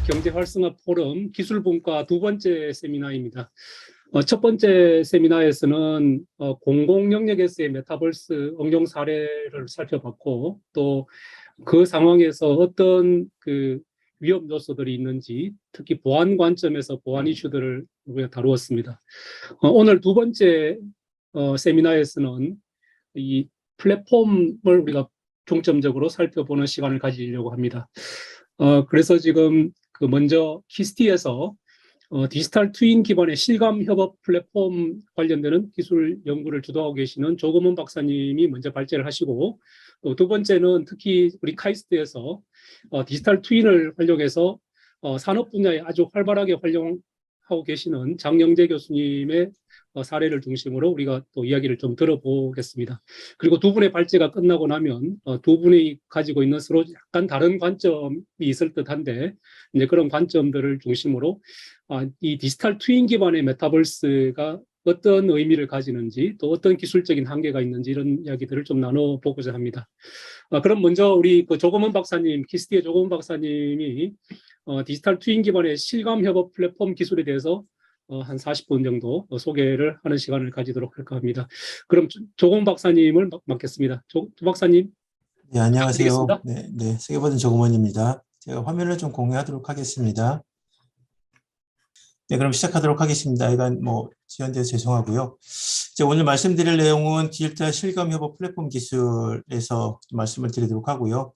경제 활성화 포럼 기술분과 두 번째 세미나입니다. 첫 번째 세미나에서는 공공 영역에서의 메타버스 응용 사례를 살펴봤고, 또 그 상황에서 어떤 위험 요소들이 있는지, 특히 보안 관점에서 보안 이슈들을 우리가 다루었습니다. 오늘 두 번째 세미나에서는 이 플랫폼을 우리가 중점적으로 살펴보는 시간을 가지려고 합니다. 그래서 지금 먼저 키스티에서 디지털 트윈 기반의 실감 협업 플랫폼 관련되는 기술 연구를 주도하고 계시는 조금원 박사님이 먼저 발제를 하시고, 또 두 번째는 특히 우리 카이스트에서 디지털 트윈을 활용해서 산업 분야에 아주 활발하게 활용하고 계시는 장영재 교수님의 사례를 중심으로 우리가 또 이야기를 좀 들어보겠습니다. 그리고 두 분의 발제가 끝나고 나면 두 분이 가지고 있는 서로 약간 다른 관점이 있을 듯한데, 이제 그런 관점들을 중심으로 이 디지털 트윈 기반의 메타버스가 어떤 의미를 가지는지, 또 어떤 기술적인 한계가 있는지, 이런 이야기들을 좀 나눠보고자 합니다. 그럼 먼저 우리 조금원 박사님, 키스티의 조금원 박사님이 디지털 트윈 기반의 실감 협업 플랫폼 기술에 대해서 한 40분 정도 소개를 하는 시간을 가지도록 할까 합니다. 그럼 조금 박사님을 맡겠습니다. 조 박사님. 네, 안녕하세요. 네, 세계버든 조금원입니다. 제가 화면을 좀 공유하도록 하겠습니다. 네, 그럼 시작하도록 하겠습니다. 이건 지연돼서 죄송하고요. 이제 오늘 말씀드릴 내용은 디지털 실감 협업 플랫폼 기술에서 말씀을 드리도록 하고요.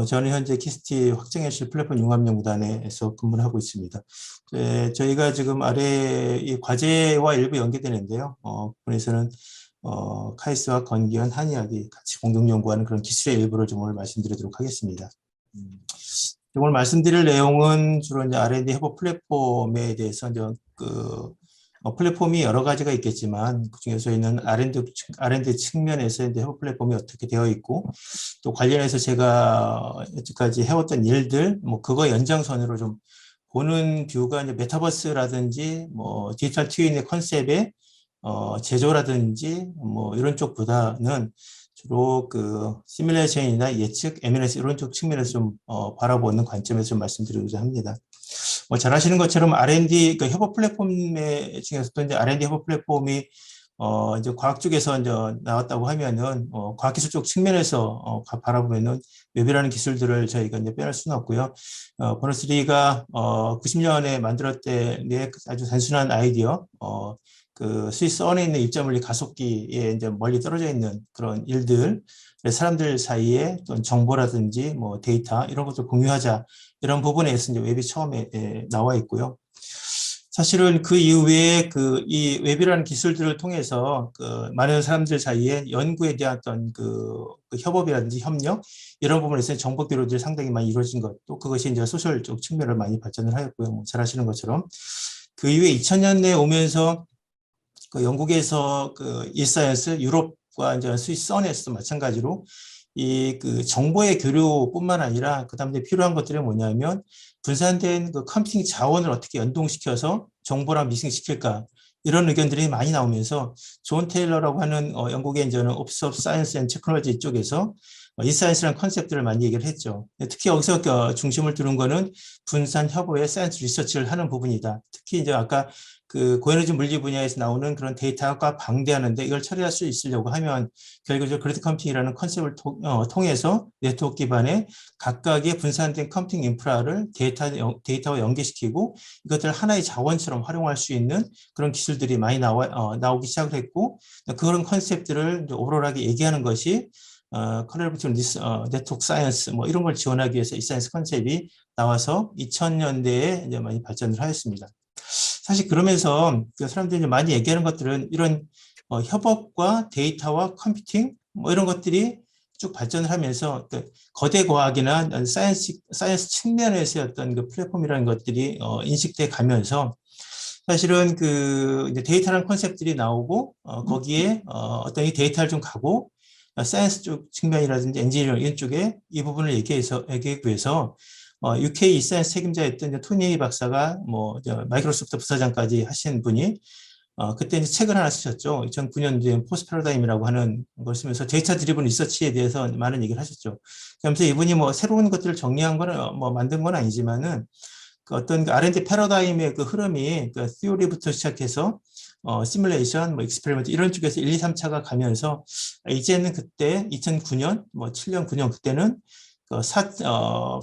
저는 현재 키스티 확장현실 플랫폼 융합연구단에서 근무를 하고 있습니다. 저희가 지금 아래 이 과제와 일부 연계되는데요. 부분에서는 카이스트와 건기현, 한의학이 같이 공동 연구하는 그런 기술의 일부를 좀 오늘 말씀드리도록 하겠습니다. 오늘 말씀드릴 내용은 주로 이제 R&D 협업 플랫폼에 대해서 이제 플랫폼이 여러 가지가 있겠지만, 그중에서 있는 R&D 측면에서 이제 협업 플랫폼이 어떻게 되어 있고, 또 관련해서 제가 여태까지 해왔던 일들, 그거 연장선으로 좀 보는 뷰가 이제 메타버스라든지, 디지털 트윈의 컨셉의 제조라든지, 이런 쪽보다는 주로 시뮬레이션이나 예측, M&S 이런 쪽 측면에서 좀 바라보는 관점에서 좀 말씀드리고자 합니다. 잘 아시는 것처럼 R&D 협업 플랫폼 중에서도 이제 R&D 협업 플랫폼이 이제 과학 쪽에서 이제 나왔다고 하면은 과학기술 쪽 측면에서 바라보면은 웹이라는 기술들을 저희가 이제 빼놓을 수는 없고요. 버너스-리가 90년에 만들었던 아주 단순한 아이디어, 스위스 언에 있는 입자물리 가속기에 이제 멀리 떨어져 있는 그런 일들, 사람들 사이에 또 정보라든지 데이터 이런 것을 공유하자, 이런 부분에서 이제 웹이 처음에 나와 있고요. 사실은 그 이후에 이 웹이라는 기술들을 통해서 많은 사람들 사이에 연구에 대한 어떤 협업이라든지 협력, 이런 부분에서 정보 교류들이 상당히 많이 이루어진 것, 또 그것이 이제 소셜 쪽 측면을 많이 발전을 하였고요. 잘 아시는 것처럼 그 이후에 2000년대에 오면서 영국에서 일사이언스, 유럽과 이제 스위스 선에서도 마찬가지로 이 정보의 교류뿐만 아니라 그다음에 필요한 것들이 뭐냐면 분산된 컴퓨팅 자원을 어떻게 연동시켜서 정보랑 믹싱시킬까, 이런 의견들이 많이 나오면서 존 테일러라고 하는 영국의 이제는 오피스 오브 사이언스 앤 테크놀로지 쪽에서 인사이언스라는 컨셉들을 많이 얘기를 했죠. 특히 여기서 중심을 두는 거는 분산 협업의 사이언스 리서치를 하는 부분이다. 특히 이제 아까 고에너지 물리 분야에서 나오는 그런 데이터가 방대하는데 이걸 처리할 수 있으려고 하면 결국적으로 그래드 컴퓨팅이라는 컨셉을 통해서 네트워크 기반의 각각의 분산된 컴퓨팅 인프라를 데이터와 연계시키고 이것들을 하나의 자원처럼 활용할 수 있는 그런 기술들이 많이 나오기 시작을 했고, 그런 컨셉들을 오버롤하게 얘기하는 것이 컬래버티브 네트워크 사이언스 이런 걸 지원하기 위해서 이 사이언스 컨셉이 나와서 2000년대에 이제 많이 발전을 하였습니다. 사실 그러면서 사람들이 많이 얘기하는 것들은 이런 협업과 데이터와 컴퓨팅 이런 것들이 쭉 발전을 하면서 거대 과학이나 사이언스 측면에서의 어떤 플랫폼이라는 것들이 인식돼 가면서 사실은 이제 데이터라는 컨셉들이 나오고 거기에 어떤 이 데이터를 좀 가고 사이언스 쪽 측면이라든지 엔지니어링 이런 쪽에 이 부분을 얘기하기 위해서 UK 사이언스 책임자였던 토니 박사가 마이크로소프트 부사장까지 하신 분이 그때 이제 책을 하나 쓰셨죠. 2009년도에 포스트 패러다임이라고 하는 걸 쓰면서 데이터 드리븐 리서치에 대해서 많은 얘기를 하셨죠. 그러면서 이분이 뭐 새로운 것들을 정리한 거는 뭐 만든 건 아니지만은 그 어떤 그 R&D 패러다임의 그 흐름이 그 theory부터 시작해서 시뮬레이션, 뭐 익스페리먼트 이런 쪽에서 1, 2, 3차가 가면서 이제는 그때 2009년, 뭐 7년, 9년 그때는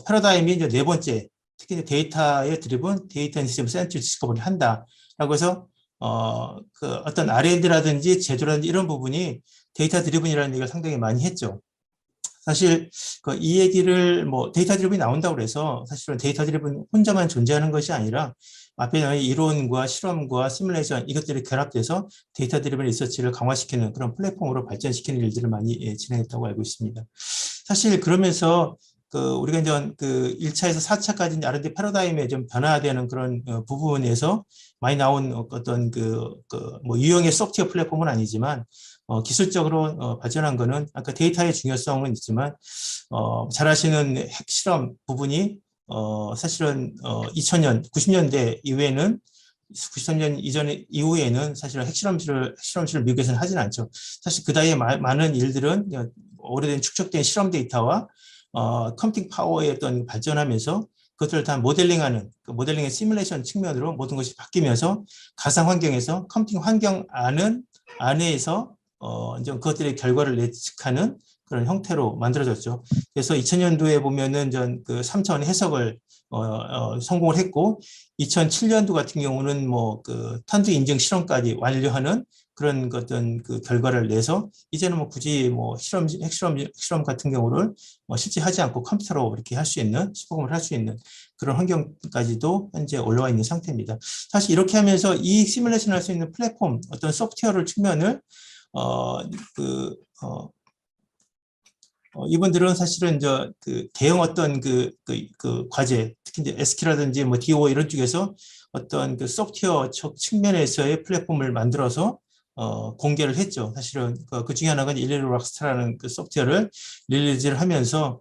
패러다임이 이제 네 번째, 특히 이제 데이터에 드리븐 데이터 시스템 센트릭 디스커버리를 한다라고 해서 그 어떤 R&D라든지 제조라든지 이런 부분이 데이터 드리븐이라는 얘기를 상당히 많이 했죠. 사실 이 얘기를 뭐 데이터 드리븐이 나온다고 그래서 사실은 데이터 드리븐 혼자만 존재하는 것이 아니라 앞에 나온 이론과 실험과 시뮬레이션 이것들이 결합돼서 데이터 드리븐 리서치를 강화시키는 그런 플랫폼으로 발전시키는 일들을 많이 진행했다고 알고 있습니다. 사실 그러면서 우리가 이제 1차에서 4차까지 R&D 패러다임에 좀 변화되는 그런 부분에서 많이 나온 어떤 뭐 유형의 소프트웨어 플랫폼은 아니지만 기술적으로 발전한 거는 아까 데이터의 중요성은 있지만 잘 아시는 핵실험 부분이 사실은 2000년, 90년대 이후에는 93년 이후에는 사실은 핵실험실을 미국에서는 하진 않죠. 사실 그 다음에 많은 일들은 오래된 축적된 실험 데이터와 컴퓨팅 파워의 어떤 발전하면서 그것들을 다 모델링하는 모델링의 시뮬레이션 측면으로 모든 것이 바뀌면서 가상 환경에서 컴퓨팅 환경 안에서 이제 그것들의 결과를 예측하는 그런 형태로 만들어졌죠. 그래서 2000년도에 보면은 그 3차원 해석을 성공을 했고 2007년도 같은 경우는 뭐 탄두 인증 실험까지 완료하는 그런 어떤 결과를 내서 이제는 뭐 굳이 뭐 핵실험 같은 경우를 실제 하지 않고 컴퓨터로 이렇게 할 수 있는 시범을 할 수 있는 그런 환경까지도 현재 올라와 있는 상태입니다. 사실 이렇게 하면서 이 시뮬레이션 할 수 있는 플랫폼 어떤 소프트웨어 측면을 이분들은 사실은 대형 어떤 과제, 특히 이제 SQ라든지 뭐 DO 이런 쪽에서 어떤 소프트웨어 측면에서의 플랫폼을 만들어서 공개를 했죠. 사실은 그 중에 하나가 일레로 락스타라는 소프트웨어를 릴리즈를 하면서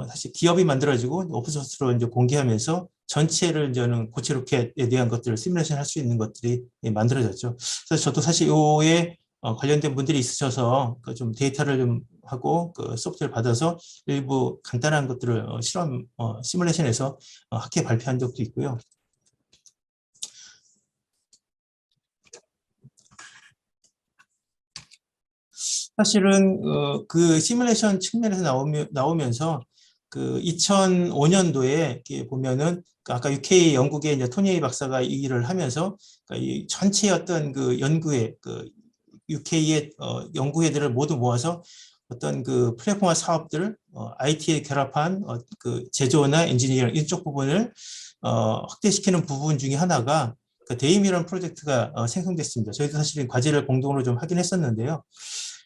사실 기업이 만들어지고 오픈소스로 이제 공개하면서 전체를 저는 고체로켓에 대한 것들을 시뮬레이션 할 수 있는 것들이 만들어졌죠. 그래서 저도 사실 요에 관련된 분들이 있으셔서 좀 데이터를 좀 하고 소프트웨어를 받아서 일부 간단한 것들을 실험 시뮬레이션에서 학회에 발표한 적도 있고요. 사실은 그 시뮬레이션 측면에서 나오면서 2005년도에 보면은 아까 UK 영국의 이제 토니 박사가 이 일을 하면서 이 전체 어떤 연구회 UK의 연구회들을 모두 모아서 어떤 플랫폼화 사업들을 IT에 결합한 제조나 엔지니어링 이쪽 부분을 확대시키는 부분 중에 하나가 데임이라는 프로젝트가 생성됐습니다. 저희도 사실 과제를 공동으로 좀 하긴 했었는데요.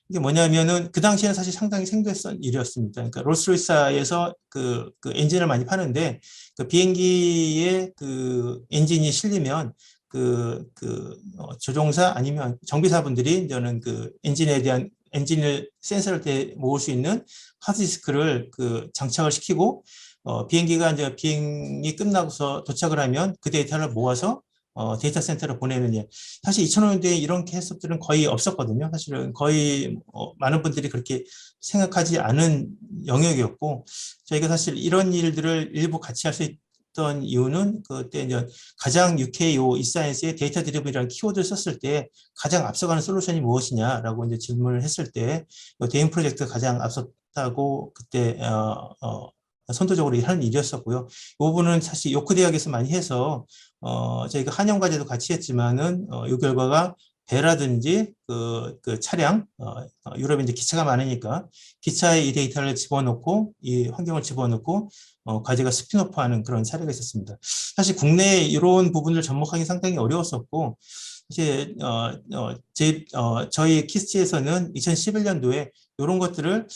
이게 뭐냐면은 그 당시에는 사실 상당히 생소했던 일이었습니다. 그러니까 롤스로이스에서 그 엔진을 많이 파는데 비행기에 엔진이 실리면 조종사 아니면 정비사분들이 저는 엔진에 대한 엔진을 센서를 모을 수 있는 하드디스크를 장착을 시키고 비행기가 이제 비행이 끝나고서 도착을 하면 그 데이터를 모아서 데이터 센터로 보내는 일. 사실 2005년도에 이런 케이스들은 거의 없었거든요. 사실은 거의 많은 분들이 그렇게 생각하지 않은 영역이었고 저희가 사실 이런 일들을 일부 같이 할 수 있던 이유는 그때 이제 가장 UKO e사이언스의 데이터 드리븐이라는 키워드를 썼을 때 가장 앞서가는 솔루션이 무엇이냐라고 이제 질문을 했을 때 데임 프로젝트가 가장 앞섰다고 그때 선도적으로 하는 일이었었고요. 이 부분은 사실 요크 대학에서 많이 해서 저희가 한영 과제도 같이 했지만은 이 결과가 배라든지 차량 유럽에 이제 기차가 많으니까 기차에 이 데이터를 집어넣고 이 환경을 집어넣고 과제가 스피노프하는 그런 사례가 있었습니다. 사실 국내에 이런 부분을 접목하기 상당히 어려웠었고 이제 저희 키스트에서는 2011년도에 이런 것들을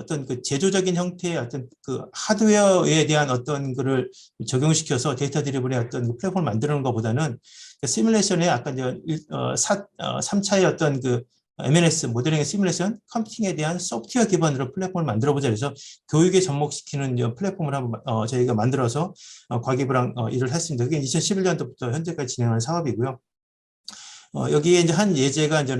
어떤 제조적인 형태의 어떤 하드웨어에 대한 어떤 거를 적용시켜서 데이터 드리븐의 어떤 플랫폼을 만드는 것보다는 시뮬레이션에 아까 이제 3차의 어떤 MNS 모델링의 시뮬레이션 컴퓨팅에 대한 소프트웨어 기반으로 플랫폼을 만들어보자 해서 교육에 접목시키는 플랫폼을 한번 저희가 만들어서 과기부랑 일을 했습니다. 그게 2011년도부터 현재까지 진행하는 사업이고요. 여기에 이제 한 예제가 이제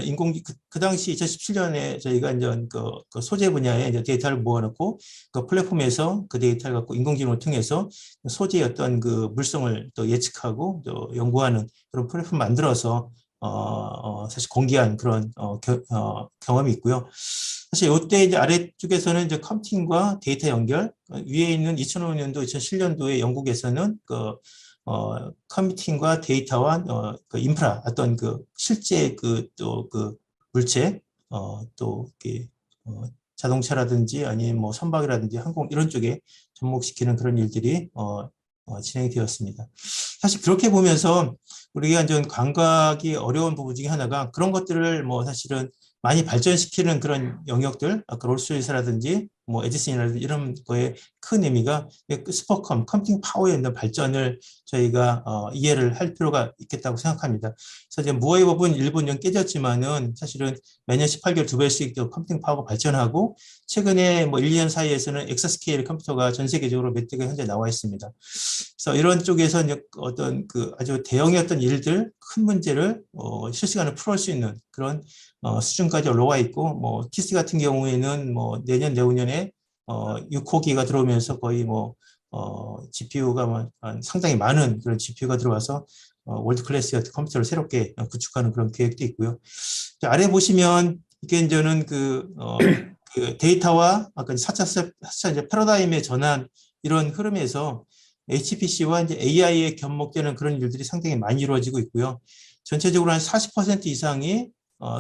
그 당시 2017년에 저희가 이제 그 소재 분야에 이제 데이터를 모아놓고 그 플랫폼에서 그 데이터를 갖고 인공지능을 통해서 소재의 어떤 그 물성을 또 예측하고 또 연구하는 그런 플랫폼 만들어서 사실 공개한 그런 경험이 있고요. 사실 이때 이제 아래쪽에서는 이제 컴퓨팅과 데이터 연결, 위에 있는 2005년도, 2007년도에 영국에서는 컴퓨팅과 데이터와 그 인프라, 어떤 그 실제 또 그 물체, 또 자동차라든지 아니면 뭐 선박이라든지 항공 이런 쪽에 접목시키는 그런 일들이 진행이 되었습니다. 사실 그렇게 보면서 우리가 이제 감각이 어려운 부분 중에 하나가 그런 것들을 뭐 사실은 많이 발전시키는 그런 영역들, 아까 롤스로이스라든지 뭐 에디슨이라든지 이런 거에 큰 의미가 슈퍼컴, 컴퓨팅 파워에 있는 발전을 저희가 이해를 할 필요가 있겠다고 생각합니다. 그래서 이제 무어의 법은 일본 년 깨졌지만은 사실은 매년 18개월 2배씩 컴퓨팅 파워가 발전하고 최근에 뭐 1, 2년 사이에서는 엑사스케일 컴퓨터가 전 세계적으로 몇 대가 현재 나와 있습니다. 그래서 이런 쪽에서 이제 어떤 그 아주 대형의 어떤 일들, 큰 문제를 실시간으로 풀어올 수 있는 그런 수준까지 올라와 있고, 뭐 TC 같은 경우에는 뭐 내년 내후년에 6호기가 들어오면서 거의 뭐 GPU가 상당히 많은 그런 GPU가 들어와서 월드 클래스의 컴퓨터를 새롭게 구축하는 그런 계획도 있고요. 아래 보시면 이게 이제는 그 데이터와 아까 4차 이제 패러다임의 전환 이런 흐름에서 HPC와 이제 AI에 접목되는 그런 일들이 상당히 많이 이루어지고 있고요. 전체적으로 한 40% 이상이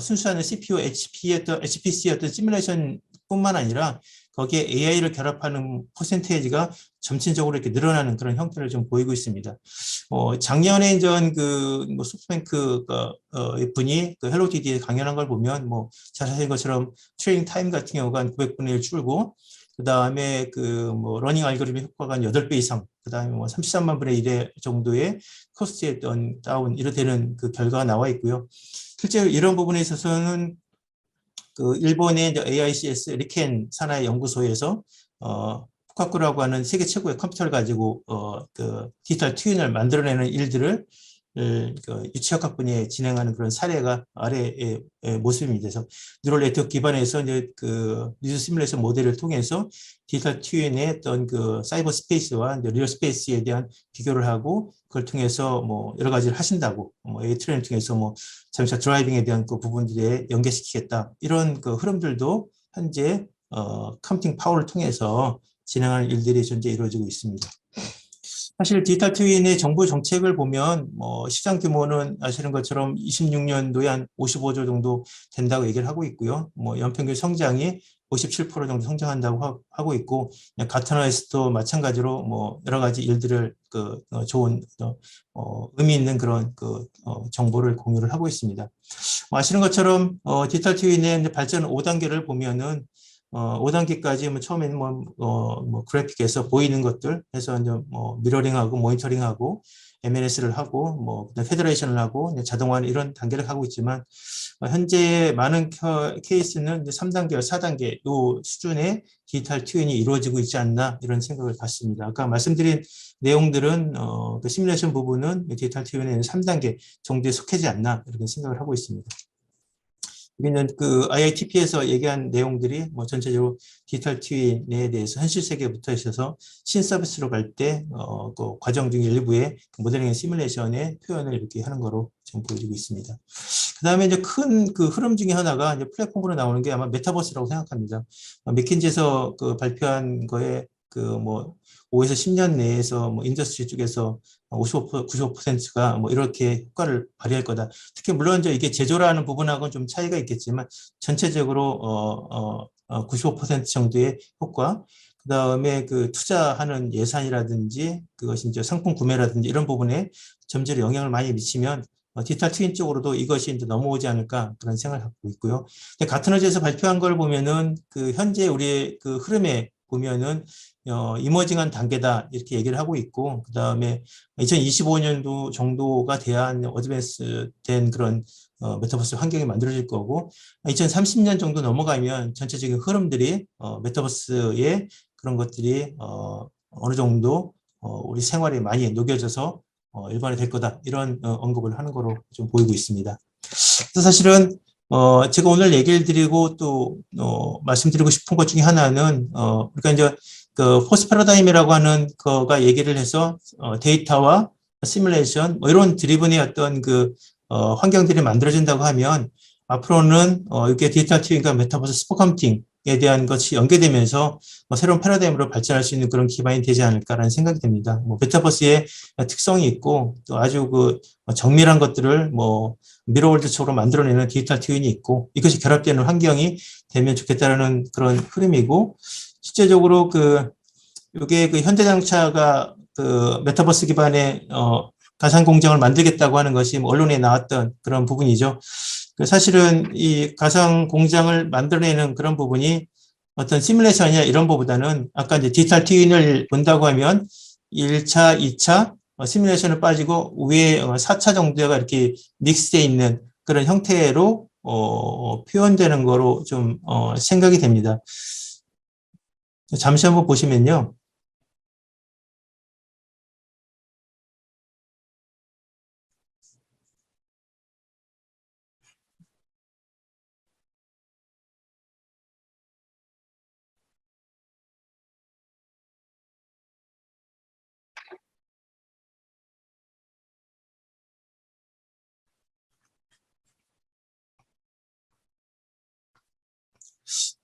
순수한 CPU, HPC였던 시뮬레이션뿐만 아니라 거기에 AI를 결합하는 퍼센테이지가 점진적으로 이렇게 늘어나는 그런 형태를 좀 보이고 있습니다. 작년에 전 뭐 소프트뱅크 분이 그 헬로 DD에 강연한 걸 보면 뭐 잘 아시는 것처럼 트레이닝 타임 같은 경우가 한 900분의 1 줄고 그 다음에 뭐 러닝 알고리즘 효과가 한 8배 이상, 그 다음에 뭐 33만 분의 1의 정도의 코스트의 어떤 다운, 이렇게 되는 그 결과가 나와 있고요. 실제로 이런 부분에 있어서는 그 일본의 이제 AICS 리켄 산하의 연구소에서 푸카쿠라고 하는 세계 최고의 컴퓨터를 가지고 그 디지털 트윈을 만들어내는 일들을 그 유치학학 분야에 진행하는 그런 사례가 아래의 모습입니다. 그래서 뉴럴 네트워크 기반에서 이제 그 뉴스 시뮬레이션 모델을 통해서 디지털 트윈의 어떤 그 사이버 스페이스와 리얼 스페이스에 대한 비교를 하고 그걸 통해서 뭐 여러 가지를 하신다고, 뭐 AI 트레이닝을 통해서 뭐 자동차 드라이빙에 대한 그 부분들에 연계시키겠다, 이런 그 흐름들도 현재 컴퓨팅 파워를 통해서 진행하는 일들이 현재 이루어지고 있습니다. 사실 디지털 트윈의 정부 정책을 보면 뭐 시장 규모는 아시는 것처럼 26년도에 한 55조 정도 된다고 얘기를 하고 있고요. 뭐 연평균 성장이 57% 정도 성장한다고 하고 있고, 가트너에서도 마찬가지로 뭐 여러 가지 일들을 좋은 의미 있는 그런 정보를 공유를 하고 있습니다. 뭐 아시는 것처럼 디지털 트윈의 발전 5단계를 보면은 5단계까지 뭐 처음에는 뭐 그래픽에서 보이는 것들 해서 이제 뭐 미러링하고 모니터링하고 MNS를 하고 뭐 페더레이션을 하고 자동화는 이런 단계를 하고 있지만 현재 많은 케이스는 이제 3단계와 4단계 요 수준의 디지털 트윈이 이루어지고 있지 않나, 이런 생각을 갖습니다. 아까 말씀드린 내용들은 그 시뮬레이션 부분은 디지털 트윈의 3단계 정도에 속하지 않나, 이렇게 생각을 하고 있습니다. 우리는 그 IITP에서 얘기한 내용들이 뭐 전체적으로 디지털 트윈에 대해서 현실 세계에 붙어 있어서 신서비스로 갈 때 그 과정 중 일부의 모델링 시뮬레이션의 표현을 이렇게 하는 거로 지금 보여지고 있습니다. 그 다음에 이제 큰 그 흐름 중에 하나가 이제 플랫폼으로 나오는 게 아마 메타버스라고 생각합니다. 맥킨지에서 그 발표한 거에 그 뭐 5에서 10년 내에서 뭐 인더스트리 쪽에서 95%가 뭐 이렇게 효과를 발휘할 거다. 특히 물론 이제 이게 제조라는 부분하고는 좀 차이가 있겠지만 전체적으로 95% 정도의 효과, 그 다음에 그 투자하는 예산이라든지 그것이 이제 상품 구매라든지 이런 부분에 점진적으로 영향을 많이 미치면 디지털 트윈 쪽으로도 이것이 이제 넘어오지 않을까, 그런 생각을 갖고 있고요. 가트너즈에서 발표한 걸 보면은 그 현재 우리의 그 흐름에 보면은 이머징한 단계다, 이렇게 얘기를 하고 있고, 그 다음에 2025년도 정도가 돼야 어드밴스 된 그런 메타버스 환경이 만들어질 거고, 2030년 정도 넘어가면 전체적인 흐름들이 메타버스의 그런 것들이 어느 정도 우리 생활에 많이 녹여져서 일반화 될 거다, 이런 언급을 하는 거로 좀 보이고 있습니다. 그래서 사실은 제가 오늘 얘기를 드리고 또 말씀드리고 싶은 것 중에 하나는 그러니까 이제 그 포스트 패러다임이라고 하는 거가 얘기를 해서 데이터와 시뮬레이션 뭐 이런 드리븐의 어떤 그 환경들이 만들어진다고 하면 앞으로는 이게 디지털 트윈과 메타버스 슈퍼컴퓨팅에 대한 것이 연계되면서 새로운 패러다임으로 발전할 수 있는 그런 기반이 되지 않을까라는 생각이 듭니다. 뭐 메타버스의 특성이 있고 또 아주 그 정밀한 것들을 뭐 미러월드처럼 만들어내는 디지털 트윈이 있고 이것이 결합되는 환경이 되면 좋겠다라는 그런 흐름이고 실제적으로 이게 그 현대자동차가 그 메타버스 기반의 가상 공장을 만들겠다고 하는 것이 언론에 나왔던 그런 부분이죠. 사실은 이 가상 공장을 만들어내는 그런 부분이 어떤 시뮬레이션이나 이런 것보다는 아까 이제 디지털 트윈을 본다고 하면 1차, 2차 시뮬레이션을 빠지고 위에 4차 정도가 이렇게 믹스되어 있는 그런 형태로 표현되는 거로 좀 생각이 됩니다. 잠시 한번 보시면요.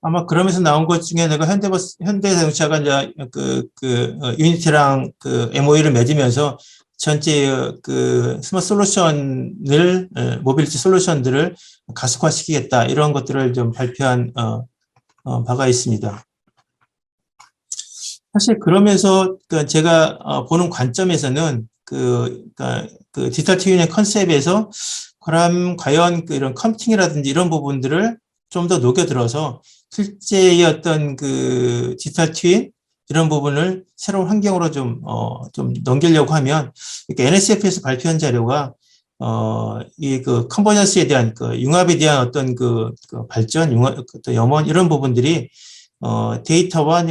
아마 그러면서 나온 것 중에 내가 현대자동차가 이제 유니티랑 그 MOU를 맺으면서 전체 그 스마트 솔루션을 모빌리티 솔루션들을 가속화시키겠다 이런 것들을 좀 발표한 바가 있습니다. 사실 그러면서 제가 보는 관점에서는 그 디지털 트윈의 컨셉에서 그럼 과연 이런 컴퓨팅이라든지 이런 부분들을 좀 더 녹여들어서 실제의 어떤 그 디지털 트윈 이런 부분을 새로운 환경으로 좀 넘기려고 하면 이렇게 NSF에서 발표한 자료가 이 그 컨버전스에 대한 그 융합에 대한 어떤 그 발전, 또 염원 이런 부분들이 데이터와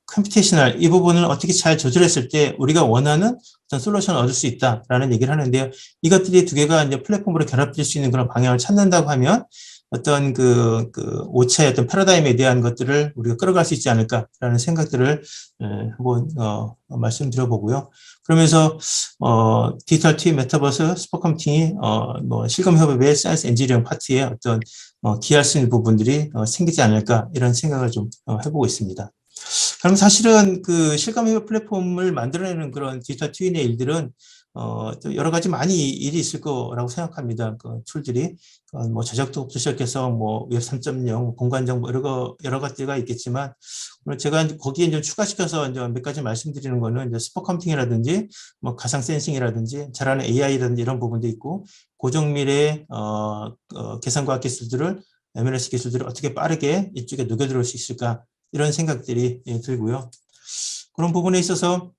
컴퓨테이셔널 이 부분을 어떻게 잘 조절했을 때 우리가 원하는 어떤 솔루션을 얻을 수 있다라는 얘기를 하는데요. 이것들이 두 개가 이제 플랫폼으로 결합될 수 있는 그런 방향을 찾는다고 하면 어떤 그 5차의 어떤 패러다임에 대한 것들을 우리가 끌어갈 수 있지 않을까라는 생각들을 한번 말씀드려보고요. 그러면서 디지털 트윈 메타버스 슈퍼컴퓨팅이 뭐 실검협업의 사이언스 엔지니어링 파트에 어떤 기여할 수 있는 부분들이 생기지 않을까 이런 생각을 좀 해보고 있습니다. 그럼 사실은 그 실검협업 플랫폼을 만들어내는 그런 디지털 트윈의 일들은 또 여러 가지 많이 일이 있을 거라고 생각합니다. 그 툴들이 뭐 저작도부터 시작해서 뭐 웹 3.0, 공간 정보 여러 가지가 있겠지만 오늘 제가 거기에 좀 추가시켜서 이제 몇 가지 말씀드리는 거는 이제 슈퍼컴퓨팅이라든지 뭐 가상 센싱이라든지 잘하는 AI라든지 이런 부분도 있고 고정밀의 계산과학 기술들을 MLS 기술들을 어떻게 빠르게 이쪽에 녹여들어올 수 있을까 이런 생각들이 들고요. 그런 부분에 있어서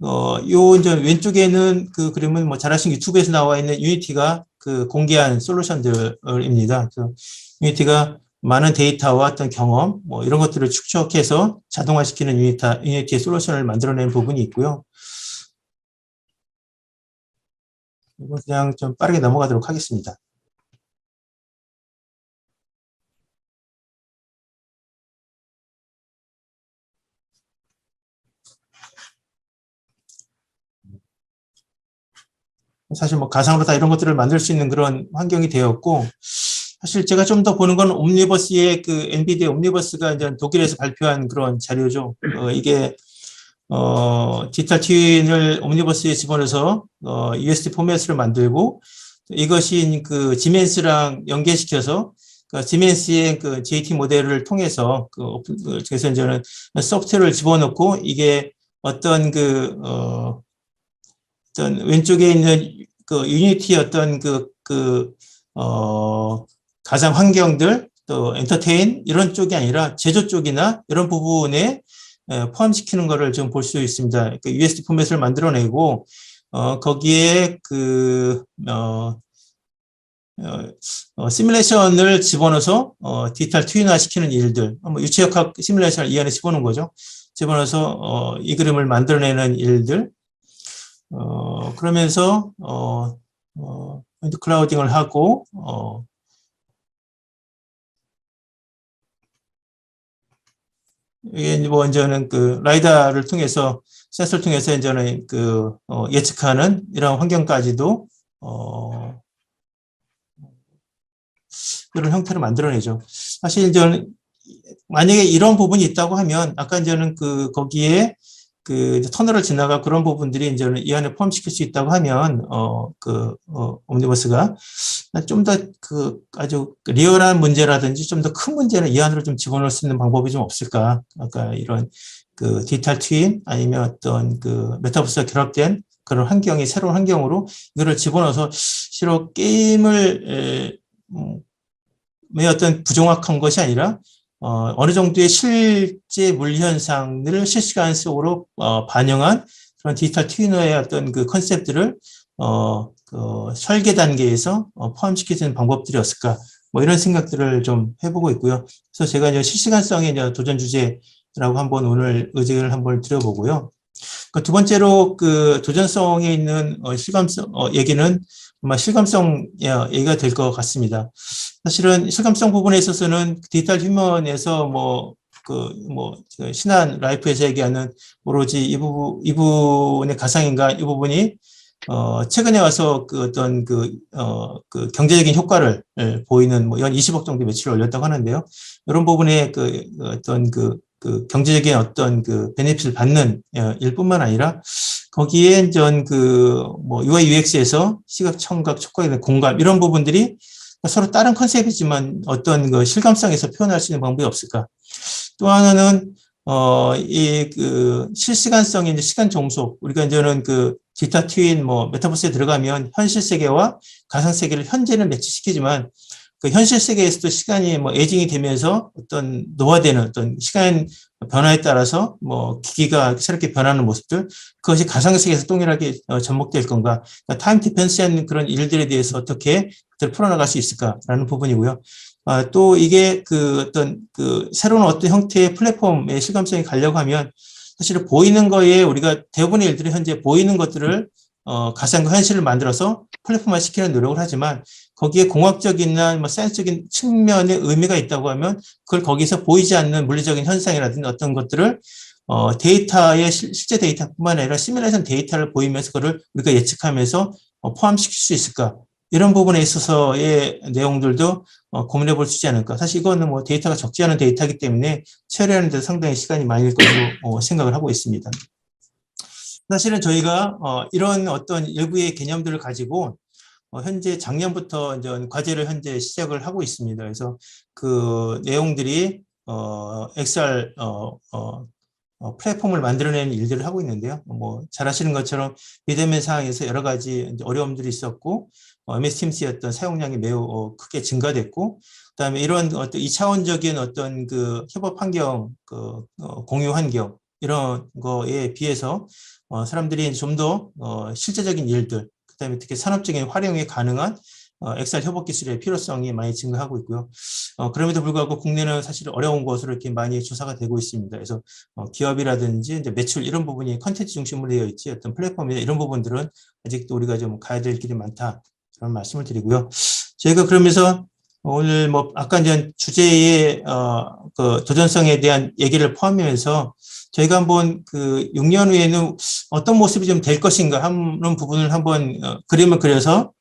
요 이제 왼쪽에는 그 그림은 뭐 잘 아시는 유튜브에서 나와 있는 유니티가 그 공개한 솔루션들입니다. 유니티가 많은 데이터와 어떤 경험 뭐 이런 것들을 축적해서 자동화시키는 유니티의 솔루션을 만들어낸 부분이 있고요. 이건 그냥 좀 빠르게 넘어가도록 하겠습니다. 사실 뭐 가상으로 다 이런 것들을 만들 수 있는 그런 환경이 되었고 사실 제가 좀 더 보는 건 옴니버스의 그 엔비디아 옴니버스가 이제 독일에서 발표한 그런 자료죠. 이게 디지털 트윈을 옴니버스에 집어넣어서 USD 포맷으로 만들고 이것이 그 지멘스랑 연계시켜서 지멘스의 그 JT 모델을 통해서 그래서 이제는 소프트웨어를 집어넣고 이게 어떤 어떤 왼쪽에 있는 그 유니티 어떤 가상 환경들 또 엔터테인 이런 쪽이 아니라 제조 쪽이나 이런 부분에 포함시키는 것을 좀 볼 수 있습니다. 그러니까 USD 포맷을 만들어내고 거기에 시뮬레이션을 집어넣어서 디지털 트윈화 시키는 일들, 뭐 유체역학 시뮬레이션을 이 안에 집어넣은 거죠. 집어넣어서 이 그림을 만들어내는 일들. 그러면서 포인트 클라우딩을 하고, 이게 뭐 이제는 그 라이다를 통해서 센서를 통해서 이제는 그 예측하는 이런 환경까지도 이런 형태를 만들어내죠. 사실 이제는 만약에 이런 부분이 있다고 하면 아까 이제는 그 거기에 그 터널을 지나가 그런 부분들이 이제는 이 안에 포함시킬 수 있다고 하면 옴니버스가 좀 더 그 아주 리얼한 문제라든지 좀 더 큰 문제는 이 안으로 좀 집어넣을 수 있는 방법이 좀 없을까? 아까 이런 그 디지털 트윈 아니면 어떤 그 메타버스와 결합된 그런 환경이 새로운 환경으로 이거를 집어넣어서 실로 게임을 의 어떤 부정확한 것이 아니라 어느 정도의 실제 물 현상들을 실시간 속으로 반영한 그런 디지털 트위너의 어떤 그 컨셉들을 그 설계 단계에서 포함시킬 수 있는 방법들이었을까 뭐 이런 생각들을 좀 해보고 있고요. 그래서 제가 이제 실시간성의 이제 도전 주제라고 한번 오늘 의견을 한번 드려보고요. 그 두 번째로 그 도전성에 있는 실감성 얘기는 아마 실감성 얘기가 될 것 같습니다. 사실은 실감성 부분에 있어서는 디지털 휴먼에서 신한 라이프에서 얘기하는 오로지 이 부분의 가상인가 이 부분이 최근에 와서 그 어떤 그 경제적인 효과를 보이는 뭐 연 20억 정도 매출을 올렸다고 하는데요. 이런 부분에 그 어떤 그 경제적인 어떤 그 베네핏을 받는 일뿐만 아니라 거기에 전 그 뭐 UI UX에서 시각, 청각, 촉각에 대한 공감 이런 부분들이 서로 다른 컨셉이지만 어떤 그 실감성에서 표현할 수 있는 방법이 없을까? 또 하나는 이 그 실시간성의 이제 시간 종속 우리가 이제는 그 디지털 트윈 뭐 메타버스에 들어가면 현실 세계와 가상 세계를 현재는 매치시키지만 그 현실 세계에서도 시간이 뭐 에이징이 되면서 어떤 노화되는 어떤 시간 변화에 따라서 뭐 기기가 새롭게 변하는 모습들 그것이 가상 세계에서 동일하게 접목될 건가 그러니까 타임 디펜스한 그런 일들에 대해서 어떻게 그들을 풀어나갈 수 있을까라는 부분이고요. 또 이게 그 어떤 그 새로운 어떤 형태의 플랫폼의 실감성이 가려고 하면 사실은 보이는 거에 우리가 대부분의 일들이 현재 보이는 것들을 가상과 현실을 만들어서 플랫폼화 시키는 노력을 하지만 거기에 공학적이나 뭐 사이언스적인 측면의 의미가 있다고 하면 그걸 거기서 보이지 않는 물리적인 현상이라든지 어떤 것들을 데이터의 실제 데이터뿐만 아니라 시뮬레이션 데이터를 보이면서 그걸 우리가 예측하면서 포함시킬 수 있을까? 이런 부분에 있어서의 내용들도 고민해 볼 수 있지 않을까. 사실 이거는 뭐 데이터가 적지 않은 데이터이기 때문에 처리하는 데 상당히 시간이 많이 일 것으로 생각을 하고 있습니다. 사실은 저희가 이런 어떤 일부의 개념들을 가지고 현재 작년부터 이제 과제를 현재 시작을 하고 있습니다. 그래서 그 내용들이 XR 플랫폼을 만들어내는 일들을 하고 있는데요. 뭐 잘 아시는 것처럼 비대면 상황에서 여러 가지 어려움들이 있었고 MS 팀스의 어떤 사용량이 매우 크게 증가됐고 그다음에 이런 어떤 2차원적인 어떤 그 협업 환경, 공유 환경 이런 거에 비해서 사람들이 좀 더 실제적인 일들 그다음에 특히 산업적인 활용이 가능한 XR 협업 기술의 필요성이 많이 증가하고 있고요. 그럼에도 불구하고 국내는 사실 어려운 것으로 이렇게 많이 조사가 되고 있습니다. 그래서 기업이라든지 이제 매출 이런 부분이 컨텐츠 중심으로 되어 있지 어떤 플랫폼이나 이런 부분들은 아직도 우리가 좀 가야 될 길이 많다 그런 말씀을 드리고요. 저희가 그러면서 오늘 뭐 아까 이제 주제의 그 도전성에 대한 얘기를 포함하면서 저희가 한번 그 6년 후에는 어떤 모습이 좀 될 것인가 하는 부분을 한번 그림을 그려서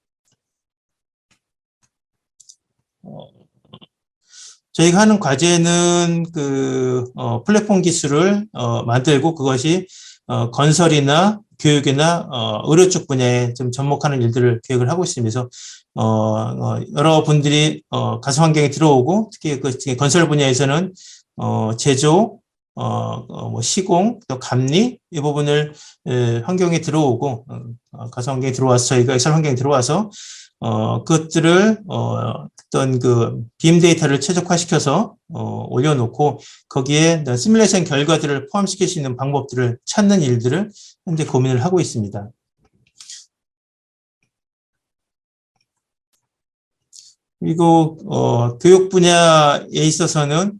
저희가 하는 과제는 그 플랫폼 기술을 만들고 그것이 건설이나 교육이나 의료 쪽 분야에 좀 접목하는 일들을 계획을 하고 있으면서 여러분들이 가상 환경에 들어오고 특히 그 건설 분야에서는 제조 뭐 시공, 또 감리 이 부분을 환경에 들어오고 가상 환경에 들어와서 저희가 엑셀 환경에 들어와서 그것들을 어떤 그 빔 데이터를 최적화시켜서 올려놓고 거기에 시뮬레이션 결과들을 포함시킬 수 있는 방법들을 찾는 일들을 현재 고민을 하고 있습니다. 그리고 교육 분야에 있어서는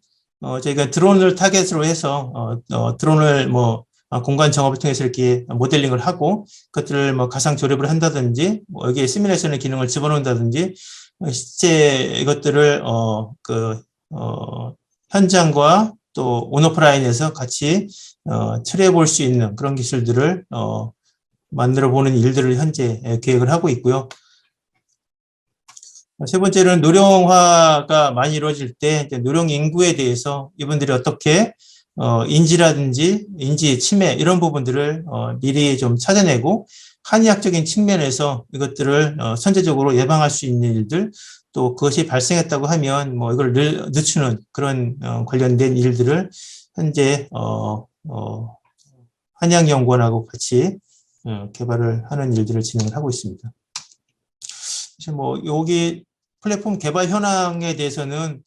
저희가 드론을 타겟으로 해서 드론을 뭐 공간 정업을 통해서 이렇게 모델링을 하고 그것들을 뭐 가상 조립을 한다든지 뭐 여기에 시뮬레이션의 기능을 집어넣는다든지 실제 이것들을 현장과 또 온오프라인에서 같이 처리해 볼 수 있는 그런 기술들을 만들어 보는 일들을 현재 계획을 하고 있고요. 세 번째는 노령화가 많이 이루어질 때 노령 인구에 대해서 이분들이 어떻게 인지라든지 인지 침해 이런 부분들을 미리 좀 찾아내고 한의학적인 측면에서 이것들을 선제적으로 예방할 수 있는 일들 또 그것이 발생했다고 하면 뭐 이걸 늦추는 그런 관련된 일들을 현재 한의학연구원하고 같이 개발을 하는 일들을 진행을 하고 있습니다. 사실 뭐 여기 플랫폼 개발 현황에 대해서는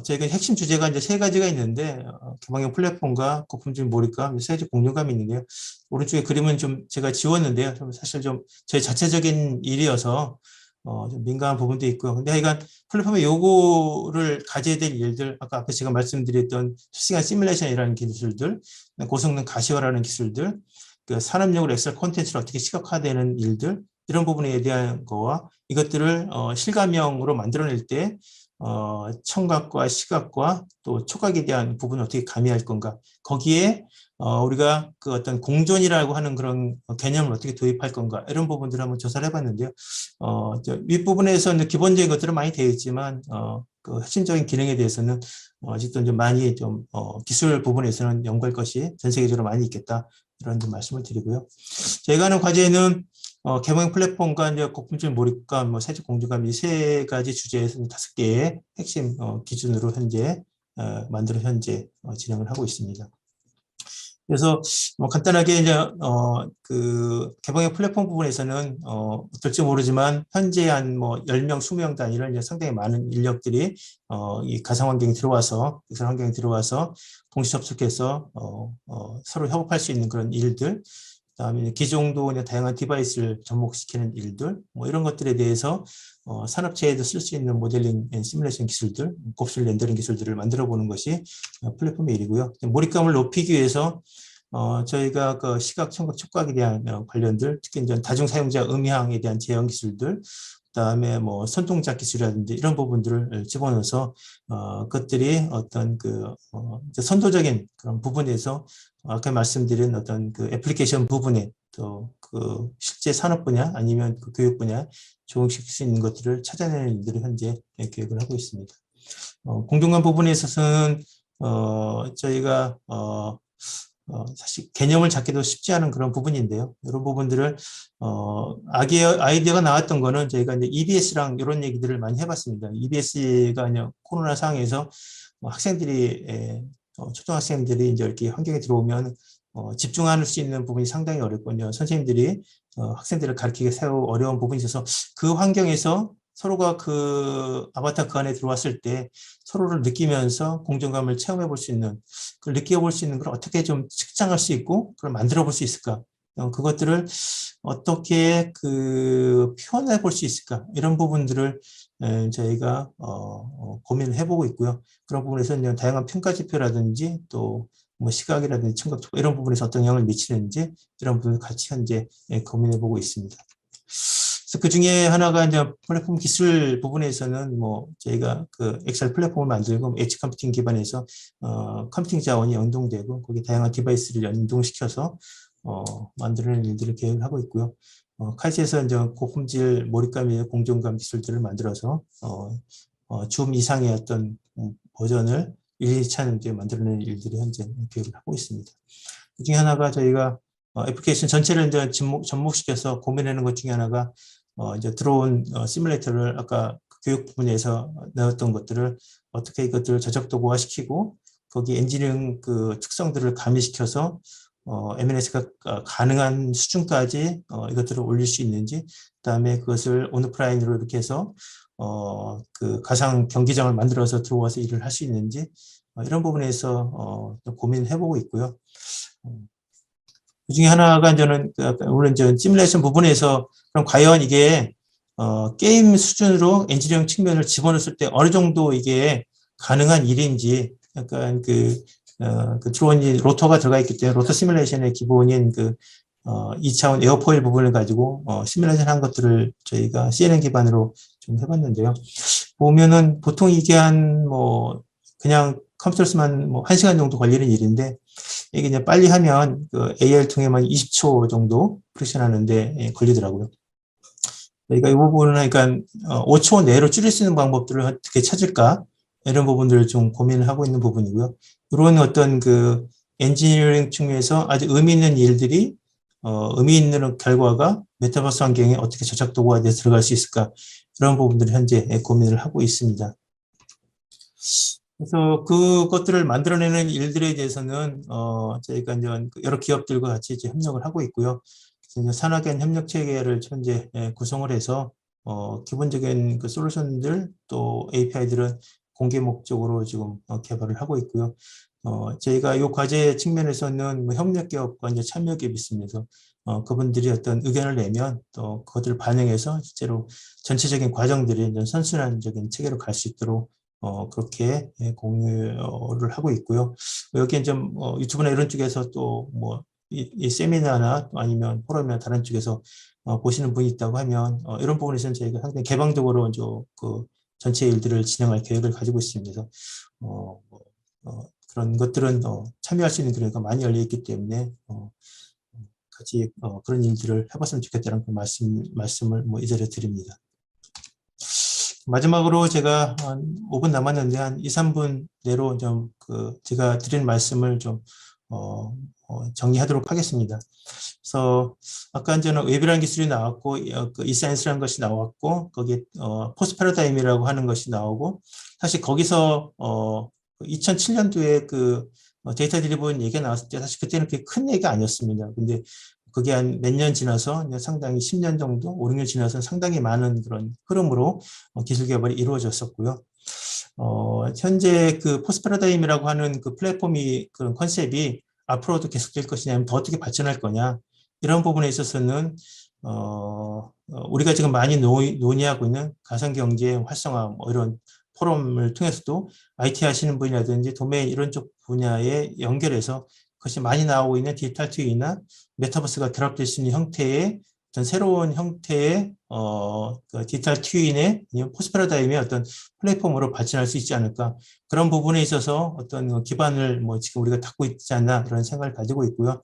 저희가 핵심 주제가 이제 세 가지가 있는데 개방형 플랫폼과 고품질 몰입감, 세 가지 공유감이 있는데요. 오른쪽에 그림은 좀 제가 지웠는데요. 좀 사실 좀 저희 자체적인 일이어서 좀 민감한 부분도 있고요. 근데 하여간 플랫폼의 요구를 가져야 될 일들, 아까 앞에 제가 말씀드렸던 실시간 시뮬레이션이라는 기술들, 고성능 가시화라는 기술들, 그 산업용으로 엑셀 콘텐츠를 어떻게 시각화되는 일들, 이런 부분에 대한 거와 이것들을 실감형으로 만들어낼 때 청각과 시각과 또 촉각에 대한 부분을 어떻게 가미할 건가. 거기에 우리가 그 어떤 공존이라고 하는 그런 개념을 어떻게 도입할 건가. 이런 부분들을 한번 조사를 해봤는데요. 윗부분에서는 기본적인 것들은 많이 되어 있지만 그 핵심적인 기능에 대해서는 아직도 좀 많이 좀 기술 부분에서는 연구할 것이 전 세계적으로 많이 있겠다. 이런 좀 말씀을 드리고요. 저희가 하는 과제는 개방형 플랫폼과 이제 고품질 몰입감, 뭐 세적 공유감 이 세 가지 주제에서 5개의 핵심 기준으로 현재 만들어 현재 진행을 하고 있습니다. 그래서 뭐 간단하게 이제 그 개방형 플랫폼 부분에서는 어떨지 모르지만 현재 한 뭐 10명, 20명 단위로 이제 상당히 많은 인력들이 이 가상 환경에 들어와서 기술 환경에 들어와서 동시 접속해서 서로 협업할 수 있는 그런 일들. 그다음에 기종도 다양한 디바이스를 접목시키는 일들, 뭐 이런 것들에 대해서 산업체에도 쓸 수 있는 모델링 앤 시뮬레이션 기술들, 곱슬 렌더링 기술들을 만들어 보는 것이 플랫폼의 일이고요. 몰입감을 높이기 위해서 저희가 그 시각, 청각, 촉각에 대한 관련들, 특히 이제 다중 사용자 음향에 대한 제어 기술들, 그다음에 뭐 손동작 기술이라든지 이런 부분들을 집어넣어서 그것들이 어떤 그 선도적인 그런 부분에서 아까 말씀드린 어떤 그 애플리케이션 부분에 또 그 실제 산업 분야 아니면 그 교육 분야 적용시킬 수 있는 것들을 찾아내는 일들을 현재 계획을 하고 있습니다. 공정감 부분에 있어서는 저희가 사실 개념을 잡기도 쉽지 않은 그런 부분인데요. 이런 부분들을 아이디어가 나왔던 거는 저희가 이제 EBS랑 이런 얘기들을 많이 해봤습니다. EBS가 그냥 코로나 상황에서 학생들이 초등학생들이 이제 이렇게 환경에 들어오면 집중할 수 있는 부분이 상당히 어렵거든요. 선생님들이 학생들을 가르치기 새우 어려운 부분이 있어서 그 환경에서 서로가 그 아바타 그 안에 들어왔을 때 서로를 느끼면서 공정감을 체험해 볼 수 있는, 그걸 느껴볼 수 있는 걸 어떻게 좀 측정할 수 있고 그걸 만들어 볼 수 있을까? 그것들을 어떻게 그 표현해 볼 수 있을까? 이런 부분들을 저희가 고민을 해보고 있고요. 그런 부분에서 다양한 평가 지표라든지 또 뭐 시각이라든지 청각 이런 부분에서 어떤 영향을 미치는지 이런 부분을 같이 현재 고민해 보고 있습니다. 그래서 그 중에 하나가 이제 플랫폼 기술 부분에서는 뭐 저희가 그 엑셀 플랫폼을 만들고 엣지 컴퓨팅 기반에서 컴퓨팅 자원이 연동되고 거기 다양한 디바이스를 연동시켜서 만드는 일들을 계획을 하고 있고요. 카이스에서 이제 고품질 몰입감의 공정감 기술들을 만들어서 줌 이상의 어떤 버전을 1, 2차는 만들어내는 일들이 현재 계획을 하고 있습니다. 그 중에 하나가 저희가 애플리케이션 전체를 이제 접목시켜서 고민하는 것 중에 하나가 이제 들어온 시뮬레이터를 아까 교육 부분에서 넣었던 것들을 어떻게 이것들을 저적 도구화시키고 거기 엔지니어링 그 특성들을 가미시켜서 M&S가 가능한 수준까지 이것들을 올릴 수 있는지, 그다음에 그것을 온오프라인으로 이렇게 해서 그 가상 경기장을 만들어서 들어와서 일을 할 수 있는지 이런 부분에서 고민을 해보고 있고요. 그 중에 하나가 저는 물론 이제 시뮬레이션 부분에서 그럼 과연 이게 게임 수준으로 엔지니어링 측면을 집어넣었을 때 어느 정도 이게 가능한 일인지 약간 그 그 드론이 로터가 들어가 있기 때문에 로터 시뮬레이션의 기본인 2차원 에어포일 부분을 가지고 시뮬레이션 한 것들을 저희가 CNN 기반으로 좀 해봤는데요. 보면은 보통 이게 그냥 컴퓨터로 쓰면 1시간 정도 걸리는 일인데, 이게 이제 빨리 하면 그 AR 통해만 20초 정도 프레션 하는데 걸리더라고요. 저희가 이 부분은 그러니까 5초 내로 줄일 수 있는 방법들을 어떻게 찾을까? 이런 부분들을 좀 고민을 하고 있는 부분이고요. 이런 어떤 그 엔지니어링 측면에서 아주 의미 있는 일들이 의미 있는 결과가 메타버스 환경에 어떻게 저착 도구가 돼서 들어갈 수 있을까? 그런 부분들을 현재 고민을 하고 있습니다. 그래서 그것들을 만들어내는 일들에 대해서는 저희가 이제 여러 기업들과 같이 이제 협력을 하고 있고요. 그래서 이제 산학연 협력 체계를 현재 구성을 해서 기본적인 그 솔루션들 또 API들은 공개 목적으로 지금 개발을 하고 있고요. 저희가 이 과제 측면에서는 뭐 협력 기업과 이제 참여 기업이 있습니다. 그분들이 어떤 의견을 내면 또 그것들을 반영해서 실제로 전체적인 과정들이 이제 선순환적인 체계로 갈 수 있도록 그렇게 공유를 하고 있고요. 여기에 좀 유튜브나 이런 쪽에서 또 뭐 이 세미나나 아니면 포럼이나 다른 쪽에서 보시는 분이 있다고 하면 이런 부분에서는 저희가 상당히 개방적으로 이제 그 전체 일들을 진행할 계획을 가지고 있습니다. 그런 것들은 참여할 수 있는 기회가 많이 열려 있기 때문에 같이 그런 일들을 해봤으면 좋겠다는 그 말씀을 뭐 이 자리에 드립니다. 마지막으로 제가 한 5분 남았는데 한 2, 3분 내로 좀 제가 드린 말씀을 좀 정리하도록 하겠습니다. 그래서 아까 이제는 웹이라는 기술이 나왔고 그 e사이언스라는 것이 나왔고 거기에 포스트 패러다임이라고 하는 것이 나오고 사실 거기서 2007년도에 그 데이터 드리븐 얘기가 나왔을 때 사실 그때는 그렇게 큰 얘기가 아니었습니다. 근데 그게 한 몇 년 지나서 상당히 10년 정도, 5, 6년 지나서 상당히 많은 그런 흐름으로 기술 개발이 이루어졌었고요. 현재 그 포스트 패러다임이라고 하는 그 플랫폼이 그런 컨셉이 앞으로도 계속될 것이냐, 아니면 더 어떻게 발전할 거냐, 이런 부분에 있어서는 우리가 지금 많이 논의하고 있는 가상경제 활성화 뭐 이런 포럼을 통해서도 IT 하시는 분이라든지 도메인 이런 쪽 분야에 연결해서 그것이 많이 나오고 있는 디지털 트윈이나 메타버스가 결합될 수 있는 형태의 어떤 새로운 형태의 그 디지털 트윈의 포스트 패러다임의 어떤 플랫폼으로 발전할 수 있지 않을까, 그런 부분에 있어서 어떤 기반을 뭐 지금 우리가 닦고 있지 않나 그런 생각을 가지고 있고요.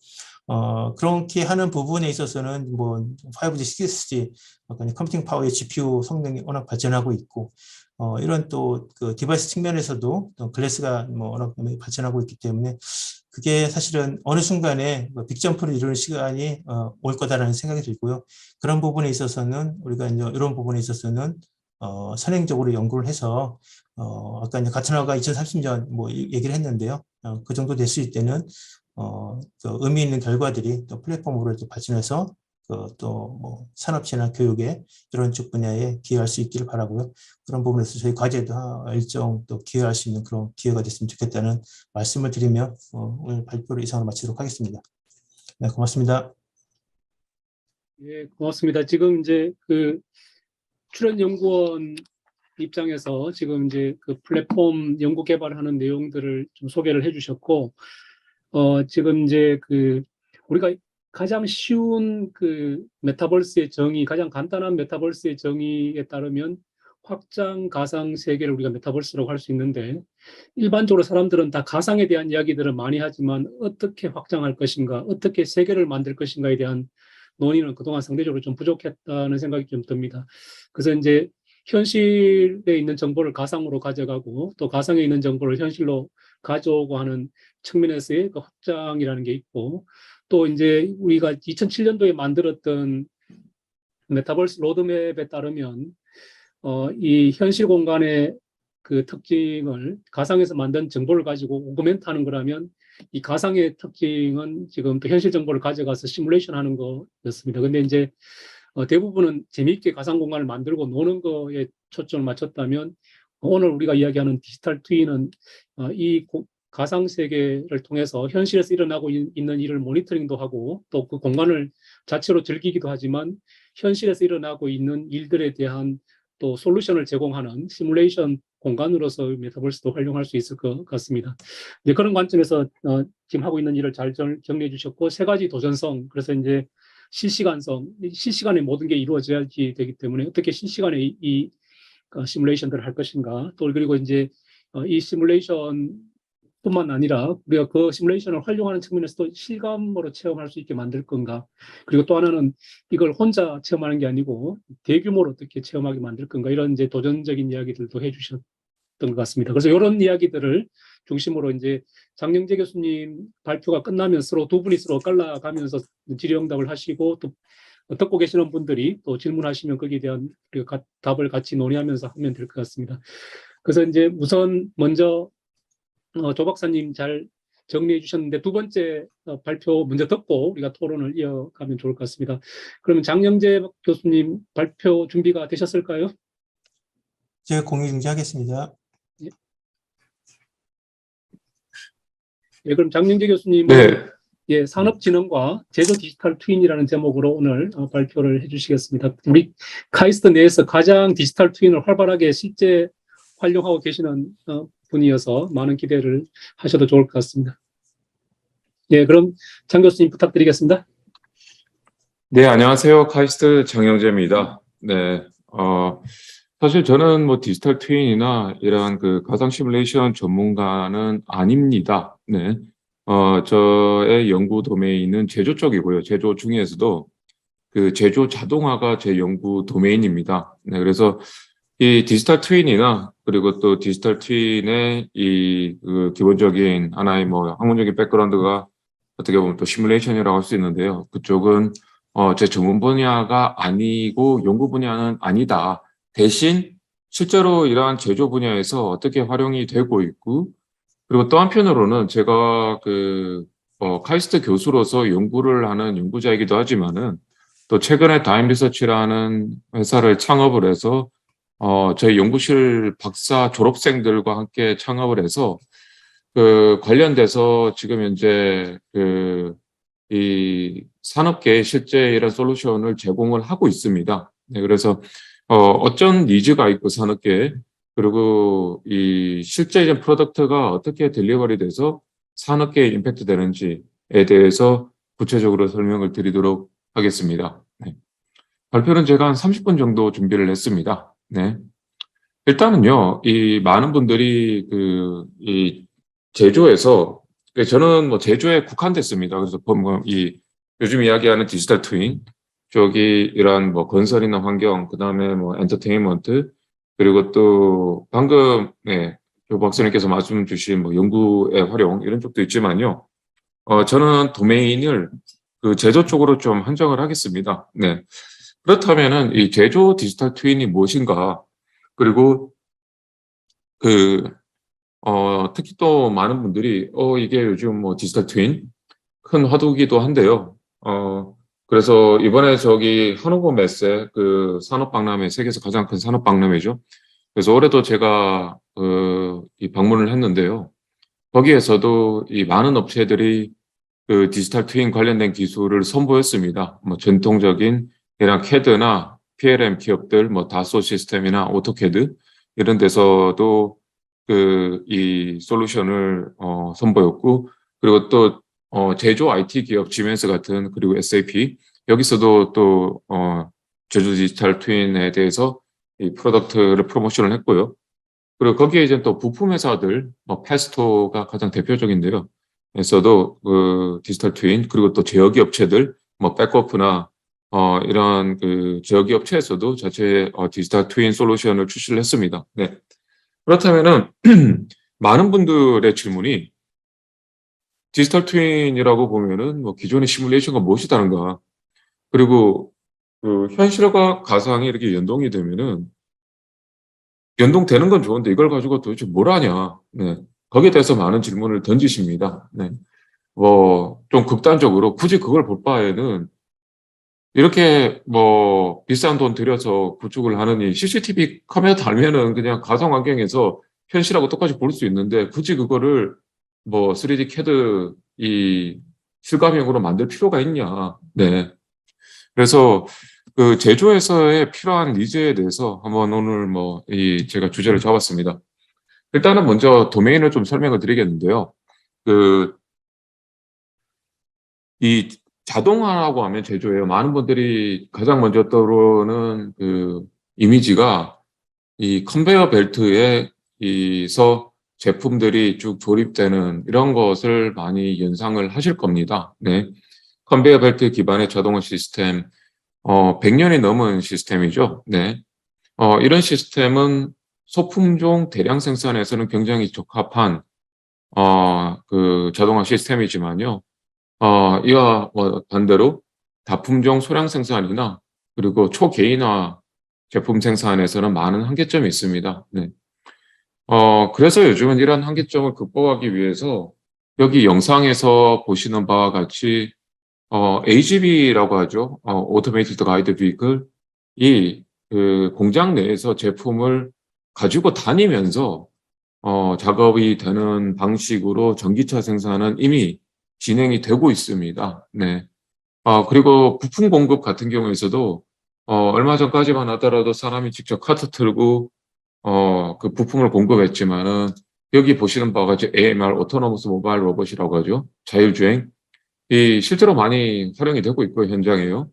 그렇게 하는 부분에 있어서는 뭐 5G, 6G 컴퓨팅 파워의 GPU 성능이 워낙 발전하고 있고 이런 또 그 디바이스 측면에서도 또 글래스가 뭐 워낙 발전하고 있기 때문에 그게 사실은 어느 순간에 빅점프를 이루는 시간이 올 거다라는 생각이 들고요. 그런 부분에 있어서는 우리가 이제 이런 부분에 있어서는 선행적으로 연구를 해서 아까 이제 가트너가 2030년 뭐 얘기를 했는데요. 그 정도 될 수 있을 때는 그 의미 있는 결과들이 또 플랫폼으로 이렇게 발전해서 또 뭐 산업체나 교육에 이런 쪽 분야에 기여할 수 있기를 바라고요. 그런 부분에서 저희 과제도 일정 또 기여할 수 있는 그런 기회가 됐으면 좋겠다는 말씀을 드리며 오늘 발표를 이상으로 마치도록 하겠습니다. 네, 고맙습니다. 예, 고맙습니다. 지금 이제 그 출연연구원 입장에서 지금 이제 그 플랫폼 연구 개발하는 내용들을 좀 소개를 해주셨고, 지금 이제 그 우리가 가장 쉬운 그 메타버스의 정의, 가장 간단한 메타버스의 정의에 따르면 확장 가상 세계를 우리가 메타버스라고 할 수 있는데, 일반적으로 사람들은 다 가상에 대한 이야기들을 많이 하지만 어떻게 확장할 것인가, 어떻게 세계를 만들 것인가에 대한 논의는 그동안 상대적으로 좀 부족했다는 생각이 좀 듭니다. 그래서 이제 현실에 있는 정보를 가상으로 가져가고 또 가상에 있는 정보를 현실로 가져오고 하는 측면에서의 그 확장이라는 게 있고, 또 이제 우리가 2007년도에 만들었던 메타버스 로드맵에 따르면 이 현실 공간의 그 특징을 가상에서 만든 정보를 가지고 오그멘트하는 거라면 이 가상의 특징은 지금 또 현실 정보를 가져가서 시뮬레이션 하는 거였습니다. 근데 이제 대부분은 재미있게 가상 공간을 만들고 노는 거에 초점을 맞췄다면 오늘 우리가 이야기하는 디지털 트윈은 이 가상 세계를 통해서 현실에서 일어나고 있는 일을 모니터링도 하고 또 그 공간을 자체로 즐기기도 하지만 현실에서 일어나고 있는 일들에 대한 또 솔루션을 제공하는 시뮬레이션 공간으로서 메타버스도 활용할 수 있을 것 같습니다. 이제 그런 관점에서 지금 하고 있는 일을 잘 정리해 주셨고, 세 가지 도전성, 그래서 이제 실시간성, 실시간에 모든 게 이루어져야지 되기 때문에 어떻게 실시간에 이 시뮬레이션들을 할 것인가, 또 그리고 이제 이 시뮬레이션 뿐만 아니라 우리가 그 시뮬레이션을 활용하는 측면에서도 실감으로 체험할 수 있게 만들 건가, 그리고 또 하나는 이걸 혼자 체험하는 게 아니고 대규모로 어떻게 체험하게 만들 건가, 이런 이제 도전적인 이야기들도 해주셨던 것 같습니다. 그래서 이런 이야기들을 중심으로 이제 장영재 교수님 발표가 끝나면 서로 두 분이 서로 깔라가면서 질의응답을 하시고, 또 듣고 계시는 분들이 또 질문하시면 거기에 대한 답을 같이 논의하면서 하면 될 것 같습니다. 그래서 이제 우선 먼저 조 박사님 잘 정리해 주셨는데, 두 번째 발표 먼저 듣고 우리가 토론을 이어가면 좋을 것 같습니다. 그러면 장영재 교수님 발표 준비가 되셨을까요? 제가 공유 중지하겠습니다. 예, 그럼 장영재 교수님은 네. 예, 산업진흥과 제조 디지털 트윈이라는 제목으로 오늘 발표를 해주시겠습니다. 우리 카이스트 내에서 가장 디지털 트윈을 활발하게 실제 활용하고 계시는 분이어서 많은 기대를 하셔도 좋을 것 같습니다. 예, 그럼 장 교수님 부탁드리겠습니다. 네, 안녕하세요. 카이스트 장영재입니다. 네, 사실 저는 뭐 디지털 트윈이나 이런 그 가상 시뮬레이션 전문가는 아닙니다. 네, 저의 연구 도메인은 제조 쪽이고요. 제조 중에서도 그 제조 자동화가 제 연구 도메인입니다. 네, 그래서 이 디지털 트윈이나 그리고 또 디지털 트윈의 그 기본적인 하나의 뭐 학문적인 백그라운드가 어떻게 보면 또 시뮬레이션이라고 할 수 있는데요. 그쪽은 제 전문 분야가 아니고 연구 분야는 아니다. 대신 실제로 이러한 제조 분야에서 어떻게 활용이 되고 있고, 그리고 또 한편으로는 제가 카이스트 교수로서 연구를 하는 연구자이기도 하지만은 또 최근에 다임 리서치라는 회사를 창업을 해서 저희 연구실 박사 졸업생들과 함께 창업을 해서 그 관련돼서 지금 현재 이 산업계에 실제 이런 솔루션을 제공을 하고 있습니다. 네, 그래서 어떤 니즈가 있고 산업계에, 그리고 이 실제 이제 프로덕트가 어떻게 딜리버리 돼서 산업계에 임팩트 되는지에 대해서 구체적으로 설명을 드리도록 하겠습니다. 네. 발표는 제가 한 30분 정도 준비를 했습니다. 네. 일단은요, 이 많은 분들이 이 제조에서, 저는 뭐 제조에 국한됐습니다. 그래서 뭐 요즘 이야기하는 디지털 트윈 쪽이 이런 뭐 건설이나 환경, 그 다음에 뭐 엔터테인먼트, 그리고 또 방금 조 박사님께서 말씀 주신 뭐 연구의 활용 이런 쪽도 있지만요. 저는 도메인을 그 제조 쪽으로 좀 한정을 하겠습니다. 네. 그렇다면은 이 제조 디지털 트윈이 무엇인가? 그리고 특히 또 많은 분들이 이게 요즘 뭐 디지털 트윈 큰 화두기도 한데요. 그래서 이번에 저기 하노버 메세 그 산업박람회, 세계에서 가장 큰 산업박람회죠. 그래서 올해도 제가 이 방문을 했는데요. 거기에서도 이 많은 업체들이 그 디지털 트윈 관련된 기술을 선보였습니다. 뭐 전통적인 이런 CAD나 PLM 기업들, 뭐 다소 시스템이나 오토캐드 이런 데서도 이 솔루션을 선보였고, 그리고 또 제조 IT 기업 지멘스 같은, 그리고 SAP 여기서도 또 제조 디지털 트윈에 대해서 이 프로덕트를 프로모션을 했고요. 그리고 거기에 이제 또 부품 회사들, 뭐 페스토가 가장 대표적인데요. 에서도 그 디지털 트윈, 그리고 또 제어기 업체들, 뭐 백워프나 이런 그 제어기 업체에서도 자체 디지털 트윈 솔루션을 출시를 했습니다. 네. 그렇다면은 많은 분들의 질문이 디지털 트윈이라고 보면은 뭐 기존의 시뮬레이션과 무엇이 다른가? 그리고 그 현실과 가상이 이렇게 연동이 되면은 연동되는 건 좋은데 이걸 가지고 도대체 뭘 하냐? 네. 거기에 대해서 많은 질문을 던지십니다. 네. 좀 극단적으로 굳이 그걸 볼 바에는 이렇게 뭐 비싼 돈 들여서 구축을 하느니 CCTV 카메라 달면은 그냥 가상 환경에서 현실하고 똑같이 볼 수 있는데 굳이 그거를 뭐 3D CAD 이 실감형으로 만들 필요가 있냐. 네. 그래서 그 제조에서의 필요한 니즈에 대해서 한번 오늘 제가 주제를 잡았습니다. 일단은 먼저 도메인을 좀 설명을 드리겠는데요. 이 자동화라고 하면 제조예요. 많은 분들이 가장 먼저 떠오르는 이미지가 이 컨베이어 벨트에서 제품들이 쭉 조립되는 이런 것을 많이 연상을 하실 겁니다. 네. 컨베이어 벨트 기반의 자동화 시스템, 100년이 넘은 시스템이죠. 네. 이런 시스템은 소품종 대량 생산에서는 굉장히 적합한, 자동화 시스템이지만요. 이와 반대로 다품종 소량 생산이나 그리고 초개인화 제품 생산에서는 많은 한계점이 있습니다. 네. 그래서 요즘은 이런 한계점을 극복하기 위해서 여기 영상에서 보시는 바와 같이 AGV라고 하죠. Automated Guide Vehicle. 그 공장 내에서 제품을 가지고 다니면서 작업이 되는 방식으로 전기차 생산은 이미 진행이 되고 있습니다. 네. 그리고 부품 공급 같은 경우에서도 얼마 전까지만 하더라도 사람이 직접 카트 틀고 그 부품을 공급했지만은 여기 보시는 바와 같이 AMR, 오토노머스 모바일 로봇이라고 하죠. 자율주행. 이 실제로 많이 활용이 되고 있고요, 현장에요.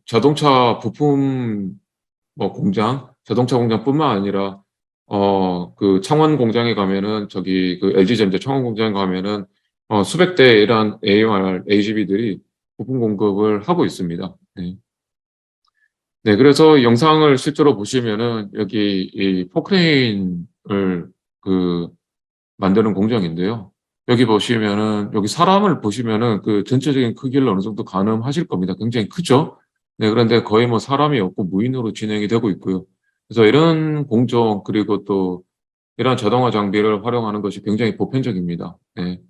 자동차 부품 공장, 자동차 공장뿐만 아니라 그 창원 공장에 가면은 저기 그 LG전자 창원 공장에 가면은 수백 대의 이런 AMR, AGV들이 부품 공급을 하고 있습니다. 네. 네, 그래서 영상을 실제로 보시면은 여기 이 포크레인을 만드는 공장인데요. 여기 보시면은 여기 사람을 보시면은 그 전체적인 크기를 어느 정도 가늠하실 겁니다. 굉장히 크죠? 네, 그런데 거의 뭐 사람이 없고 무인으로 진행이 되고 있고요. 그래서 이런 공정 그리고 또 이런 자동화 장비를 활용하는 것이 굉장히 보편적입니다. 네.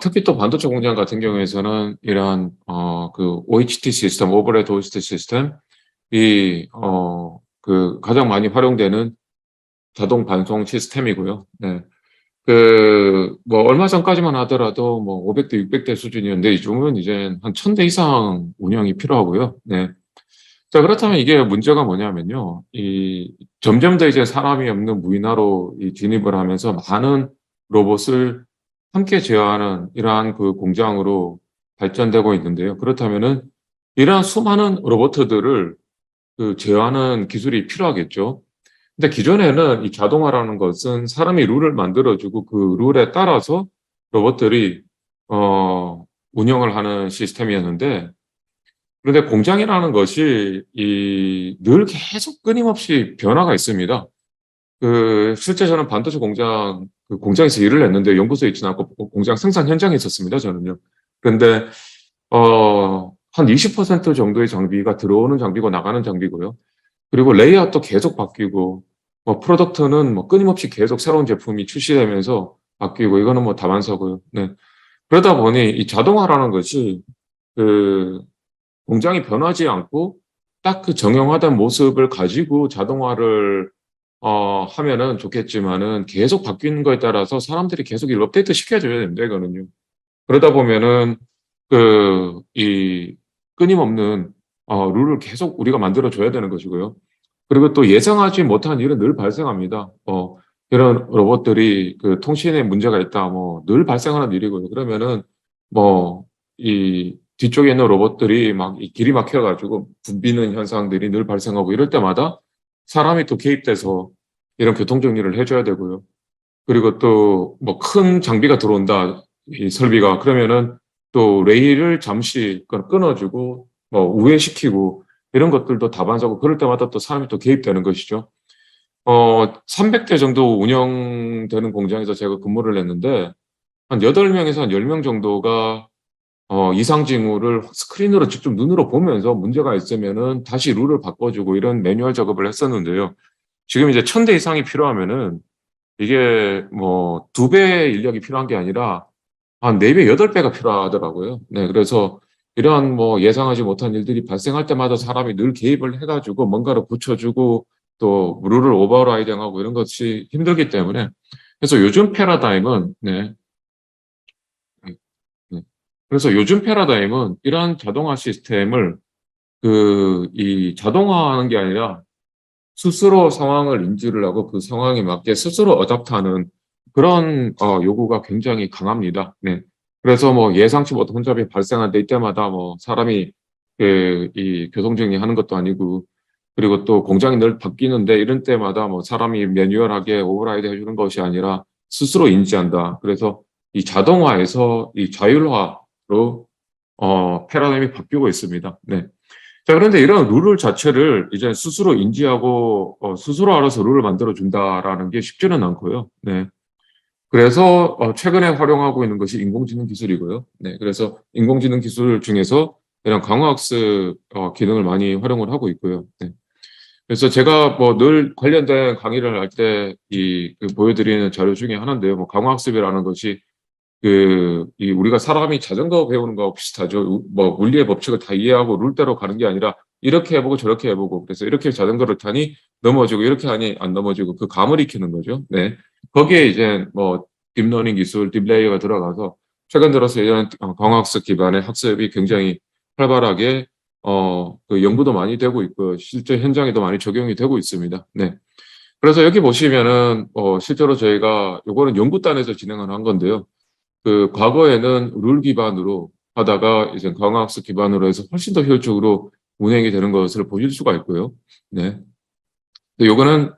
특히 또 반도체 공장 같은 경우에서는 이러한 OHT 시스템, 오버헤드 OHT 시스템 가장 많이 활용되는 자동 반송 시스템이고요. 네. 얼마 전까지만 하더라도 500대, 600대 수준이었는데, 요즘은 이제 한 1000대 이상 운영이 필요하고요. 네. 자, 그렇다면 이게 문제가 뭐냐면요. 점점 더 이제 사람이 없는 무인화로 진입을 하면서 많은 로봇을 함께 제어하는 이러한 그 공장으로 발전되고 있는데요. 그렇다면은 이러한 수많은 로봇들을 제어하는 기술이 필요하겠죠. 근데 기존에는 이 자동화라는 것은 사람이 룰을 만들어주고 그 룰에 따라서 로봇들이 운영을 하는 시스템이었는데, 그런데 공장이라는 것이 늘 계속 끊임없이 변화가 있습니다. 실제 저는 반도체 공장 공장에서 일을 했는데 연구소에 있지는 않고 공장 생산 현장에 있었습니다. 저는요. 그런데 한 20% 정도의 장비가 들어오는 장비고 나가는 장비고요. 그리고 레이아웃도 계속 바뀌고, 프로덕트는 끊임없이 계속 새로운 제품이 출시되면서 바뀌고, 이거는 다반사고요. 네. 그러다 보니 이 자동화라는 것이 공장이 변하지 않고 딱 그 정형화된 모습을 가지고 자동화를 하면은 좋겠지만은 계속 바뀌는 거에 따라서 사람들이 계속 이 업데이트 시켜줘야 됩니다. 이거는요. 그러다 보면은 이 끊임없는 룰을 계속 우리가 만들어줘야 되는 것이고요. 그리고 또 예상하지 못한 일은 늘 발생합니다. 이런 로봇들이 통신에 문제가 있다, 늘 발생하는 일이고요. 그러면은 이 뒤쪽에 있는 로봇들이 이 길이 막혀가지고 붐비는 현상들이 늘 발생하고 이럴 때마다 사람이 또 개입돼서 이런 교통정리를 해줘야 되고요. 그리고 또 큰 장비가 들어온다, 이 설비가. 그러면은 또 레일을 잠시 끊어주고 우회시키고 이런 것들도 다반사고, 그럴 때마다 또 사람이 또 개입되는 것이죠. 300대 정도 운영되는 공장에서 제가 근무를 했는데 한 8명에서 한 10명 정도가 이상 징후를 스크린으로 직접 눈으로 보면서 문제가 있으면은 다시 룰을 바꿔주고 이런 매뉴얼 작업을 했었는데요. 지금 이제 1000대 이상이 필요하면은 이게 2배의 인력이 필요한 게 아니라 한 4배, 8배가 필요하더라고요. 네, 그래서 이러한 예상하지 못한 일들이 발생할 때마다 사람이 늘 개입을 해가지고 뭔가를 붙여주고 또 룰을 오버라이딩하고 이런 것이 힘들기 때문에, 그래서 요즘 패러다임은 네. 그래서 요즘 패러다임은 이러한 자동화 시스템을 이 자동화하는 게 아니라 스스로 상황을 인지를 하고 그 상황에 맞게 스스로 어답트하는 그런 요구가 굉장히 강합니다. 네. 그래서 뭐 예상치 못한 혼잡이 발생할 때 이때마다 뭐 사람이 이 교통 정리하는 것도 아니고 그리고 또 공장이 늘 바뀌는데 이런 때마다 뭐 사람이 매뉴얼하게 오버라이드 해주는 것이 아니라 스스로 인지한다. 그래서 이 자동화에서 이 자율화로 패러다임이 바뀌고 있습니다. 네. 자, 그런데 이런 룰을 자체를 이제 스스로 인지하고 스스로 알아서 룰을 만들어 준다라는 게 쉽지는 않고요. 네. 그래서 최근에 활용하고 있는 것이 인공지능 기술이고요. 네. 그래서 인공지능 기술 중에서 이런 강화학습 기능을 많이 활용을 하고 있고요. 네. 그래서 제가 뭐 늘 관련된 강의를 할 때 보여드리는 자료 중에 하나인데요. 뭐 강화학습이라는 것이 우리가 사람이 자전거 배우는 거하고 비슷하죠. 뭐 물리의 법칙을 다 이해하고 룰대로 가는 게 아니라 이렇게 해보고 저렇게 해보고 그래서 이렇게 자전거를 타니 넘어지고 이렇게 하니 안 넘어지고 그 감을 익히는 거죠. 네. 거기에 이제 뭐 딥러닝 기술, 딥레이어가 들어가서 최근 들어서 이런 광학습 기반의 학습이 굉장히 활발하게 연구도 많이 되고 있고 실제 현장에도 많이 적용이 되고 있습니다. 네. 그래서 여기 보시면은 실제로 저희가 요거는 연구단에서 진행을 한 건데요. 과거에는 룰 기반으로 하다가 이제 강화학습 기반으로 해서 훨씬 더 효율적으로 운행이 되는 것을 보실 수가 있고요. 네. 근데 요거는,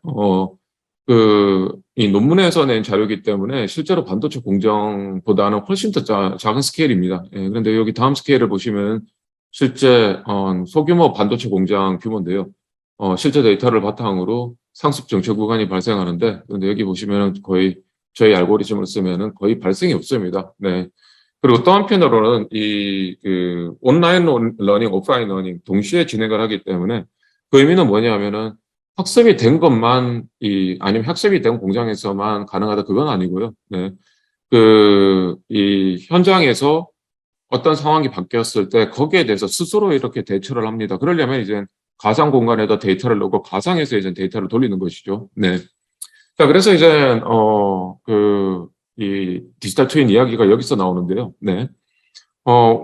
이 논문에서 낸 자료이기 때문에 실제로 반도체 공정보다는 훨씬 더 작은 스케일입니다. 예, 그런데 여기 다음 스케일을 보시면 실제, 소규모 반도체 공장 규모인데요. 실제 데이터를 바탕으로 상습 정체 구간이 발생하는데, 근데 여기 보시면은 거의 저희 알고리즘을 쓰면은 거의 발생이 없습니다. 네. 그리고 또 한편으로는 온라인 러닝, 오프라인 러닝 동시에 진행을 하기 때문에 그 의미는 뭐냐면은 학습이 된 것만 아니면 학습이 된 공장에서만 가능하다 그건 아니고요. 네. 이 현장에서 어떤 상황이 바뀌었을 때 거기에 대해서 스스로 이렇게 대처를 합니다. 그러려면 이제 가상 공간에다 데이터를 넣고 가상에서 이제 데이터를 돌리는 것이죠. 네. 자, 그래서 이제, 이 디지털 트윈 이야기가 여기서 나오는데요. 네.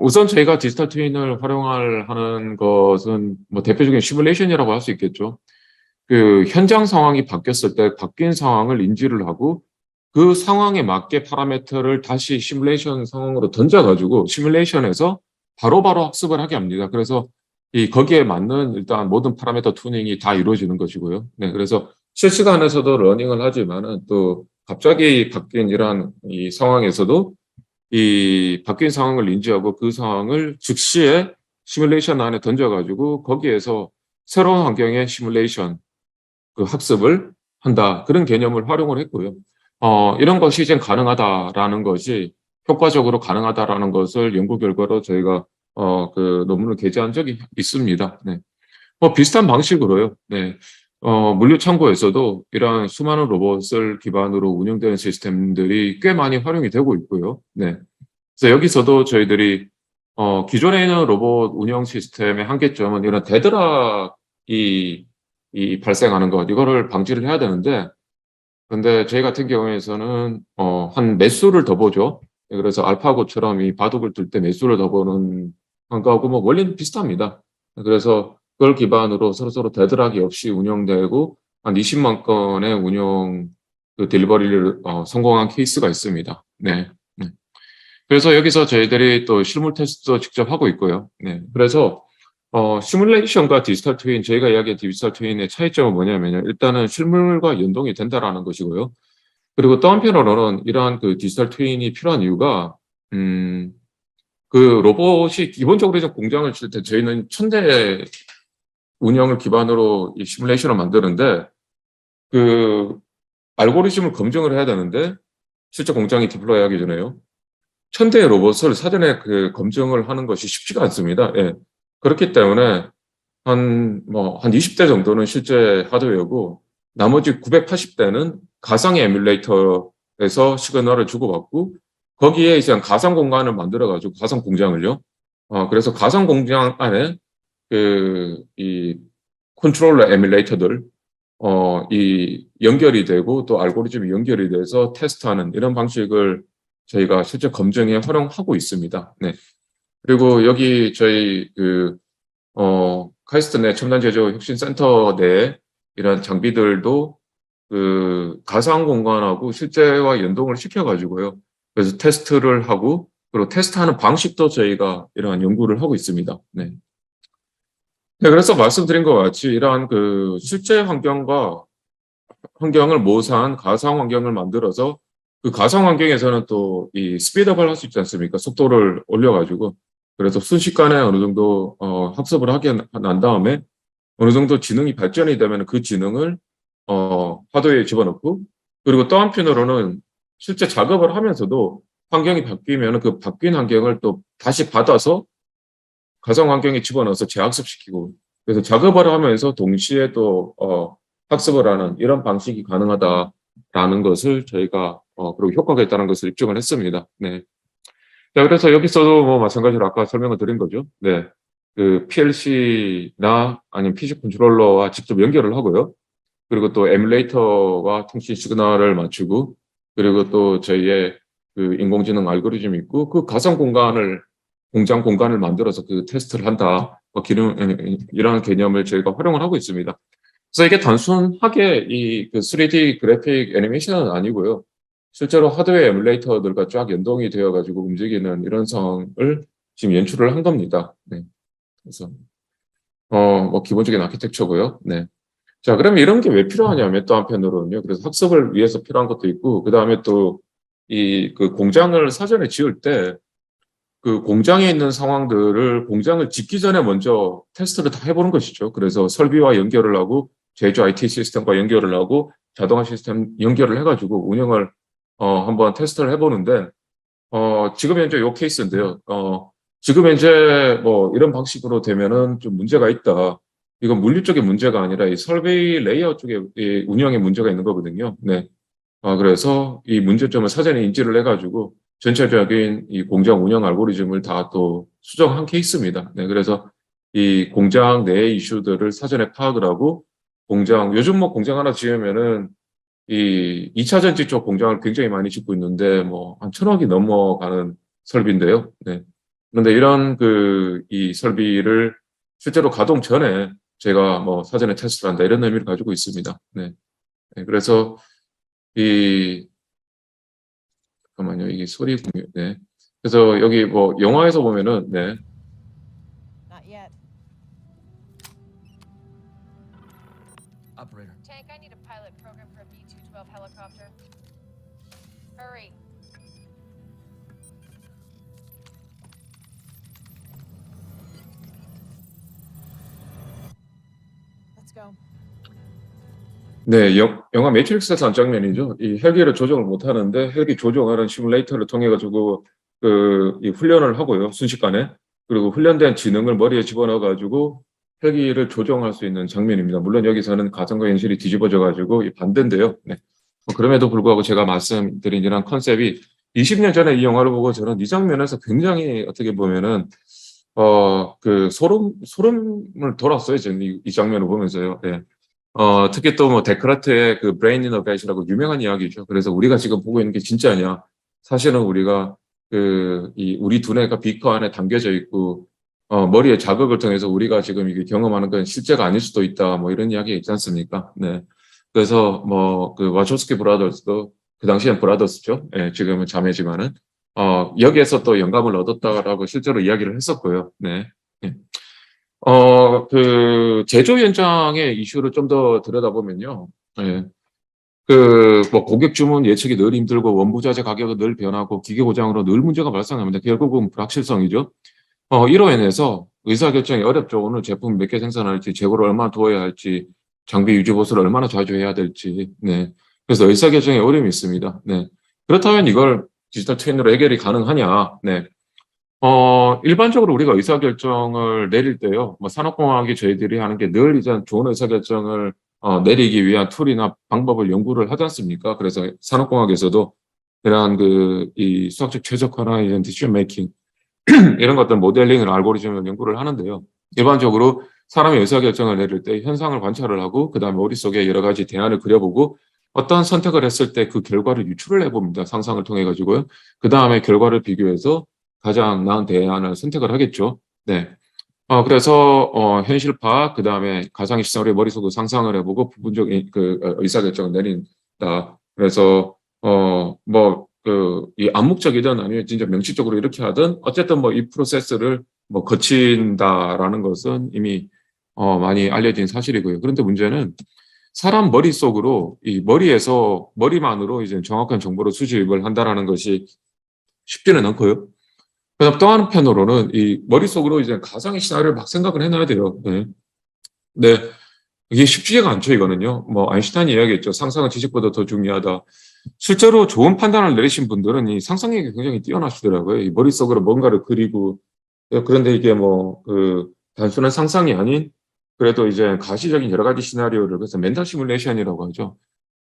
우선 저희가 디지털 트윈을 하는 것은 뭐 대표적인 시뮬레이션이라고 할 수 있겠죠. 현장 상황이 바뀌었을 때 바뀐 상황을 인지를 하고 그 상황에 맞게 파라미터를 다시 시뮬레이션 상황으로 던져가지고 시뮬레이션에서 바로바로 학습을 하게 합니다. 그래서 거기에 맞는 일단 모든 파라미터 튜닝이 다 이루어지는 것이고요. 네, 그래서 실시간에서도 러닝을 하지만은 또 갑자기 바뀐 이러한 이 상황에서도 이 바뀐 상황을 인지하고 그 상황을 즉시에 시뮬레이션 안에 던져가지고 거기에서 새로운 환경의 시뮬레이션 학습을 한다. 그런 개념을 활용을 했고요. 이런 것이 이제 가능하다라는 것이 효과적으로 가능하다라는 것을 연구 결과로 저희가 논문을 게재한 적이 있습니다. 네. 비슷한 방식으로요. 네. 물류창고에서도 이러한 수많은 로봇을 기반으로 운영되는 시스템들이 꽤 많이 활용이 되고 있고요. 네. 그래서 여기서도 저희들이 기존에 있는 로봇 운영 시스템의 한계점은 이런 데드락이 발생하는 것, 이거를 방지를 해야 되는데, 근데 저희 같은 경우에서는 한 매수를 더 보죠. 그래서 알파고처럼 이 바둑을 둘 때 매수를 더 보는 거하고 뭐 원리는 비슷합니다. 그래서 그걸 기반으로 서로 데드락이 없이 운영되고 한 20만 건의 운영 딜리버리를 성공한 케이스가 있습니다. 네. 네. 그래서 여기서 저희들이 또 실물 테스트도 직접 하고 있고요. 네. 그래서 시뮬레이션과 디지털 트윈, 저희가 이야기한 디지털 트윈의 차이점은 뭐냐면요. 일단은 실물과 연동이 된다라는 것이고요. 그리고 또 한편으로는 이러한 디지털 트윈이 필요한 이유가, 로봇이 기본적으로 이제 공장을 칠 때 저희는 1000대 운영을 기반으로 이 시뮬레이션을 만드는데, 알고리즘을 검증을 해야 되는데, 실제 공장이 디플로이 하기 전에요. 1000대의 로봇을 사전에 검증을 하는 것이 쉽지가 않습니다. 예. 그렇기 때문에 한 20대 정도는 실제 하드웨어고 나머지 980대는 가상의 에뮬레이터에서 시그널을 주고받고 거기에 이제 가상 공간을 만들어가지고 가상 공장을요. 그래서 가상 공장 안에 이 컨트롤러 에뮬레이터들 이 연결이 되고 또 알고리즘이 연결이 돼서 테스트하는 이런 방식을 저희가 실제 검증에 활용하고 있습니다. 네. 그리고 여기 저희 카이스트 내 첨단 제조 혁신센터 내 이런 장비들도 그 가상 공간하고 실제와 연동을 시켜가지고요. 그래서 테스트를 하고, 그리고 테스트하는 방식도 저희가 이러한 연구를 하고 있습니다. 네. 네, 그래서 말씀드린 것 같이 이러한 그 실제 환경을 모사한 가상 환경을 만들어서 그 가상 환경에서는 또 이 스피드업을 할 수 있지 않습니까? 속도를 올려가지고. 그래서 순식간에 어느 정도 학습을 하게 난 다음에 어느 정도 지능이 발전이 되면 그 지능을 하드웨어에 집어넣고, 그리고 또 한편으로는 실제 작업을 하면서도 환경이 바뀌면 그 바뀐 환경을 또 다시 받아서 가상 환경에 집어넣어서 재학습시키고, 그래서 작업을 하면서 동시에 또 학습을 하는 이런 방식이 가능하다라는 것을 저희가 그리고 효과가 있다는 것을 입증을 했습니다. 네. 자, 그래서 여기서도 뭐 마찬가지로 아까 설명을 드린 거죠. 네. 그 PLC나 아니면 PC 컨트롤러와 직접 연결을 하고요. 그리고 또 에뮬레이터와 통신 시그널을 맞추고, 그리고 또 저희의 그 인공지능 알고리즘이 있고, 그 가상 공장 공간을 만들어서 그 테스트를 한다. 이런 개념을 저희가 활용을 하고 있습니다. 그래서 이게 단순하게 이 그 3D 그래픽 애니메이션은 아니고요. 실제로 하드웨어 에뮬레이터들과 쫙 연동이 되어가지고 움직이는 이런 상황을 지금 연출을 한 겁니다. 네. 그래서, 뭐 기본적인 아키텍처고요. 네. 자, 그러면 이런 게 왜 필요하냐면 또 한편으로는요. 그래서 학습을 위해서 필요한 것도 있고, 그 다음에 또 이 그 공장을 사전에 지을 때 그 공장에 있는 상황들을 공장을 짓기 전에 먼저 테스트를 다 해보는 것이죠. 그래서 설비와 연결을 하고 제조 IT 시스템과 연결을 하고 자동화 시스템 연결을 해가지고 운영을 한번 테스트를 해보는데 지금 현재 요 케이스인데요. 지금 현재 뭐 이런 방식으로 되면은 좀 문제가 있다. 이건 물리적인 문제가 아니라 이 설비 레이아웃 쪽에 이 운영에 문제가 있는 거거든요. 네. 그래서 이 문제점을 사전에 인지를 해가지고 전체적인 이 공장 운영 알고리즘을 다 또 수정한 케이스입니다. 네, 그래서 이 공장 내의 이슈들을 사전에 파악을 하고 요즘 뭐 공장 하나 지으면은 이 2차 전지 쪽 공장을 굉장히 많이 짓고 있는데 뭐 한 1,000억이 넘어가는 설비인데요. 네. 그런데 이런 이 설비를 실제로 가동 전에 제가 뭐 사전에 테스트를 한다 이런 의미를 가지고 있습니다. 네. 네, 그래서 잠깐만요. 이게 소리 공유. 네. 그래서 여기 뭐 영화에서 보면은 네. Not yet. Operator. Tank, I need a pilot program for a B-212 helicopter. Hurry. Let's go. 네, 영화 매트릭스에서 한 장면이죠. 이 헬기를 조정을 못 하는데 헬기 조종하는 시뮬레이터를 통해 가지고 이 훈련을 하고요. 순식간에. 그리고 훈련된 지능을 머리에 집어넣어 가지고 헬기를 조종할 수 있는 장면입니다. 물론 여기서는 가상과 현실이 뒤집어져 가지고 반대인데요. 네. 그럼에도 불구하고 제가 말씀드린 이런 컨셉이 20년 전에 이 영화를 보고 저는 이 장면에서 굉장히 어떻게 보면은 소름을 돋았어요. 저는 이 장면을 보면서요. 네. 특히 또 뭐 데크라트의 그 브레인 이너베이션이라고 유명한 이야기죠. 그래서 우리가 지금 보고 있는 게 진짜냐? 사실은 우리가 우리 두뇌가 비커 안에 담겨져 있고, 머리에 자극을 통해서 우리가 지금 이게 경험하는 건 실제가 아닐 수도 있다. 뭐 이런 이야기가 있지 않습니까? 네. 그래서 뭐 와초스키 브라더스도 그 당시엔 브라더스죠. 예, 지금은 자매지만은, 여기에서 또 영감을 얻었다라고 실제로 이야기를 했었고요. 네. 예. 제조 현장의 이슈를 좀 더 들여다보면요. 예. 뭐 고객 주문 예측이 늘 힘들고 원부자재 가격은 늘 변하고 기계 고장으로 늘 문제가 발생합니다. 결국은 불확실성이죠. 이로 인해서 의사결정이 어렵죠. 오늘 제품 몇 개 생산할지, 재고를 얼마나 두어야 할지, 장비 유지 보수를 얼마나 자주 해야 될지. 네. 그래서 의사결정에 어려움이 있습니다. 네. 그렇다면 이걸 디지털 트윈으로 해결이 가능하냐? 네. 일반적으로 우리가 의사결정을 내릴 때요, 뭐 산업공학이 저희들이 하는 게 늘 이제 좋은 의사결정을 내리기 위한 툴이나 방법을 연구를 하지 않습니까? 그래서 산업공학에서도 이러한 이 수학적 최적화나 이런 디시전 메이킹, 이런 것들 모델링을 알고리즘을 연구를 하는데요. 일반적으로 사람이 의사결정을 내릴 때 현상을 관찰을 하고, 그 다음에 머릿속에 여러 가지 대안을 그려보고, 어떤 선택을 했을 때 그 결과를 유출을 해봅니다. 상상을 통해 가지고요. 그 다음에 결과를 비교해서 가장 나은 대안을 선택을 하겠죠. 네. 그래서 현실파 그다음에 가상의 시나리오 머릿속으로 상상을 해보고 부분적인 의사결정을 내린다. 그래서 이 암묵적이든 아니면 진짜 명시적으로 이렇게 하든 어쨌든 뭐 이 프로세스를 뭐 거친다라는 것은 이미 많이 알려진 사실이고요. 그런데 문제는 사람 머릿속으로 이 머리만으로 이제 정확한 정보를 수집을 한다라는 것이 쉽지는 않고요. 그다음 또 한편으로는 이 머릿속으로 이제 가상의 시나리오를 막 생각을 해놔야 돼요. 네. 네. 이게 쉽지가 않죠, 이거는요. 뭐, 아인슈타인이 이야기했죠. 상상은 지식보다 더 중요하다. 실제로 좋은 판단을 내리신 분들은 이 상상력이 굉장히 뛰어나시더라고요. 이 머릿속으로 뭔가를 그리고, 그런데 이게 단순한 상상이 아닌, 그래도 이제 가시적인 여러 가지 시나리오를, 그래서 멘탈 시뮬레이션이라고 하죠.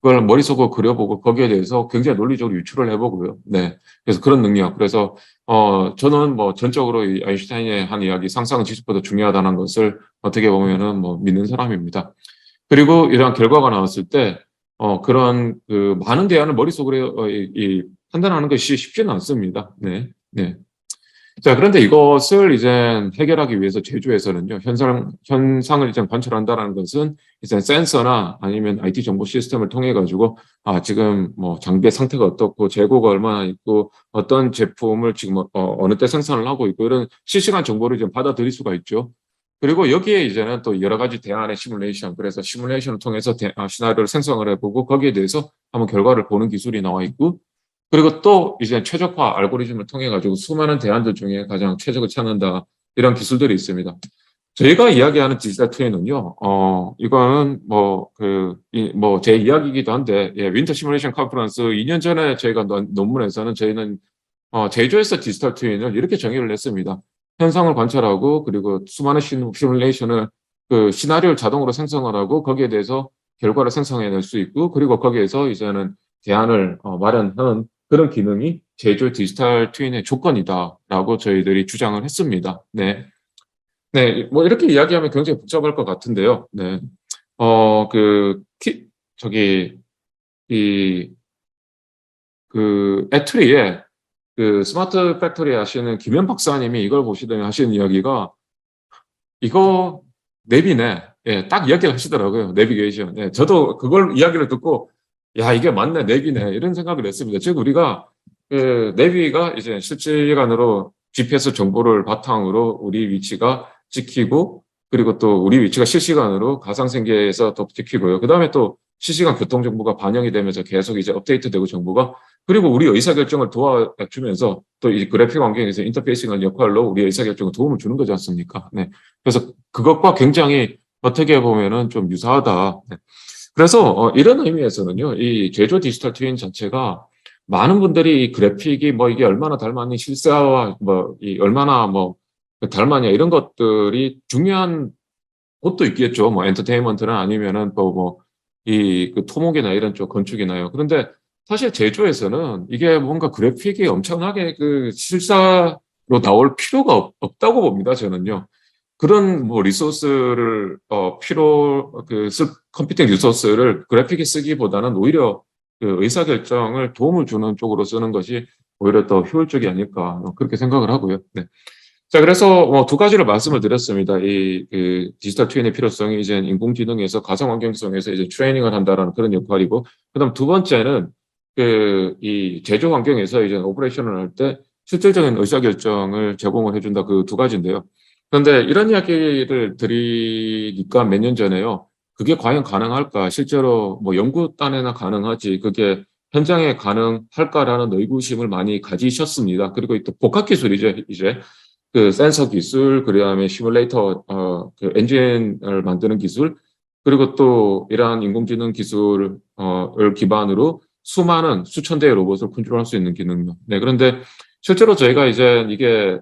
그걸 머릿속으로 그려보고 거기에 대해서 굉장히 논리적으로 유추를 해보고요. 네. 그래서 그런 능력. 그래서, 저는 뭐 전적으로 이 아인슈타인의 한 이야기, 상상은 지식보다 중요하다는 것을 어떻게 보면은 뭐 믿는 사람입니다. 그리고 이러한 결과가 나왔을 때, 그런 많은 대안을 머릿속으로 판단하는 것이 쉽지는 않습니다. 네. 네. 자, 그런데 이것을 이제 해결하기 위해서 제조에서는요, 현상을 이제 관찰한다는 것은 이제 센서나 아니면 IT 정보 시스템을 통해 가지고, 지금 뭐 장비의 상태가 어떻고, 재고가 얼마나 있고, 어떤 제품을 지금 어느 때 생산을 하고 있고, 이런 실시간 정보를 좀 받아들일 수가 있죠. 그리고 여기에 이제는 또 여러 가지 대안의 시뮬레이션, 그래서 시뮬레이션을 통해서 시나리오를 생성을 해보고, 거기에 대해서 한번 결과를 보는 기술이 나와 있고, 그리고 또 이제 최적화 알고리즘을 통해 가지고 수많은 대안들 중에 가장 최적을 찾는다. 이런 기술들이 있습니다. 저희가 이야기하는 디지털 트윈은요, 이거는 제 이야기이기도 한데, 예, 윈터 시뮬레이션 컨퍼런스 2년 전에 저희가 논문에서는 저희는, 제조에서 디지털 트윈을 이렇게 정의를 했습니다. 현상을 관찰하고, 그리고 수많은 시뮬레이션을, 시나리오를 자동으로 생성을 하고, 거기에 대해서 결과를 생성해낼 수 있고, 그리고 거기에서 이제는 대안을 마련하는 그런 기능이 제조 디지털 트윈의 조건이다라고 저희들이 주장을 했습니다. 네. 네, 뭐 이렇게 이야기하면 굉장히 복잡할 것 같은데요. 네. 애트리에 스마트 팩토리 하시는 김현 박사님이 이걸 보시더니 하시는 이야기가 이거 내비네. 예, 딱 이야기를 하시더라고요. 내비게이션. 예, 저도 그걸 이야기를 듣고 야, 이게 맞네, 내비네. 이런 생각을 했습니다. 즉, 우리가, 내비가 이제 실시간으로 GPS 정보를 바탕으로 우리 위치가 찍히고, 그리고 또 우리 위치가 실시간으로 가상생계에서 또 찍히고요. 그 다음에 또 실시간 교통정보가 반영이 되면서 계속 이제 업데이트되고 정보가, 그리고 우리 의사결정을 도와주면서 또 이 그래픽 환경에서 인터페이싱하는 역할로 우리 의사결정에 도움을 주는 거지 않습니까? 네. 그래서 그것과 굉장히 어떻게 보면은 좀 유사하다. 네. 그래서 이런 의미에서는요, 이 제조 디지털 트윈 자체가 많은 분들이 이 그래픽이 뭐 이게 얼마나 닮았니, 실사와 얼마나 닮았냐 이런 것들이 중요한 것도 있겠죠. 뭐 엔터테인먼트나 아니면은 토목이나 이런 쪽 건축이나요. 그런데 사실 제조에서는 이게 뭔가 그래픽이 엄청나게 실사로 나올 필요가 없다고 봅니다. 저는요. 그런 리소스를 컴퓨팅 리소스를 그래픽에 쓰기보다는 오히려 의사결정을 도움을 주는 쪽으로 쓰는 것이 오히려 더 효율적이 아닐까 그렇게 생각을 하고요. 네. 자, 그래서 두 가지를 말씀을 드렸습니다. 이 디지털 트윈의 필요성이 이제 인공지능에서 가상 환경성에서 이제 트레이닝을 한다라는 그런 역할이고, 그다음 두 번째는 이 제조 환경에서 이제 오퍼레이션을 할 때 실질적인 의사결정을 제공을 해준다, 그 두 가지인데요. 그런데 이런 이야기를 드리니까 몇 년 전에요. 그게 과연 가능할까? 실제로 연구 딴에나 가능하지. 그게 현장에 가능할까라는 의구심을 많이 가지셨습니다. 그리고 또 복합 기술이죠. 이제 센서 기술, 그다음에 시뮬레이터, 엔진을 만드는 기술, 그리고 또 이러한 인공지능 기술을 기반으로 수천 대의 로봇을 컨트롤할 수 있는 기능력. 네, 그런데 실제로 저희가 이제 이게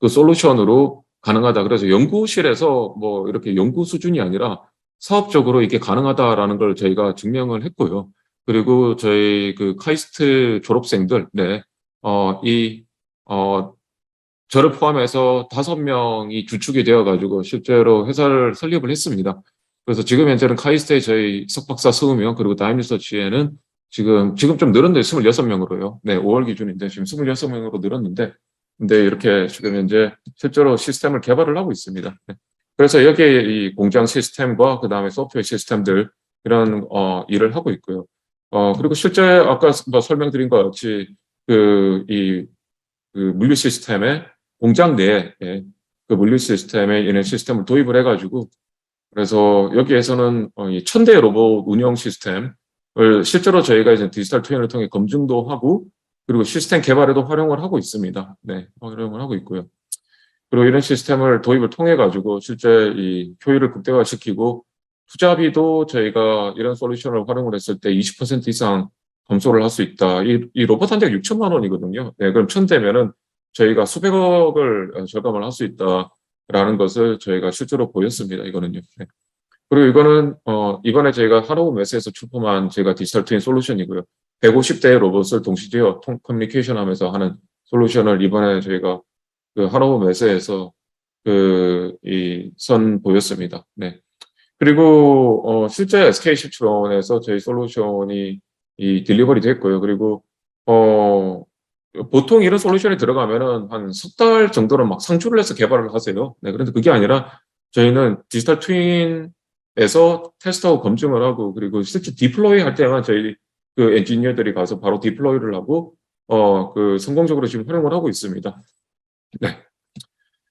솔루션으로 가능하다. 그래서 연구실에서 이렇게 연구 수준이 아니라 사업적으로 이게 가능하다라는 걸 저희가 증명을 했고요. 그리고 저희 카이스트 졸업생들, 네, 저를 포함해서 5명이 주축이 되어가지고 실제로 회사를 설립을 했습니다. 그래서 지금 현재는 카이스트에 저희 석박사 20명, 그리고 다임리서치에는 지금 좀 늘었는데 26명으로요. 네, 5월 기준인데 지금 26명으로 늘었는데, 근데 이렇게 지금 현재 실제로 시스템을 개발을 하고 있습니다. 네. 그래서 여기에 이 공장 시스템과 그 다음에 소프트웨어 시스템들 이런 일을 하고 있고요. 그리고 실제 아까 뭐 설명드린 것 같이 그 물류 시스템에 공장 내에 그 물류 시스템에 이런 시스템을 도입을 해가지고 그래서 여기에서는 이 1000대 로봇 운영 시스템을 실제로 저희가 이제 디지털 트윈을 통해 검증도 하고 그리고 시스템 개발에도 활용을 하고 있습니다. 네, 활용을 하고 있고요. 그리고 이런 시스템을 도입을 통해 가지고 실제 이 효율을 극대화시키고 투자비도 저희가 이런 솔루션을 활용을 했을 때 20% 이상 감소를 할 수 있다. 이 로봇 한 대가 6천만 원이거든요. 네, 그럼 1000대면은 저희가 수백억을 절감을 할 수 있다라는 것을 저희가 실제로 보였습니다. 이거는요. 네. 그리고 이거는 이번에 저희가 하노우 메스에서 출품한 저희가 디지털 트윈 솔루션이고요. 150대의 로봇을 동시제어 커뮤니케이션 하면서 하는 솔루션을 이번에 저희가 그 하노우 메스에서 보였습니다. 네. 그리고 실제 SK10론에서 저희 솔루션이 딜리버리 됐고요. 그리고 보통 이런 솔루션이 들어가면은 한 석 달 정도는 막 상주를 해서 개발을 하세요. 네, 그런데 그게 아니라 저희는 디지털 트윈에서 테스트하고 검증을 하고 그리고 실제 디플로이 할 때만 저희 그 엔지니어들이 가서 바로 디플로이를 하고 성공적으로 지금 활용을 하고 있습니다. 네.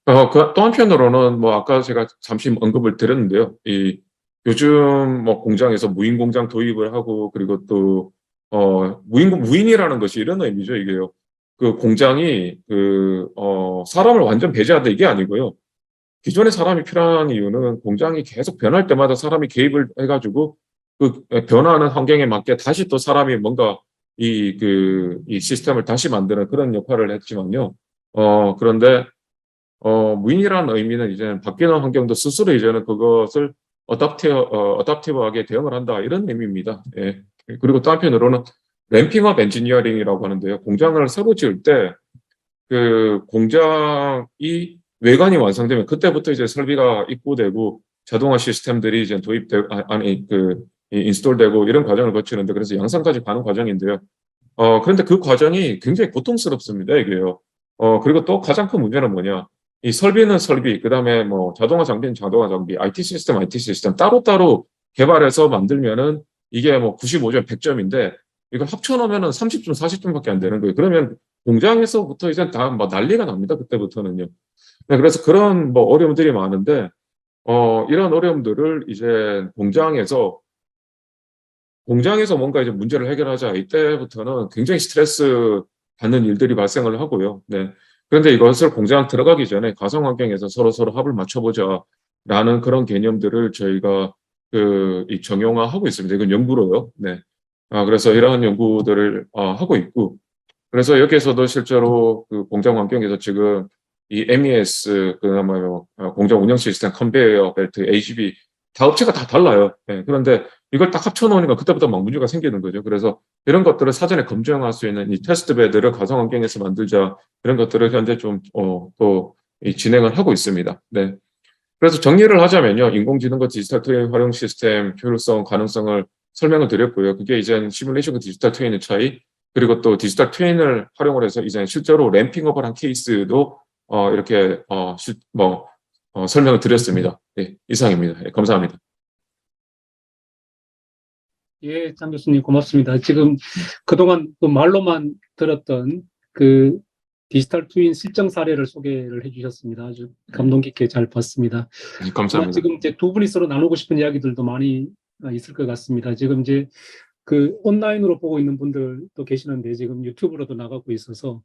또 한편으로는 뭐 아까 제가 잠시 언급을 드렸는데요. 요즘 뭐 공장에서 무인 공장 도입을 하고 그리고 또 무인이라는 것이 이런 의미죠. 이게요. 그 공장이 사람을 완전 배제한다 이게 아니고요. 기존에 사람이 필요한 이유는 공장이 계속 변할 때마다 사람이 개입을 해가지고 그 변화하는 환경에 맞게 다시 또 사람이 뭔가 이 시스템을 다시 만드는 그런 역할을 했지만요. 그런데 무인이라는 의미는 이제는 바뀌는 환경도 스스로 이제는 그것을 어답티브하게 대응을 한다 이런 의미입니다. 예. 그리고 또 한편으로는 램핑업 엔지니어링이라고 하는데요. 공장을 새로 지을 때 그 공장이 외관이 완성되면 그때부터 이제 설비가 입고되고 자동화 시스템들이 이제 도입되고 인스톨되고 이런 과정을 거치는데 그래서 양산까지 가는 과정인데요. 그런데 그 과정이 굉장히 고통스럽습니다. 이게요. 그리고 또 가장 큰 문제는 뭐냐? 이 설비는 설비, 그 다음에 뭐 자동화 장비는 자동화 장비, IT 시스템 따로따로 개발해서 만들면은 이게 뭐 95점, 100점인데 이걸 합쳐놓으면은 30점, 40점밖에 안 되는 거예요. 그러면 공장에서부터 이제 다 뭐 난리가 납니다. 그때부터는요. 네, 그래서 그런 뭐 어려움들이 많은데, 이런 어려움들을 이제 공장에서 뭔가 이제 문제를 해결하자. 이때부터는 굉장히 스트레스 받는 일들이 발생을 하고요. 네. 그런데 이것을 공장 들어가기 전에 가상 환경에서 서로 합을 맞춰보자라는 그런 개념들을 저희가 정형화하고 있습니다. 이건 연구로요. 네. 그래서 이러한 연구들을 하고 있고, 그래서 여기에서도 실제로 그 공장 환경에서 지금 이 MES, 그나마 공장 운영 시스템, 컨베이어 벨트, AGV 다 업체가 다 달라요. 네. 그런데 이걸 딱 합쳐놓으니까 그때부터 막 문제가 생기는 거죠. 그래서 이런 것들을 사전에 검증할 수 있는 이 테스트 베드를 가상 환경에서 만들자 이런 것들을 현재 좀 진행을 하고 있습니다. 네. 그래서 정리를 하자면요, 인공지능과 디지털 트윈 활용 시스템 효율성, 가능성을 설명을 드렸고요. 그게 이제 시뮬레이션과 디지털 트윈의 차이, 그리고 또 디지털 트윈을 활용을 해서 이제 실제로 램핑업을 한 케이스도 이렇게 설명을 드렸습니다. 네, 이상입니다. 네, 감사합니다. 예, 장 교수님 고맙습니다. 지금 그동안 그 말로만 들었던 그 디지털 트윈 실정 사례를 소개를 해주셨습니다. 아주 감동 깊게 잘 봤습니다. 네, 감사합니다. 지금 이제 두 분이 서로 나누고 싶은 이야기들도 많이 있을 것 같습니다. 지금 이제 그 온라인으로 보고 있는 분들도 계시는데 지금 유튜브로도 나가고 있어서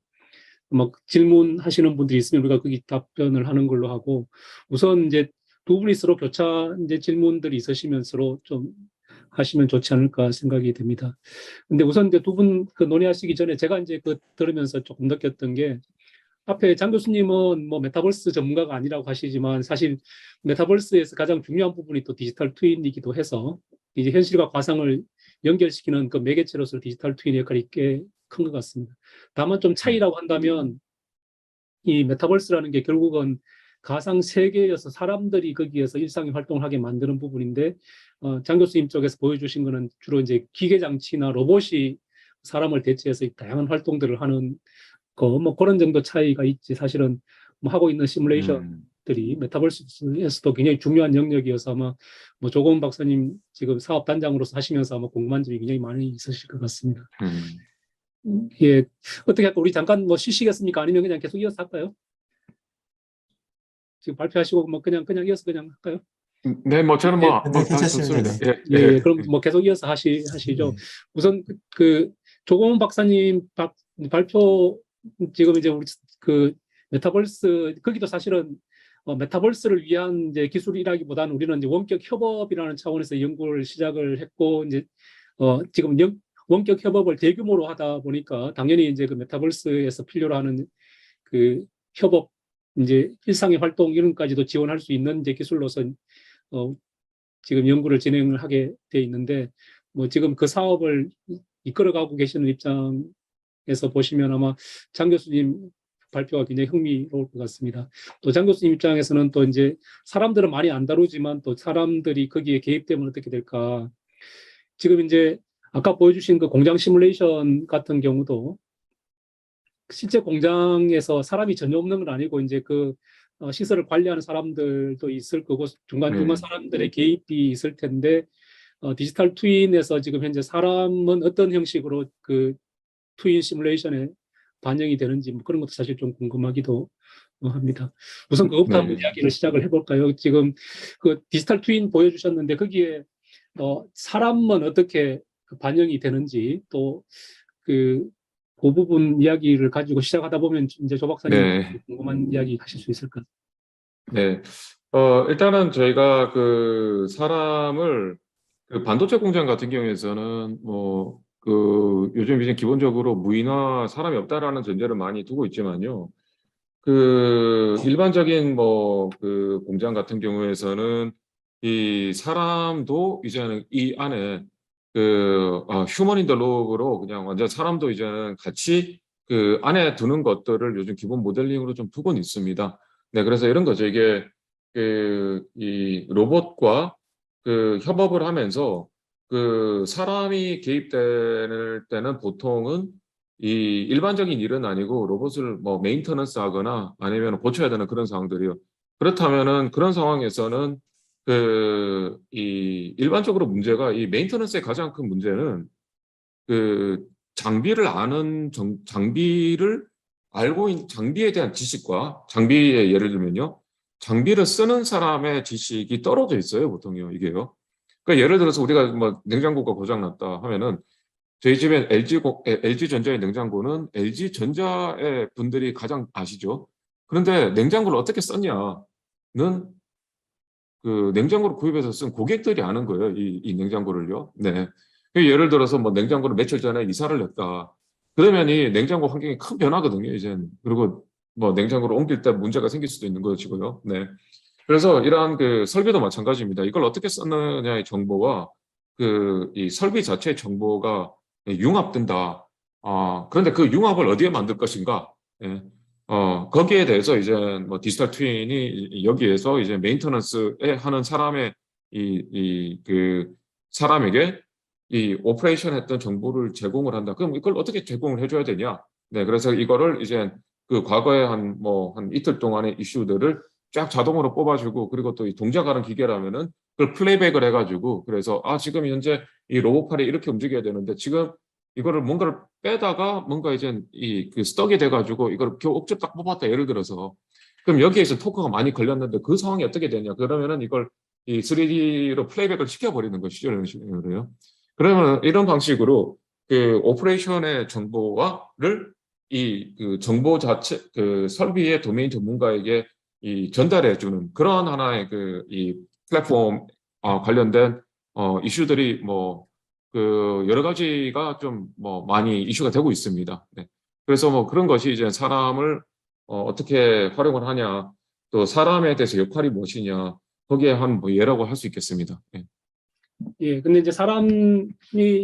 막 질문하시는 분들이 있으면 우리가 거기 답변을 하는 걸로 하고 우선 이제 두 분이 서로 교차 이제 질문들이 있으시면 서로 좀 하시면 좋지 않을까 생각이 듭니다. 근데 우선 이제 두 분 그 논의하시기 전에 제가 이제 그 들으면서 조금 느꼈던 게 앞에 장 교수님은 뭐 메타버스 전문가가 아니라고 하시지만 사실 메타버스에서 가장 중요한 부분이 또 디지털 트윈이기도 해서 이제 현실과 가상을 연결시키는 그 매개체로서 디지털 트윈의 역할이 꽤 큰 것 같습니다. 다만 좀 차이라고 한다면 이 메타버스라는 게 결국은 가상 세계여서 사람들이 거기에서 일상의 활동을 하게 만드는 부분인데 장 교수님 쪽에서 보여주신 거는 주로 이제 기계 장치나 로봇이 사람을 대체해서 다양한 활동들을 하는 뭐 그런 정도 차이가 있지. 사실은 뭐 하고 있는 시뮬레이션들이 메타버스에서도 굉장히 중요한 영역이어서 아마 뭐 조건 박사님 지금 사업 단장으로서 하시면서 아마 궁금한 점이 굉장히 많이 있으실 것 같습니다. 예, 어떻게 할까? 우리 잠깐 뭐 쉬시겠습니까? 아니면 그냥 계속 이어서 할까요? 지금 발표하시고 뭐 그냥 이어서 그냥 할까요? 네, 뭐 저는 뭐, 네, 다 괜찮습니다. 좋습니다. 네. 예, 예. 그럼 뭐 계속 이어서 하시죠. 네. 우선 그 조건 박사님 발표 지금 이제 우리 그 메타버스 거기도 사실은 메타버스를 위한 이제 기술이라기보다는 우리는 이제 원격 협업이라는 차원에서 연구를 시작을 했고 이제 지금 원격 협업을 대규모로 하다 보니까 당연히 이제 그 메타버스에서 필요로 하는 그 협업 이제 일상의 활동 이런까지도 지원할 수 있는 이제 기술로서 지금 연구를 진행을 하게 돼 있는데 뭐 지금 그 사업을 이끌어가고 계시는 입장에서 보시면 아마 장 교수님 발표가 굉장히 흥미로울 것 같습니다. 또 장 교수님 입장에서는 또 이제 사람들은 많이 안 다루지만 또 사람들이 거기에 개입되면 어떻게 될까. 지금 이제 아까 보여주신 그 공장 시뮬레이션 같은 경우도 실제 공장에서 사람이 전혀 없는 건 아니고 이제 그 시설을 관리하는 사람들도 있을 거고 중간중간 사람들의 개입이 있을 텐데 디지털 트윈에서 지금 현재 사람은 어떤 형식으로 그 트윈 시뮬레이션에 반영이 되는지 뭐 그런 것도 사실 좀 궁금하기도 합니다. 우선 그것부터 한번 이야기를 시작을 해볼까요? 지금 그 디지털 트윈 보여주셨는데 거기에 사람은 어떻게 반영이 되는지 또 그 부분 이야기를 가지고 시작하다 보면 이제 조 박사님 궁금한 이야기 하실 수 있을 것 같아요. 네. 일단은 저희가 그 사람을 그 반도체 공장 같은 경우에서는 뭐 그 요즘 이제 기본적으로 무인화 사람이 없다라는 전제를 많이 두고 있지만요. 그 일반적인 뭐 그 공장 같은 경우에서는 이 사람도 이제는 이 안에 그 휴먼 인 더 룹으로 그냥 완전 사람도 이제는 같이 그 안에 두는 것들을 요즘 기본 모델링으로 좀 두고는 있습니다. 네, 그래서 이런 거죠. 이게 그 이 로봇과 그 협업을 하면서 그 사람이 개입될 때는 보통은 이 일반적인 일은 아니고 로봇을 뭐 메인터넌스 하거나 아니면 고쳐야 되는 그런 상황들이요. 그렇다면은 그런 상황에서는 그 이 일반적으로 문제가 이 메인터넌스의 가장 큰 문제는 그 장비를 아는 장비를 알고 있는 장비에 대한 지식과 장비의 예를 들면요. 장비를 쓰는 사람의 지식이 떨어져 있어요, 보통요, 이게요. 그러니까 예를 들어서 우리가 뭐 냉장고가 고장 났다 하면은 저희 집에 LG전자의 냉장고는 LG전자의 분들이 가장 아시죠. 그런데 냉장고를 어떻게 썼냐는 그 냉장고를 구입해서 쓴 고객들이 아는 거예요. 이 냉장고를요. 네. 예를 들어서 뭐 냉장고를 며칠 전에 이사를 했다. 그러면 이 냉장고 환경이 큰 변화거든요, 이젠. 그리고 뭐 냉장고를 옮길 때 문제가 생길 수도 있는 것이고요. 네. 그래서 이러한 그 설비도 마찬가지입니다. 이걸 어떻게 썼느냐의 정보와 그 이 설비 자체의 정보가 융합된다. 그런데 그 융합을 어디에 만들 것인가? 예. 거기에 대해서 이제 뭐 디지털 트윈이 여기에서 이제 메인터넌스에 하는 사람의 그 사람에게 이 오퍼레이션 했던 정보를 제공을 한다. 그럼 이걸 어떻게 제공을 해줘야 되냐? 네, 그래서 이거를 이제 그 과거에 한 이틀 동안의 이슈들을 쫙 자동으로 뽑아주고 그리고 또 이 동작하는 기계라면은 그걸 플레이백을 해가지고 그래서 지금 현재 이 로봇팔이 이렇게 움직여야 되는데 지금 이거를 뭔가를 빼다가 뭔가 이제 그 스톡이 돼가지고 이걸 겨우 억지로 딱 뽑았다 예를 들어서 그럼 여기에서 토크가 많이 걸렸는데 그 상황이 어떻게 되냐 그러면은 이걸 이 3D로 플레이백을 시켜버리는 것이죠 이런 식으로요. 그러면 이런 방식으로 그 오퍼레이션의 정보와를 이 그 정보 자체 그 설비의 도메인 전문가에게 이 전달해주는 그런 하나의 그 이 플랫폼 관련된 이슈들이 뭐 그 여러 가지가 좀 뭐 많이 이슈가 되고 있습니다. 네. 그래서 뭐 그런 것이 이제 사람을 어떻게 활용을 하냐, 또 사람에 대해서 역할이 무엇이냐, 거기에 한 뭐 예라고 할 수 있겠습니다. 네. 예, 근데 이제 사람이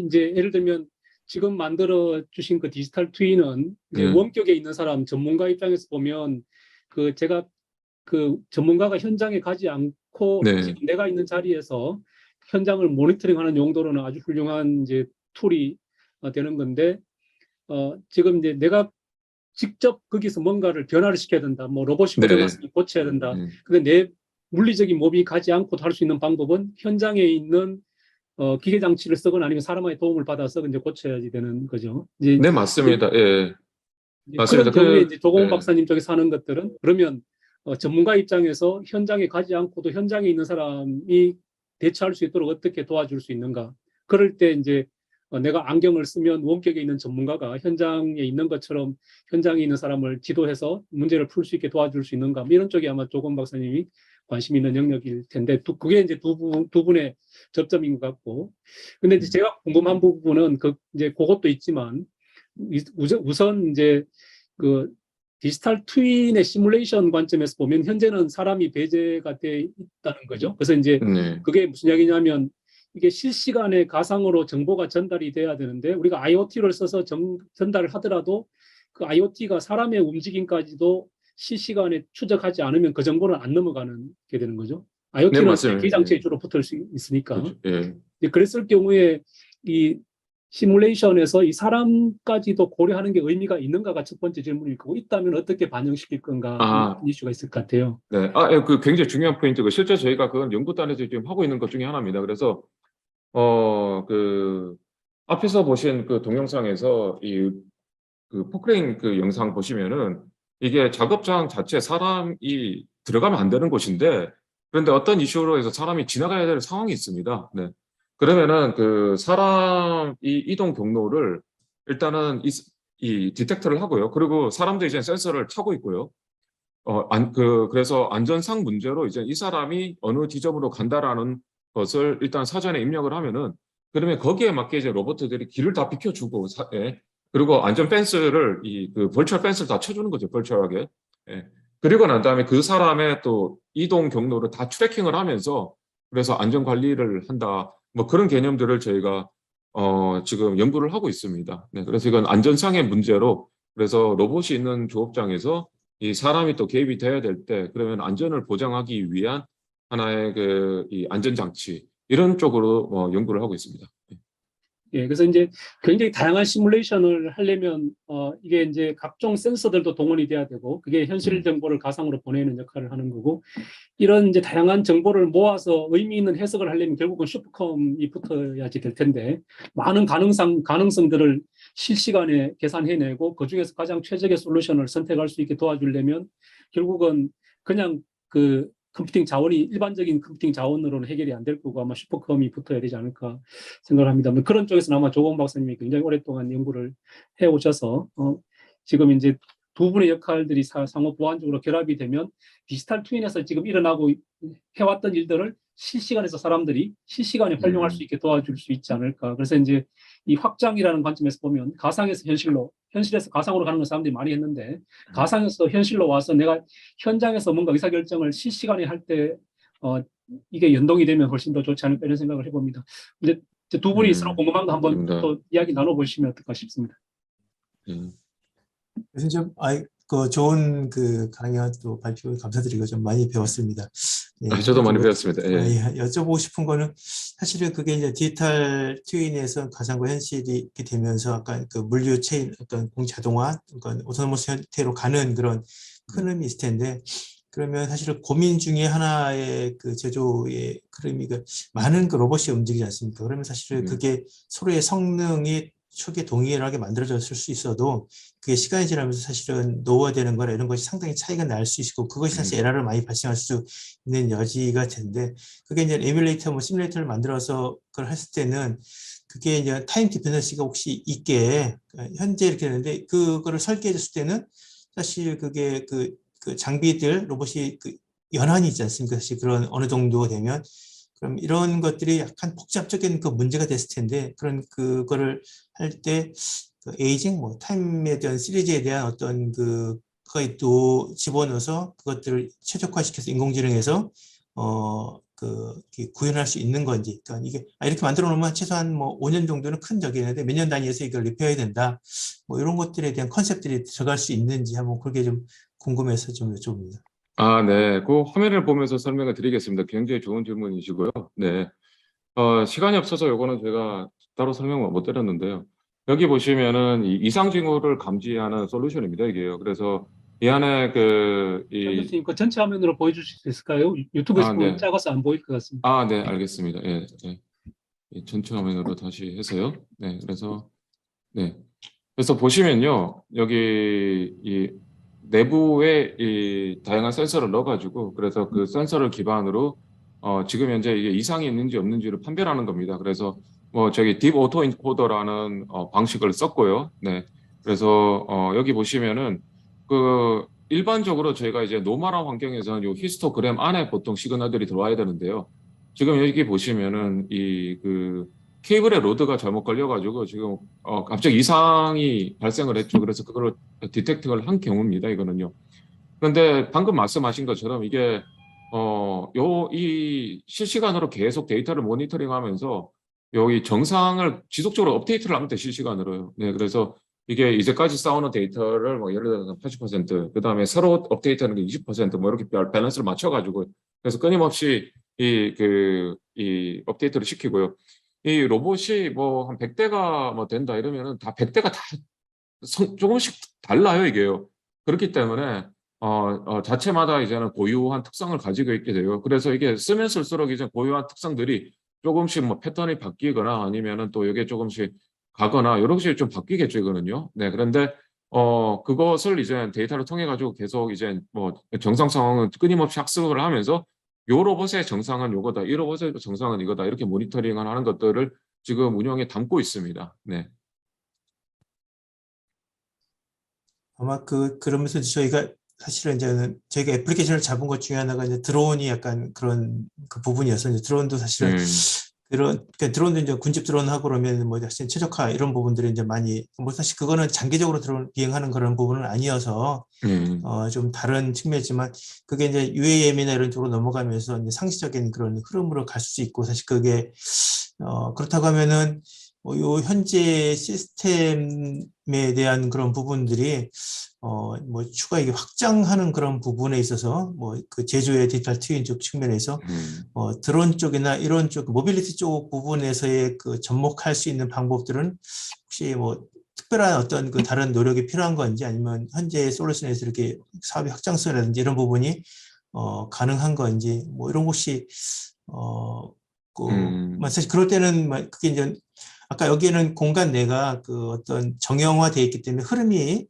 이제 예를 들면 지금 만들어 주신 그 디지털 트윈은 이제 원격에 있는 사람 전문가 입장에서 보면 그 제가 그 전문가가 현장에 가지 않고 지금 내가 있는 자리에서 현장을 모니터링하는 용도로는 아주 훌륭한 이제 툴이 되는 건데 지금 이제 내가 직접 거기서 뭔가를 변화를 시켜야 된다. 뭐 로봇이 네. 고장났으면 고쳐야 된다. 근데 내 물리적인 몸이 가지 않고도 할 수 있는 방법은 현장에 있는 기계 장치를 쓰거나 아니면 사람의 도움을 받아서 이제 고쳐야지 되는 거죠. 이제 네, 맞습니다. 예, 맞습니다. 그런 경우에 이제 조공훈 예. 박사님 쪽에서 하는 것들은 그러면 전문가 입장에서 현장에 가지 않고도 현장에 있는 사람이 대처할 수 있도록 어떻게 도와줄 수 있는가. 그럴 때 이제 내가 안경을 쓰면 원격에 있는 전문가가 현장에 있는 것처럼 현장에 있는 사람을 지도해서 문제를 풀 수 있게 도와줄 수 있는가. 뭐 이런 쪽이 아마 조공훈 박사님이 관심 있는 영역일 텐데 그게 이제 두 분의 접점인 것 같고. 근데 이제 제가 궁금한 부분은 이제 그것도 있지만 우선 이제 그 디지털 트윈의 시뮬레이션 관점에서 보면 현재는 사람이 배제가 돼 있다는 거죠. 그래서 이제 네. 그게 무슨 이야기냐면 이게 실시간에 가상으로 정보가 전달이 돼야 되는데 우리가 IoT를 써서 전달을 하더라도 그 IoT가 사람의 움직임까지도 실시간에 추적하지 않으면 그 정보는 안 넘어가는 게 되는 거죠. 네, IoT는 맞습니다. 기장치에 주로 붙을 수 있으니까. 그렇죠. 예. 그랬을 경우에 이 시뮬레이션에서 이 사람까지도 고려하는 게 의미가 있는가가 첫 번째 질문일 거고 있다면 어떻게 반영시킬 건가 하는 이슈가 있을 것 같아요. 네. 예, 그 굉장히 중요한 포인트고 실제 저희가 그건 연구단에서 지금 하고 있는 것 중에 하나입니다. 그래서 그 앞에서 보신 그 동영상에서 그 포크레인 그 영상 보시면은 이게 작업장 자체에 사람이 들어가면 안 되는 곳인데 그런데 어떤 이슈로 해서 사람이 지나가야 될 상황이 있습니다. 네. 그러면은 그 사람 이동 경로를 일단은 이 디텍터를 하고요. 그리고 사람도 이제 센서를 차고 있고요. 그래서 안전상 문제로 이제 이 사람이 어느 지점으로 간다라는 것을 일단 사전에 입력을 하면은 그러면 거기에 맞게 이제 로봇들이 길을 다 비켜주고 예. 그리고 안전 펜스를 그 벌추얼 펜스를 다 쳐주는 거죠. 벌추얼하게. 예. 그리고 난 다음에 그 사람의 또 이동 경로를 다 트래킹을 하면서 그래서 안전 관리를 한다. 뭐 그런 개념들을 저희가 지금 연구를 하고 있습니다. 네. 그래서 이건 안전상의 문제로 그래서 로봇이 있는 조업장에서 이 사람이 또 개입이 돼야 될 때 그러면 안전을 보장하기 위한 하나의 이 안전장치 이런 쪽으로 연구를 하고 있습니다. 예, 그래서 이제 굉장히 다양한 시뮬레이션을 하려면 이게 이제 각종 센서들도 동원이 돼야 되고 그게 현실 정보를 가상으로 보내는 역할을 하는 거고 이런 이제 다양한 정보를 모아서 의미 있는 해석을 하려면 결국은 슈퍼컴이 붙어야지 될 텐데 많은 가능성들을 실시간에 계산해내고 그 중에서 가장 최적의 솔루션을 선택할 수 있게 도와주려면 결국은 그냥 그 컴퓨팅 자원이 일반적인 컴퓨팅 자원으로는 해결이 안 될 거고 아마 슈퍼컴이 붙어야 되지 않을까 생각을 합니다. 그런 쪽에서는 아마 조건 박사님이 굉장히 오랫동안 연구를 해오셔서 지금 이제 두 분의 역할들이 상호 보완적으로 결합이 되면 디지털 트윈에서 지금 일어나고 해왔던 일들을 실시간에서 사람들이 실시간에 활용할 수 있게 도와줄 수 있지 않을까. 그래서 이제 이 확장이라는 관점에서 보면 가상에서 현실로, 현실에서 가상으로 가는 건 사람들이 많이 했는데 가상에서 현실로 와서 내가 현장에서 뭔가 의사결정을 실시간에 할 때 이게 연동이 되면 훨씬 더 좋지 않을까 이런 생각을 해봅니다. 근데 두 분이 서로 궁금한 거 한번 또 이야기 나눠보시면 어떨까 싶습니다. 그래서 좀 그 좋은 그 강연 또 발표 감사드리고 좀 많이 배웠습니다. 네, 저도 많이 배웠습니다. 여쭤보고 싶은 거는 사실은 그게 이제 디지털 트윈에서 가상과 현실이 이렇게 되면서 아까 그 물류 체인 어떤 공자동화, 그러니까 오토노머스 형태로 가는 그런 큰 의미 있을 텐데 그러면 사실 고민 중에 하나의 그 제조의 흐름이 많은 그 로봇이 움직이지 않습니까? 그러면 사실 그게 서로의 성능이 초기에 동일하게 만들어졌을 수 있어도 그게 시간이 지나면서 사실은 노후화되는 거나 이런 것이 상당히 차이가 날 수 있고 그것이 사실 에러를 많이 발생할 수 있는 여지가 텐데 그게 이제 에뮬레이터 뭐 시뮬레이터를 만들어서 그걸 했을 때는 그게 이제 타임 디펜던시가 혹시 있게 현재 이렇게 되는데 그거를 설계했을 때는 사실 그게 그 장비들 로봇이 연한이 있지 않습니까? 사실 그런 어느 정도 되면 그럼 이런 것들이 약간 복잡적인 그 문제가 됐을 텐데 그거를 할 때 에이징 뭐 타임에 대한 시리즈에 대한 어떤 그거에 또 집어넣어서 그것들을 최적화시켜서 인공지능에서 구현할 수 있는 건지 그러니까 이게 이렇게 만들어 놓으면 최소한 뭐 5년 정도는 큰 적이 있는데 몇 년 단위에서 이걸 리페어해야 된다 뭐 이런 것들에 대한 컨셉들이 들어갈 수 있는지 한번 그렇게 좀 궁금해서 좀 여쭤봅니다. 네. 그 화면을 보면서 설명을 드리겠습니다. 굉장히 좋은 질문이시고요. 네. 시간이 없어서 요거는 제가 따로 설명을 못 드렸는데요. 여기 보시면은 이 이상 징후를 감지하는 솔루션입니다, 이게요. 그래서 이 안에 장 교수님, 그 전체 화면으로 보여주실 수 있을까요? 유튜브에서 보면 네. 작아서 안 보일 것 같습니다. 네, 알겠습니다. 예, 예. 이 전체 화면으로 다시 해서요. 네, 네. 그래서 보시면요, 여기 이 내부에 이 다양한 센서를 넣어가지고, 그래서 그 센서를 기반으로 지금 현재 이게 이상이 있는지 없는지를 판별하는 겁니다. 그래서 뭐 저기 딥 오토 인코더라는 방식을 썼고요. 네. 그래서 여기 보시면은 그 일반적으로 저희가 이제 노멀한 환경에서는 요 히스토그램 안에 보통 시그널들이 들어와야 되는데요. 지금 여기 보시면은 이 그 케이블에 로드가 잘못 걸려가지고 지금 갑자기 이상이 발생을 했죠. 그래서 그걸 디텍팅을 한 경우입니다. 이거는요. 그런데 방금 말씀하신 것처럼 이게 이 실시간으로 계속 데이터를 모니터링하면서 여기 정상을 지속적으로 업데이트를 합니다. 실시간으로요. 네, 그래서 이게 이제까지 쌓아놓은 데이터를 뭐 예를 들어서 80%, 그다음에 새로 업데이트하는 게 20%뭐 이렇게 밸런스를 맞춰가지고 그래서 끊임없이 이 업데이트를 시키고요. 이 로봇이 뭐 한 100대가 뭐 된다 이러면은 다 100대가 다 조금씩 달라요, 이게요. 그렇기 때문에 자체마다 이제는 고유한 특성을 가지고 있게 돼요. 그래서 이게 쓰면 쓸수록 이제 고유한 특성들이 조금씩 뭐 패턴이 바뀌거나 아니면은 또 이게 조금씩 가거나 이런 것이 좀 바뀌겠죠, 이거는요. 네, 그런데 그것을 이제 데이터를 통해 가지고 계속 이제 뭐 정상 상황은 끊임없이 학습을 하면서 요 로봇의 정상은 요거다, 이 로봇의 정상은 이거다 이렇게 모니터링을 하는 것들을 지금 운영에 담고 있습니다. 네. 아마 그러면서 저희가 사실은 이제는 저희가 애플리케이션을 잡은 것 중에 하나가 이제 드론이 약간 그런 그 부분이어서 이제 드론도 사실은 그러니까 드론도 이제 군집 드론하고 그러면 뭐 사실 최적화 이런 부분들이 이제 많이 뭐 사실 그거는 장기적으로 드론 비행하는 그런 부분은 아니어서 좀 다른 측면이지만 그게 이제 UAM이나 이런 쪽으로 넘어가면서 이제 상시적인 그런 흐름으로 갈 수 있고 사실 그게 그렇다고 하면은 요 현재 시스템에 대한 그런 부분들이 뭐 추가 이게 확장하는 그런 부분에 있어서 뭐 그 제조의 디지털 트윈 쪽 측면에서 드론 쪽이나 이런 쪽 모빌리티 쪽 부분에서의 그 접목할 수 있는 방법들은 혹시 뭐 특별한 어떤 그 다른 노력이 필요한 건지 아니면 현재 솔루션에서 이렇게 사업의 확장성이라든지 이런 부분이 가능한 건지 뭐 이런 것이 사실 그럴 때는 그게 이제 아까 여기에는 공간 내가 그 어떤 정형화되어 있기 때문에 흐름이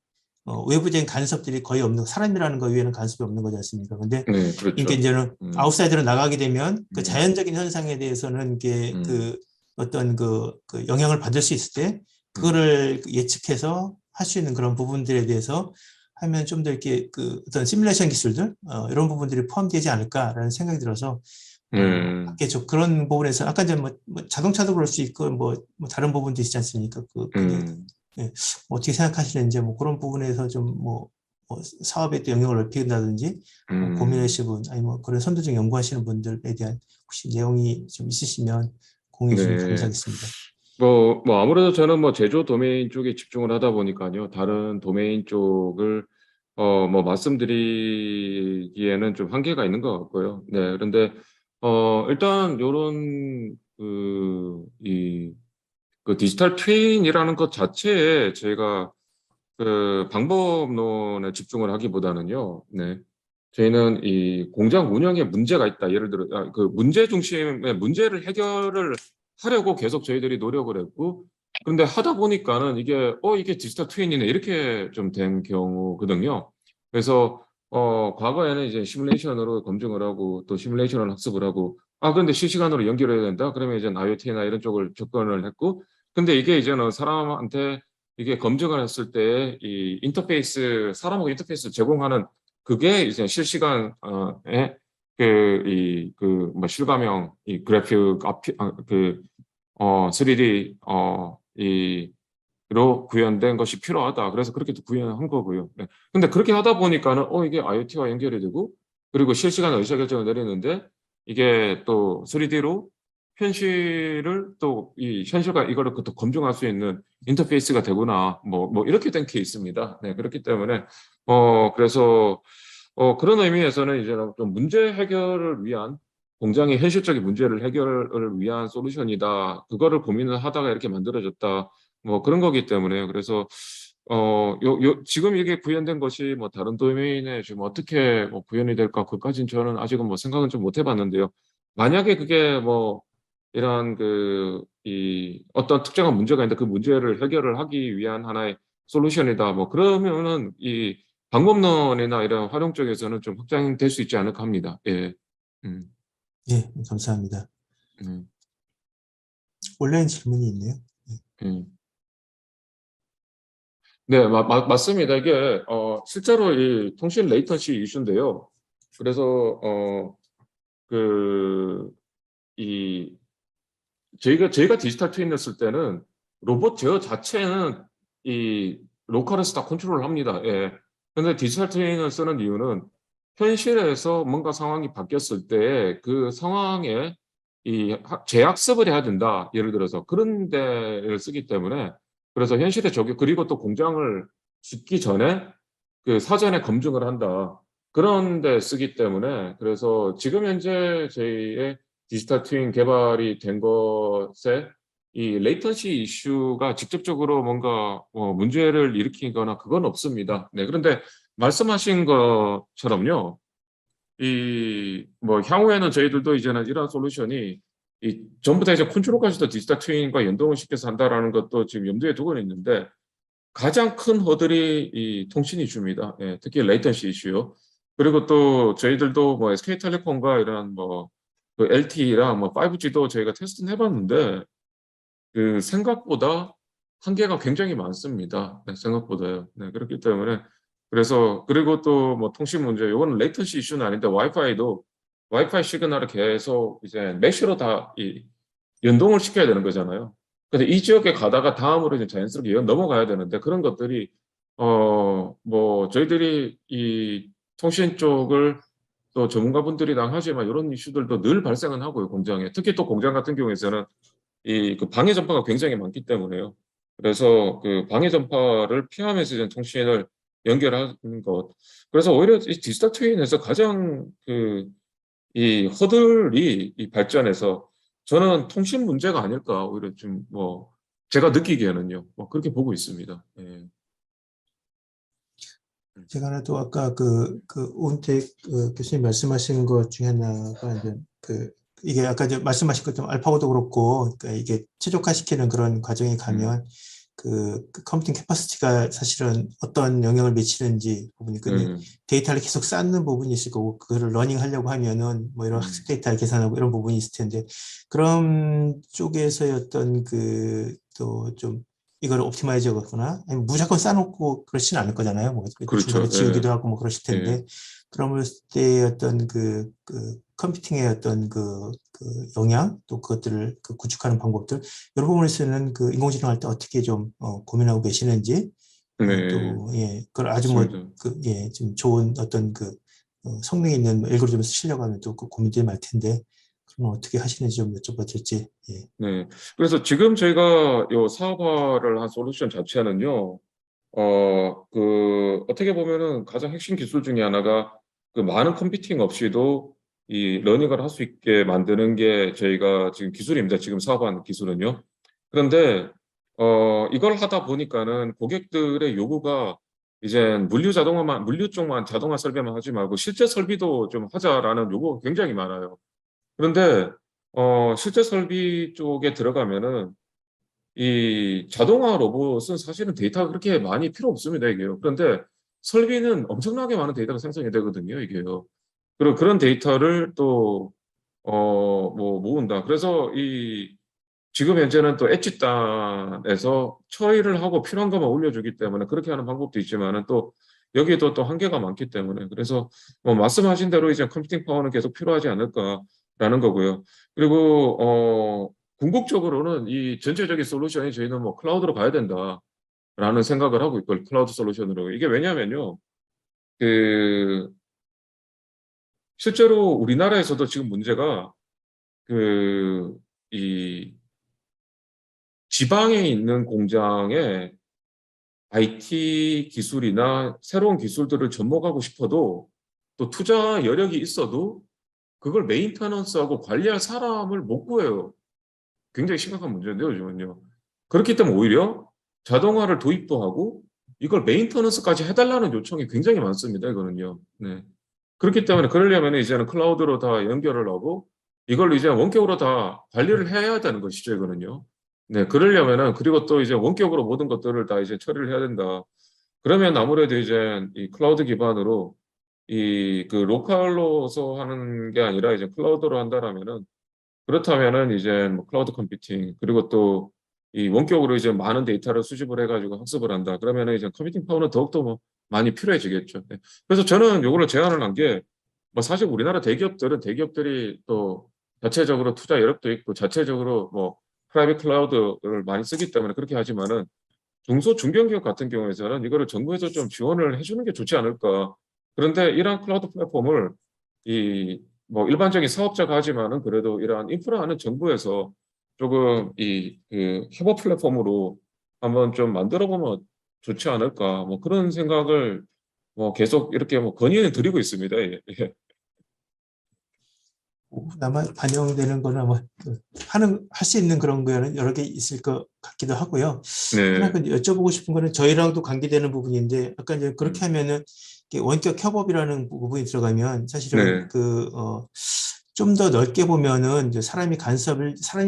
외부적인 간섭들이 거의 없는 사람이라는 거 위에는 간섭이 없는 거지 않습니까? 근데 네, 그렇죠. 이게 이제는 아웃사이드로 나가게 되면 그 자연적인 현상에 대해서는 이게 그 어떤 그 영향을 받을 수 있을 때 그거를 예측해서 할 수 있는 그런 부분들에 대해서 하면 좀 더 이렇게 그 어떤 시뮬레이션 기술들 이런 부분들이 포함되지 않을까라는 생각이 들어서 밖에 그런 부분에서 아까 이제 뭐 자동차도 그럴 수 있고 뭐 다른 부분도 있지 않습니까? 그게 네. 어떻게 생각하시는지 뭐 그런 부분에서 좀 뭐 사업에 또 영향을 넓힌다든지 고민하시는 분 아니 뭐 그런 선도적 연구하시는 분들에 대한 혹시 내용이 좀 있으시면 공유해 주시면 네. 감사하겠습니다. 뭐 아무래도 저는 뭐 제조 도메인 쪽에 집중을 하다 보니까요. 다른 도메인 쪽을 뭐 말씀드리기에는 좀 한계가 있는 것 같고요. 네. 그런데 일단 요런 그 디지털 트윈이라는 것 자체에 저희가 그 방법론에 집중을 하기보다는요. 네. 저희는 이 공장 운영에 문제가 있다. 예를 들어 그 문제 중심의 문제를 해결을 하려고 계속 저희들이 노력을 했고 그런데 하다 보니까는 이게 디지털 트윈이네 이렇게 좀 된 경우거든요. 그래서 과거에는 이제 시뮬레이션으로 검증을 하고 또 시뮬레이션을 학습을 하고 그런데 실시간으로 연결해야 된다. 그러면 이제 IoT나 이런 쪽을 접근을 했고 근데 이게 이제는 사람한테 이게 검증을 했을 때 이 인터페이스 사람하고 인터페이스 제공하는 그게 이제 실시간에 뭐 실감형 이 그래픽 3D 로 구현된 것이 필요하다. 그래서 그렇게 또 구현한 거고요. 네. 근데 그렇게 하다 보니까는 이게 IoT와 연결이 되고 그리고 실시간 의사결정을 내리는데 이게 또 3D로 현실을 또 이 현실과 이거를 또 검증할 수 있는 인터페이스가 되구나. 뭐 이렇게 된 케이스입니다. 네, 그렇기 때문에 그래서 그런 의미에서는 이제는 좀 문제 해결을 위한 공장의 현실적인 문제를 해결을 위한 솔루션이다. 그거를 고민을 하다가 이렇게 만들어졌다. 뭐 그런 거기 때문에 그래서 지금 이게 구현된 것이 뭐 다른 도메인에 지금 어떻게 뭐 구현이 될까 그까지는 저는 아직은 뭐 생각은 좀 못 해봤는데요. 만약에 그게 뭐 이런 이 어떤 특정한 문제가 있는데 그 문제를 해결을 하기 위한 하나의 솔루션이다. 뭐 그러면은 이 방법론이나 이런 활용 쪽에서는 좀 확장될 수 있지 않을까 합니다. 예. 예, 감사합니다. 음, 온라인 질문이 있네요. 음. 네, 맞습니다. 이게 실제로 이 통신 레이턴시 이슈인데요. 그래서 이 저희가 디지털 트윈을 쓸 때는 로봇 제어 자체는 이 로컬에서 다 컨트롤을 합니다. 예. 근데 디지털 트윈을 쓰는 이유는 현실에서 뭔가 상황이 바뀌었을 때 그 상황에 재학습을 해야 된다. 예를 들어서 그런 데를 쓰기 때문에 그래서 현실에 적용 그리고 또 공장을 짓기 전에 그 사전에 검증을 한다. 그런 데 쓰기 때문에 그래서 지금 현재 저희의 디지털 트윈 개발이 된 것에 이 레이턴시 이슈가 직접적으로 뭔가 문제를 일으키거나 그건 없습니다. 네, 그런데 말씀하신 것처럼요. 이 뭐 향후에는 저희들도 이제는 이런 솔루션이 이 전부 다 이제 컨트롤까지도 디지털 트윈과 연동을 시켜서 한다라는 것도 지금 염두에 두고는 있는데 가장 큰 허들이 이 통신 이슈입니다. 예, 특히 레이턴시 이슈요. 그리고 또 저희들도 뭐 SK텔레콤과 이런 그 LTE랑 뭐 5G도 저희가 테스트는 해봤는데 그 생각보다 한계가 굉장히 많습니다. 네, 생각보다요. 네, 그렇기 때문에 그래서 그리고 또 뭐 통신 문제, 이거는 레이턴시 이슈는 아닌데 와이파이 시그널을 계속 이제 메쉬로 다 연동을 시켜야 되는 거잖아요. 근데 이 지역에 가다가 다음으로 이제 자연스럽게 넘어가야 되는데 그런 것들이 뭐 저희들이 이 통신 쪽을 또 전문가분들이랑 하지만 이런 이슈들도 늘 발생은 하고요, 공장에. 특히 또 공장 같은 경우에서는 그 방해 전파가 굉장히 많기 때문에요. 그래서 그 방해 전파를 피하면서 이제 통신을 연결하는 것. 그래서 오히려 이 디지털 트윈에서 가장 이 허들이 이 발전해서 저는 통신 문제가 아닐까 오히려 좀 뭐 제가 느끼기에는요. 뭐 그렇게 보고 있습니다. 예. 제가 하나 또 아까 오은택 교수님 말씀하신 것 중에 하나가 이제 이게 아까 이제 말씀하신 것처럼 알파고도 그렇고 그러니까 이게 최적화시키는 그런 과정에 가면 컴퓨팅 캐파시티가 사실은 어떤 영향을 미치는지 부분이 데이터를 계속 쌓는 부분이 있을 거고 그거를 러닝하려고 하면은 뭐 이런 학습 데이터를 계산하고 이런 부분이 있을 텐데 그런 쪽에서의 어떤 또 좀 이걸 옵티마이즈 하거나 아니면 무조건 쌓아놓고 그러지는 않을 거잖아요. 뭐 그렇죠. 지우기도 예. 하고 뭐 그러실 텐데 그럴 때 어떤 컴퓨팅의 어떤 영향 또 그것들을 구축하는 방법들 이런 부분을 쓰는 인공지능 할 때 어떻게 좀 고민하고 계시는지 네. 또 예, 그걸 아주 맞습니다. 예, 좀 좋은 어떤 성능 있는 알고리즘을 쓰시려고 하면 또 고민들이 많을 텐데 그럼 어떻게 하시는지 좀 여쭤봐도 될지. 예. 네. 그래서 지금 저희가 요 사업화를 한 솔루션 자체는요. 어떻게 보면은 가장 핵심 기술 중에 하나가 많은 컴퓨팅 없이도 이 러닝을 할 수 있게 만드는 게 저희가 지금 기술입니다. 지금 사업한 기술은요. 그런데 이걸 하다 보니까는 고객들의 요구가 이제 물류 쪽만 자동화 설비만 하지 말고 실제 설비도 좀 하자라는 요구가 굉장히 많아요. 그런데 실제 설비 쪽에 들어가면은 이 자동화 로봇은 사실은 데이터가 그렇게 많이 필요 없습니다, 이게요. 그런데 설비는 엄청나게 많은 데이터가 생성이 되거든요, 이게요. 그리고 그런 데이터를 또, 뭐, 모은다. 그래서 지금 현재는 또 엣지 단에서 처리를 하고 필요한 것만 올려주기 때문에 그렇게 하는 방법도 있지만은 또 여기에도 또 한계가 많기 때문에 그래서 뭐 말씀하신 대로 이제 컴퓨팅 파워는 계속 필요하지 않을까라는 거고요. 그리고, 궁극적으로는 이 전체적인 솔루션이 저희는 뭐 클라우드로 가야 된다라는 생각을 하고 있고 클라우드 솔루션으로 이게 왜냐하면요 실제로 우리나라에서도 지금 문제가 이 지방에 있는 공장에 IT 기술이나 새로운 기술들을 접목하고 싶어도 또 투자 여력이 있어도 그걸 메인터넌스하고 관리할 사람을 못 구해요. 굉장히 심각한 문제인데요, 요즘은요. 그렇기 때문에 오히려 자동화를 도입도 하고 이걸 메인터넌스까지 해달라는 요청이 굉장히 많습니다. 이거는요. 네. 그렇기 때문에 그러려면 이제는 클라우드로 다 연결을 하고 이걸 이제 원격으로 다 관리를 해야 되는 것이죠. 이거는요. 네. 그러려면은 그리고 또 이제 원격으로 모든 것들을 다 이제 처리를 해야 된다. 그러면 아무래도 이제 이 클라우드 기반으로 이 그 로컬로서 하는 게 아니라 이제 클라우드로 한다라면은 그렇다면은 이제 뭐 클라우드 컴퓨팅 그리고 또 이 원격으로 이제 많은 데이터를 수집을 해가지고 학습을 한다. 그러면은 이제 컴퓨팅 파워는 더욱더 뭐 많이 필요해지겠죠. 네. 그래서 저는 요거를 제안을 한 게 뭐 사실 우리나라 대기업들이 또 자체적으로 투자 여력도 있고 자체적으로 뭐 프라이빗 클라우드를 많이 쓰기 때문에 그렇게 하지만은 중소 중견기업 같은 경우에는 이거를 정부에서 좀 지원을 해주는 게 좋지 않을까. 그런데 이러한 클라우드 플랫폼을 이 뭐 일반적인 사업자가 하지만은 그래도 이러한 인프라는 정부에서 조금 이 그 협업 플랫폼으로 한번 좀 만들어 보면 좋지 않을까. 뭐 그런 생각을 뭐 계속 이렇게 뭐 건의는 드리고 있습니다. 예. 예. 아마 반영되는 거는 아마 할 수 있는 그런 거는 여러 개 있을 것 같기도 하고요. 하나 네. 여쭤보고 싶은 거는 저희랑도 관계되는 부분인데 아까 이제 그렇게 하면은 이게 원격 협업이라는 부분이 들어가면 사실은 네. 좀 더 넓게 보면은 이제 사람이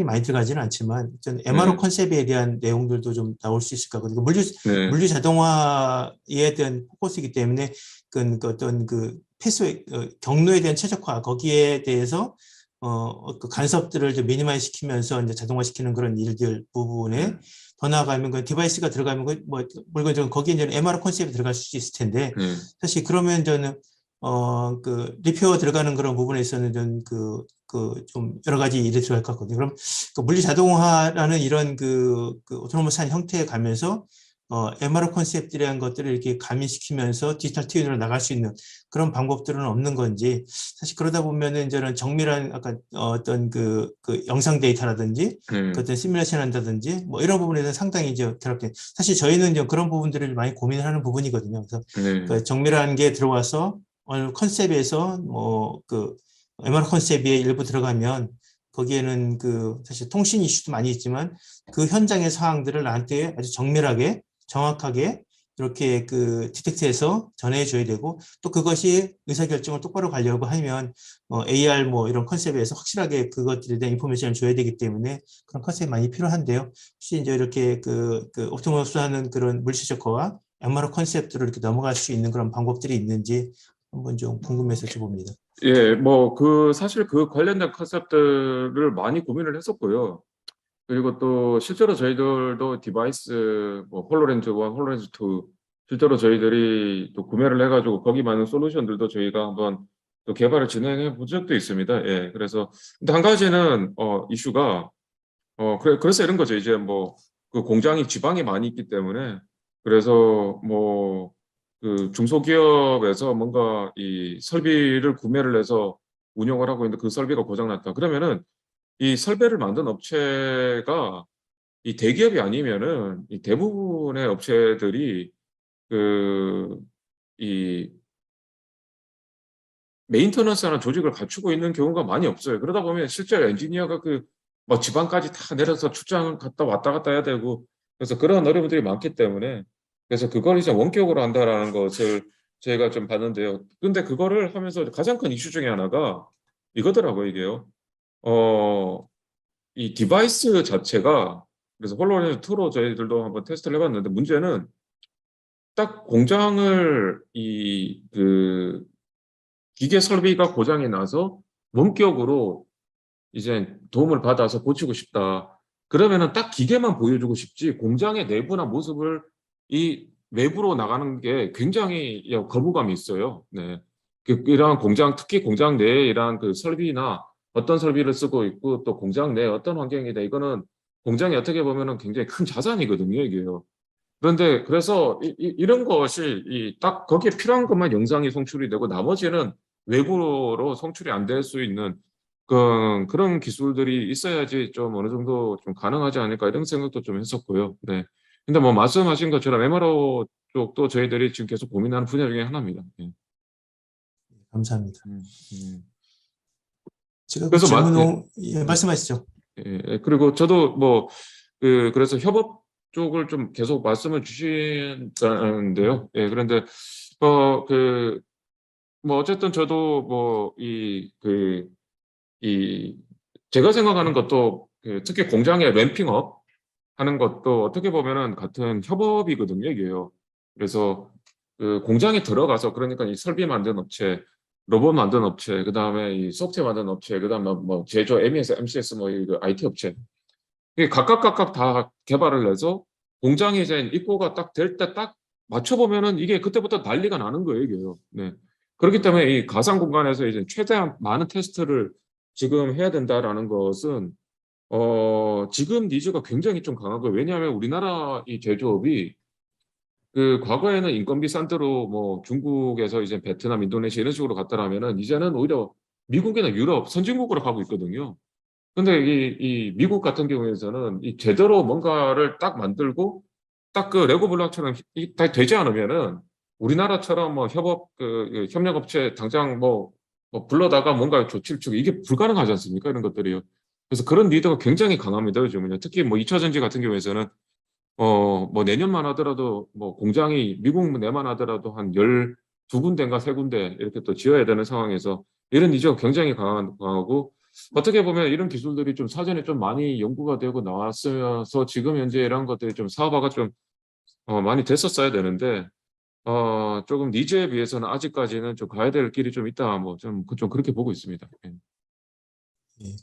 많이 들어가지는 않지만 좀 MRO 네. 컨셉에 대한 내용들도 좀 나올 수 있을 것 같거든요. 네. 물류 자동화에 대한 포커스이기 때문에 어떤 경로에 대한 최적화 거기에 대해서 그 간섭들을 좀 미니마이즈 시키면서 이제 자동화시키는 그런 일들 부분에 더 나아가면 그 디바이스가 들어가면 물론 좀 거기에 이제 MRO 컨셉이 들어갈 수 있을 텐데 네. 사실 그러면 저는 리페어 들어가는 그런 부분에 있어서는 좀 여러 가지 일이 들어갈 것 같거든요. 그럼 그 물리 자동화라는 이런 오토노머스한 형태에 가면서 MRO 컨셉들이란 것들을 이렇게 가미시키면서 디지털 트윈으로 나갈 수 있는 그런 방법들은 없는 건지 사실 그러다 보면은 저는 정밀한 아까 어떤 그 영상 데이터라든지 네. 어떤 시뮬레이션 한다든지 뭐 이런 부분에서 상당히 이제 결합된 사실 저희는 이제 그런 부분들을 많이 고민을 하는 부분이거든요. 그래서 네. 그 정밀한 게 들어와서 어느 컨셉에서 MR 컨셉에 일부 들어가면 거기에는 사실 통신 이슈도 많이 있지만 그 현장의 상황들을 나한테 아주 정밀하게 정확하게 이렇게 디텍트해서 전해줘야 되고 또 그것이 의사결정을 똑바로 가려고 하면 AR 이런 컨셉에서 확실하게 그것들에 대한 인포메이션을 줘야 되기 때문에 그런 컨셉이 많이 필요한데요. 혹시 이제 이렇게 옵티머스하는 그런 물리적화와 MR 컨셉들을 이렇게 넘어갈 수 있는 그런 방법들이 있는지 한번 좀 궁금해서 여쭤봅니다. 예, 뭐 사실 그 관련된 컨셉들을 많이 고민을 했었고요. 그리고 또 실제로 저희들도 디바이스 홀로렌즈 1, 홀로렌즈 2 실제로 저희들이 또 구매를 해가지고 거기 많은 솔루션들도 저희가 한번 또 개발을 진행해 본 적도 있습니다. 예, 그래서 근데 한 가지는 이슈가 그래서 이런 거죠. 이제 그 공장이 지방에 많이 있기 때문에 그래서 그 중소기업에서 뭔가 이 설비를 구매를 해서 운영을 하고 있는데 그 설비가 고장났다. 그러면은 이 설비를 만든 업체가 이 대기업이 아니면은 이 대부분의 업체들이 이 메인터넌스하는 조직을 갖추고 있는 경우가 많이 없어요. 그러다 보면 실제로 엔지니어가 지방까지 다 내려서 출장 왔다 갔다 해야 되고 그래서 그런 어려움들이 많기 때문에 그래서 그걸 이제 원격으로 한다라는 것을 제가 좀 봤는데요. 근데 그거를 하면서 가장 큰 이슈 중에 하나가 이거더라고요, 이게요. 이 디바이스 자체가 그래서 홀로렌즈 2로 저희들도 한번 테스트를 해봤는데 문제는 딱 공장을 기계 설비가 고장이 나서 원격으로 이제 도움을 받아서 고치고 싶다. 그러면은 딱 기계만 보여주고 싶지 공장의 내부나 모습을 이 외부로 나가는 게 굉장히 거부감이 있어요. 네. 이러한 공장, 특히 공장 내에 이러한 그 설비나 어떤 설비를 쓰고 있고 또 공장 내에 어떤 환경이다. 이거는 공장이 어떻게 보면은 굉장히 큰 자산이거든요, 이게요. 그런데 그래서 이런 것이 딱 거기에 필요한 것만 영상이 송출이 되고 나머지는 외부로 송출이 안 될 수 있는 그런 기술들이 있어야지 좀 어느 정도 좀 가능하지 않을까 이런 생각도 좀 했었고요. 네. 근데 말씀하신 것처럼 MRO 쪽도 저희들이 지금 계속 고민하는 분야 중에 하나입니다. 네. 감사합니다. 제가 그래서 예, 말씀하시죠. 예, 그리고 저도 그래서 협업 쪽을 좀 계속 말씀을 주시는데요. 예, 그런데 뭐 어쨌든 저도 뭐 제가 생각하는 것도 특히 공장의 램핑업 하는 것도 어떻게 보면은 같은 협업이거든요, 이게요. 그래서 그 공장에 들어가서 그러니까 이 설비 만드는 업체, 로봇 만드는 업체, 그다음에 이 소프트웨어 만드는 업체, 그다음에 뭐 제조, MES, MCS 뭐 이 IT 업체 이게 각각 다 개발을 해서 공장에 이제 입고가 딱 될 때 딱 맞춰보면은 이게 그때부터 난리가 나는 거예요, 이게요. 네. 그렇기 때문에 이 가상 공간에서 이제 최대한 많은 테스트를 지금 해야 된다라는 것은 지금 니즈가 굉장히 좀 강한 거예요. 왜냐하면 우리나라 이 제조업이 그 과거에는 인건비 싼 데로 뭐 중국에서 이제 베트남, 인도네시아 이런 식으로 갔다라면은 이제는 오히려 미국이나 유럽 선진국으로 가고 있거든요. 근데 이 미국 같은 경우에서는 이 제대로 뭔가를 딱 만들고 딱 그 레고 블록처럼 다 되지 않으면은 우리나라처럼 뭐 협력업체 당장 뭐 불러다가 뭔가 조치를 취고 이게 불가능하지 않습니까? 이런 것들이요. 그래서 그런 리더가 굉장히 강합니다. 요즘은요. 특히 뭐 2차 전지 같은 경우에서는 뭐 내년만 하더라도 뭐 공장이 미국 내만 하더라도 한 12군데인가 3군데 이렇게 또 지어야 되는 상황에서 이런 니즈가 굉장히 강하고 어떻게 보면 이런 기술들이 좀 사전에 좀 많이 연구가 되고 나왔으면서 지금 현재 이런 것들이 좀 사업화가 좀 많이 됐었어야 되는데 조금 니즈에 비해서는 아직까지는 좀 가야 될 길이 좀 있다 뭐 좀 그렇게 보고 있습니다. 예. 예.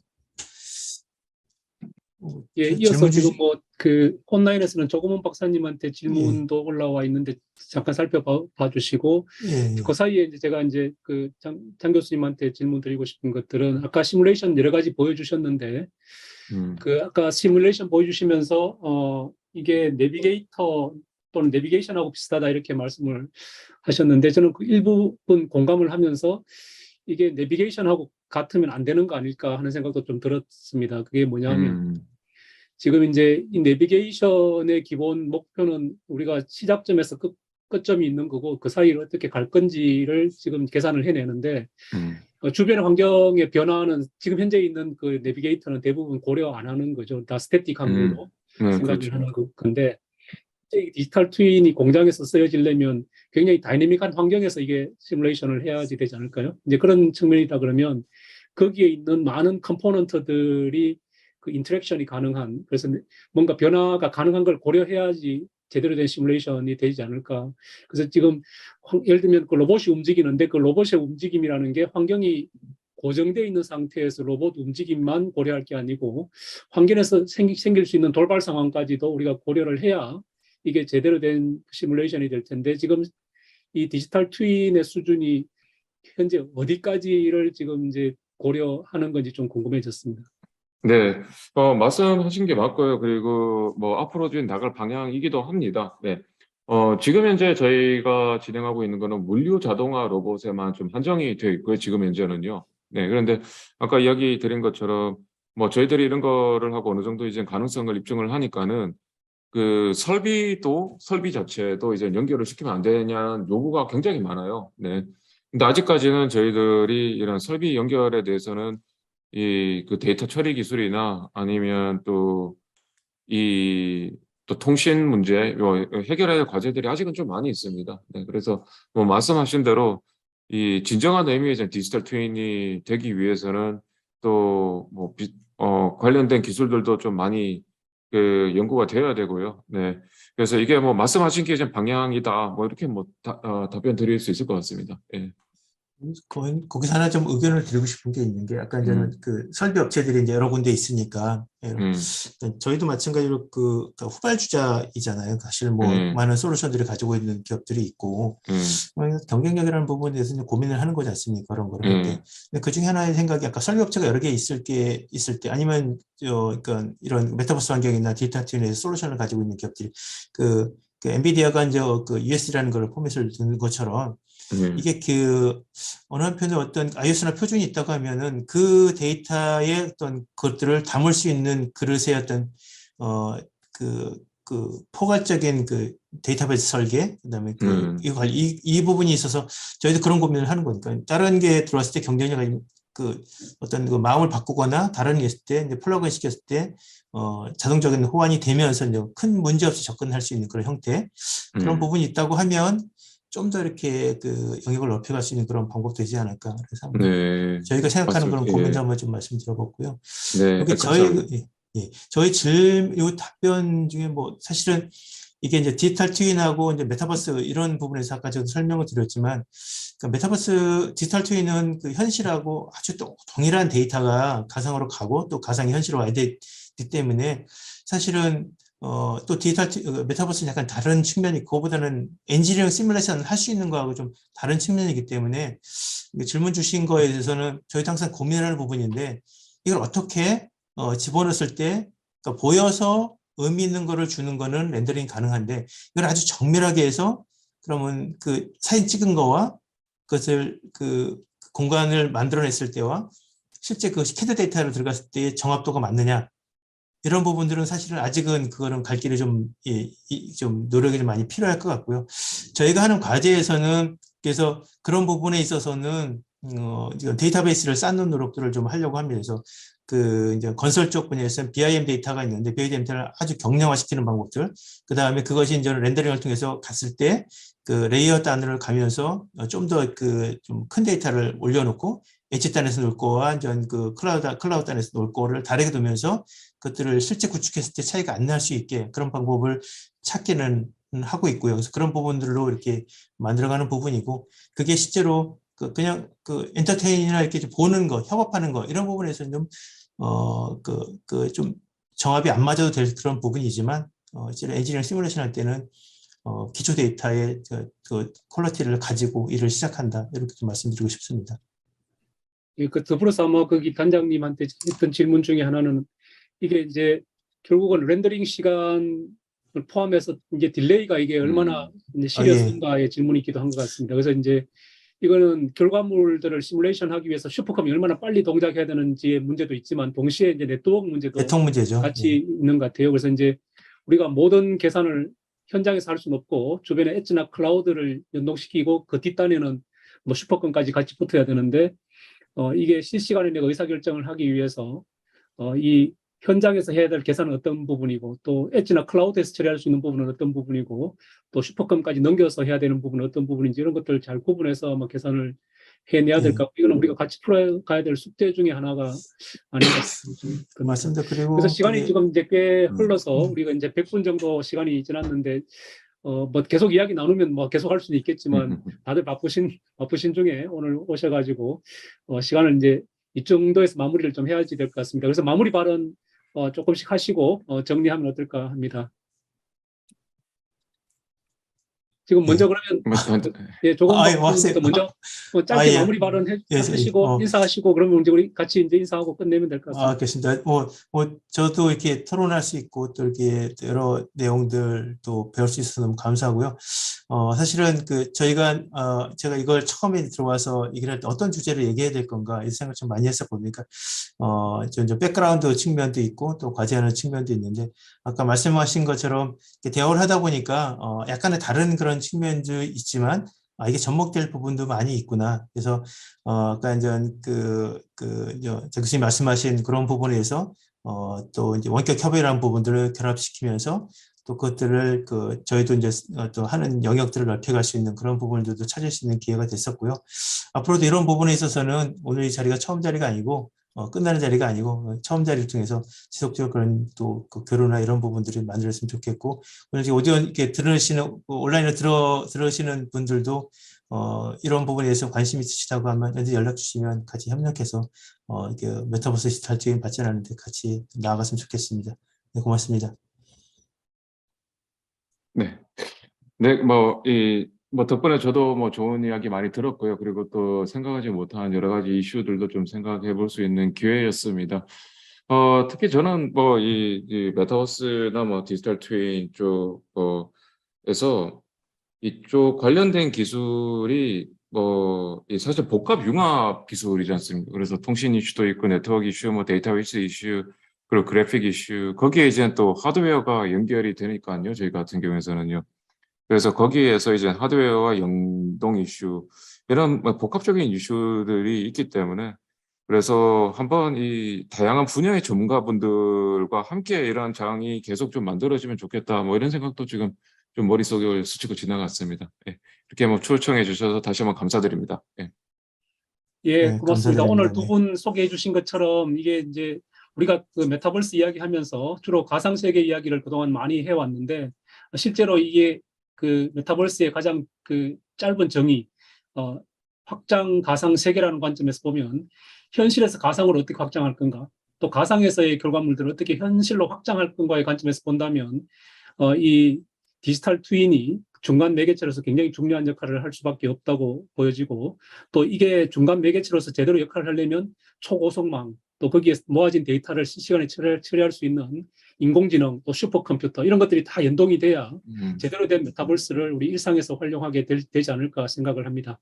예, 이어서 지금 뭐 그 온라인에서는 조금은 박사님한테 질문도 올라와 있는데 잠깐 살펴봐 주시고 예, 그 사이에 이제 제가 이제 그 장 교수님한테 질문 드리고 싶은 것들은 아까 시뮬레이션 여러 가지 보여주셨는데 그 아까 시뮬레이션 보여주시면서 이게 내비게이터 또는 내비게이션하고 비슷하다 이렇게 말씀을 하셨는데 저는 그 일부분 공감을 하면서 이게 내비게이션하고 같으면 안 되는 거 아닐까 하는 생각도 좀 들었습니다. 그게 뭐냐 하면 지금 이제 이 내비게이션의 기본 목표는 우리가 시작점에서 끝점이 있는 거고 그 사이를 어떻게 갈 건지를 지금 계산을 해내는데 주변 환경의 변화는 지금 현재 있는 그 내비게이터는 대부분 고려 안 하는 거죠. 다 스태틱한 걸로 생각을 그렇죠. 하는 건데 디지털 트윈이 공장에서 쓰여지려면 굉장히 다이내믹한 환경에서 이게 시뮬레이션을 해야지 되지 않을까요? 이제 그런 측면이다 그러면 거기에 있는 많은 컴포넌트들이 그 인터랙션이 가능한 그래서 뭔가 변화가 가능한 걸 고려해야지 제대로 된 시뮬레이션이 되지 않을까. 그래서 지금 예를 들면 그 로봇이 움직이는데 그 로봇의 움직임이라는 게 환경이 고정되어 있는 상태에서 로봇 움직임만 고려할 게 아니고 환경에서 생길 수 있는 돌발 상황까지도 우리가 고려를 해야 이게 제대로 된 시뮬레이션이 될 텐데 지금 이 디지털 트윈의 수준이 현재 어디까지를 지금 이제 고려하는 건지 좀 궁금해졌습니다. 네, 말씀하신 게 맞고요. 그리고 뭐 앞으로 좀 나갈 방향이기도 합니다. 네. 지금 현재 저희가 진행하고 있는 거는 물류 자동화 로봇에만 좀 한정이 되어 있고요. 지금 현재는요. 네, 그런데 아까 이야기 드린 것처럼 뭐 저희들이 이런 거를 하고 어느 정도 이제 가능성을 입증을 하니까는 그 설비 자체도 이제 연결을 시키면 안 되냐는 요구가 굉장히 많아요. 네. 근데 아직까지는 저희들이 이런 설비 연결에 대해서는 그 데이터 처리 기술이나 아니면 또 통신 문제 해결해야 할 과제들이 아직은 좀 많이 있습니다. 네, 그래서 뭐 말씀하신 대로 이 진정한 의미의 이제 디지털 트윈이 되기 위해서는 또 뭐 관련된 기술들도 좀 많이 그 연구가 되어야 되고요. 네, 그래서 이게 뭐 말씀하신 게 이제 방향이다. 뭐 이렇게 뭐 답변 드릴 수 있을 것 같습니다. 예. 거기서 하나 좀 의견을 드리고 싶은 게 있는 게 아까 이제는 그 설비 업체들이 이제 여러 군데 있으니까 저희도 마찬가지로 그 후발주자이잖아요. 사실 뭐 많은 솔루션들을 가지고 있는 기업들이 있고 경쟁력이라는 부분에 대해서 이제 고민을 하는 거지 않습니까? 그런 거를 할 때. 그 중에 하나의 생각이 아까 설비 업체가 여러 개 있을 때 아니면 그러니까 이런 메타버스 환경이나 디지털 트윈에서 솔루션을 가지고 있는 기업들이 그 엔비디아가 이제 그 US라는 걸 포맷을 두는 것처럼 이게 그 어느 한편에 어떤 iOS나 표준이 있다고 하면은 그 데이터의 어떤 것들을 담을 수 있는 그릇의 어떤 그 포괄적인 그 데이터베이스 설계 그다음에 이 부분이 있어서 저희도 그런 고민을 하는 거니까 다른 게 들어왔을 때 경쟁력이 그 어떤 그 마음을 바꾸거나 다른 게 있을 때 이제 플러그인 시켰을 때 자동적인 호환이 되면서 이제 큰 문제 없이 접근할 수 있는 그런 형태 그런 부분이 있다고 하면 좀 더 이렇게 그 영역을 넓혀갈 수 있는 그런 방법도 되지 않을까 그래서 한번 네, 저희가 생각하는 그런 맞습니다. 고민도 예, 한번 좀 말씀드려봤고요. 네, 여기 저희 감사합니다. 저희 요 답변 중에 뭐 사실은 이게 이제 디지털 트윈하고 이제 메타버스 이런 부분에서 아까 저도 설명을 드렸지만 그러니까 메타버스 디지털 트윈은 그 현실하고 아주 동일한 데이터가 가상으로 가고 또 가상이 현실로 와야 되기 때문에 사실은 또 메타버스는 약간 다른 측면이 그거보다는 엔지니어링 시뮬레이션 할 수 있는 거하고 좀 다른 측면이기 때문에 질문 주신 거에 대해서는 저희도 항상 고민하는 부분인데 이걸 어떻게 집어넣었을 때 그러니까 보여서 의미 있는 거를 주는 거는 렌더링 가능한데 이걸 아주 정밀하게 해서 그러면 그 사진 찍은 거와 그것을 그 공간을 만들어냈을 때와 실제 그 CAD 데이터로 들어갔을 때의 정확도가 맞느냐 이런 부분들은 사실은 아직은 그거는 갈 길이 좀 노력이 좀 많이 필요할 것 같고요. 저희가 하는 과제에서는 그래서 그런 부분에 있어서는 이제 데이터베이스를 쌓는 노력들을 좀 하려고 합니다. 그래서 그 이제 건설 쪽 분야에서는 BIM 데이터가 있는데 BIM 데이터를 아주 경량화시키는 방법들, 그 다음에 그것이 이제 렌더링을 통해서 갔을 때 그 레이어 단으로 가면서 좀 더 그 좀 큰 데이터를 올려놓고 엣지 단에서 놓을 거와 이제 그 클라우드 단에서 놓을 거를 다르게 두면서 그것들을 실제 구축했을 때 차이가 안 날 수 있게 그런 방법을 찾기는 하고 있고요. 그래서 그런 부분들로 이렇게 만들어가는 부분이고 그게 실제로 그냥 그 엔터테인이나 이렇게 좀 보는 거, 협업하는 거 이런 부분에서는 좀 좀 정합이 안 맞아도 될 그런 부분이지만 실제 엔지니어링 시뮬레이션 할 때는 기초 데이터의 그 퀄리티를 가지고 일을 시작한다 이렇게 좀 말씀드리고 싶습니다. 예, 그 더불어서 아마 거기 단장님한테 했던 질문 중에 하나는 이게 이제 결국은 렌더링 시간을 포함해서 이제 딜레이가 이게 얼마나 이제 예. 시리어스인가의 질문이기도 한 것 같습니다. 그래서 이제 이거는 결과물들을 시뮬레이션 하기 위해서 슈퍼컴이 얼마나 빨리 동작해야 되는지의 문제도 있지만 동시에 이제 네트워크 문제도 대통 문제죠. 같이 예. 있는 것 같아요. 그래서 이제 우리가 모든 계산을 현장에서 할 수는 없고 주변에 엣지나 클라우드를 연동시키고 그 뒷단에는 뭐 슈퍼컴까지 같이 붙어야 되는데 이게 실시간에 내가 의사결정을 하기 위해서 이 현장에서 해야 될 계산은 어떤 부분이고 또 엣지나 클라우드에서 처리할 수 있는 부분은 어떤 부분이고 또 슈퍼컴까지 넘겨서 해야 되는 부분은 어떤 부분인지 이런 것들을 잘 구분해서 아마 계산을 해내야 될 것 같고 이거는 우리가 같이 풀어가야 될 숙제 중에 하나가 아닌가 싶습니다. 맞습니다. 그래서 그리고 시간이 이게 지금 이제 꽤 흘러서 우리가 이제 100분 정도 시간이 지났는데 뭐 계속 이야기 나누면 뭐 계속 할 수는 있겠지만 다들 바쁘신 중에 오늘 오셔가지고 시간을 이제 이 정도에서 마무리를 좀 해야지 될 것 같습니다. 그래서 마무리 발언 조금씩 하시고 정리하면 어떨까 합니다. 지금 먼저 그러면 예, 조건부터 먼저 짧게 예. 마무리 발언 예, 하시고 인사하시고 그러면 이제 우리 같이 이제 인사하고 끝내면 될 것 같습니다. 알겠습니다. 저도 이렇게 토론할 수 있고 또 이렇게 여러 내용들 또 배울 수 있어서 너무 감사하고요. 사실은 저희가 제가 이걸 처음에 들어와서 얘기를 할 때 어떤 주제를 얘기해야 될 건가 이 생각 좀 많이 했었거든요. 저 백그라운드 측면도 있고 또 과제하는 측면도 있는데 아까 말씀하신 것처럼 대화를 하다 보니까 약간의 다른 그런 측면도 있지만 이게 접목될 부분도 많이 있구나. 그래서 아까 이제 교수님 말씀하신 그런 부분에서 또 이제 원격 협의라는 부분들을 결합시키면서 또 그것들을 저희도 이제 또 하는 영역들을 넓혀갈 수 있는 그런 부분들도 찾을 수 있는 기회가 됐었고요. 앞으로도 이런 부분에 있어서는 오늘 이 자리가 처음 자리가 아니고 끝나는 자리가 아니고 처음 자리를 통해서 지속적으로 그런 또 교류나 이런 부분들을 만들었으면 좋겠고 오늘 이제 오디오 이렇게 온라인으로 들으시는 분들도 이런 부분에 대해서 관심 있으시다고 하면 언제 연락 주시면 같이 협력해서 이렇게 메타버스 디지털 트윈 발전하는 데 같이 나아갔으면 좋겠습니다. 네, 고맙습니다. 네, 덕분에 저도 좋은 이야기 많이 들었고요. 그리고 또 생각하지 못한 여러 가지 이슈들도 좀 생각해 볼 수 있는 기회였습니다. 특히 저는 이 메타버스나 디지털 트윈 쪽에서 이쪽 관련된 기술이 사실 복합 융합 기술이지 않습니까? 그래서 통신 이슈도 있고 네트워크 이슈, 데이터베이스 이슈, 그리고 그래픽 이슈, 거기에 이제 또 하드웨어가 연결이 되니까요. 저희 같은 경우에서는요. 그래서 거기에서 이제 하드웨어와 연동 이슈, 이런 복합적인 이슈들이 있기 때문에 그래서 한번 이 다양한 분야의 전문가분들과 함께 이러한 장이 계속 좀 만들어지면 좋겠다. 뭐 이런 생각도 지금 좀 머릿속에 스치고 지나갔습니다. 예, 이렇게 뭐 초청해 주셔서 다시 한번 감사드립니다. 예. 예, 네, 고맙습니다. 감사드립니다. 오늘 두 분 소개해 주신 것처럼 이게 이제 우리가 그 메타버스 이야기하면서 주로 가상세계 이야기를 그동안 많이 해왔는데 실제로 이게 그 메타버스의 가장 그 짧은 정의, 확장 가상세계라는 관점에서 보면 현실에서 가상으로 어떻게 확장할 건가, 또 가상에서의 결과물들을 어떻게 현실로 확장할 건가의 관점에서 본다면 이 디지털 트윈이 중간 매개체로서 굉장히 중요한 역할을 할 수밖에 없다고 보여지고 또 이게 중간 매개체로서 제대로 역할을 하려면 초고속망 또 거기에 모아진 데이터를 실시간에 처리할 수 있는 인공지능 또 슈퍼컴퓨터 이런 것들이 다 연동이 돼야 제대로 된 메타버스를 우리 일상에서 활용하게 되지 않을까 생각을 합니다.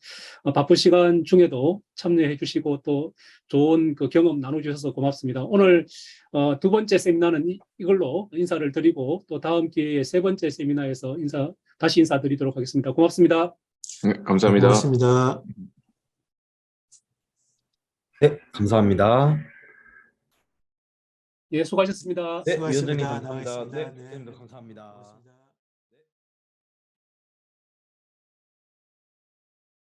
바쁜 시간 중에도 참여해 주시고 또 좋은 그 경험 나눠주셔서 고맙습니다. 오늘 두 번째 세미나는 이걸로 인사를 드리고 또 다음 기회에 세 번째 세미나에서 다시 인사드리도록 하겠습니다. 고맙습니다. 네, 네, 감사합니다. 고맙습니다. 네, 감사합니다. 예, 수고하셨습니다. 네, 수고하셨습니다. 위원장님 감사합니다. 나가겠습니다. 네, 네. 선생님도 감사합니다. 고맙습니다.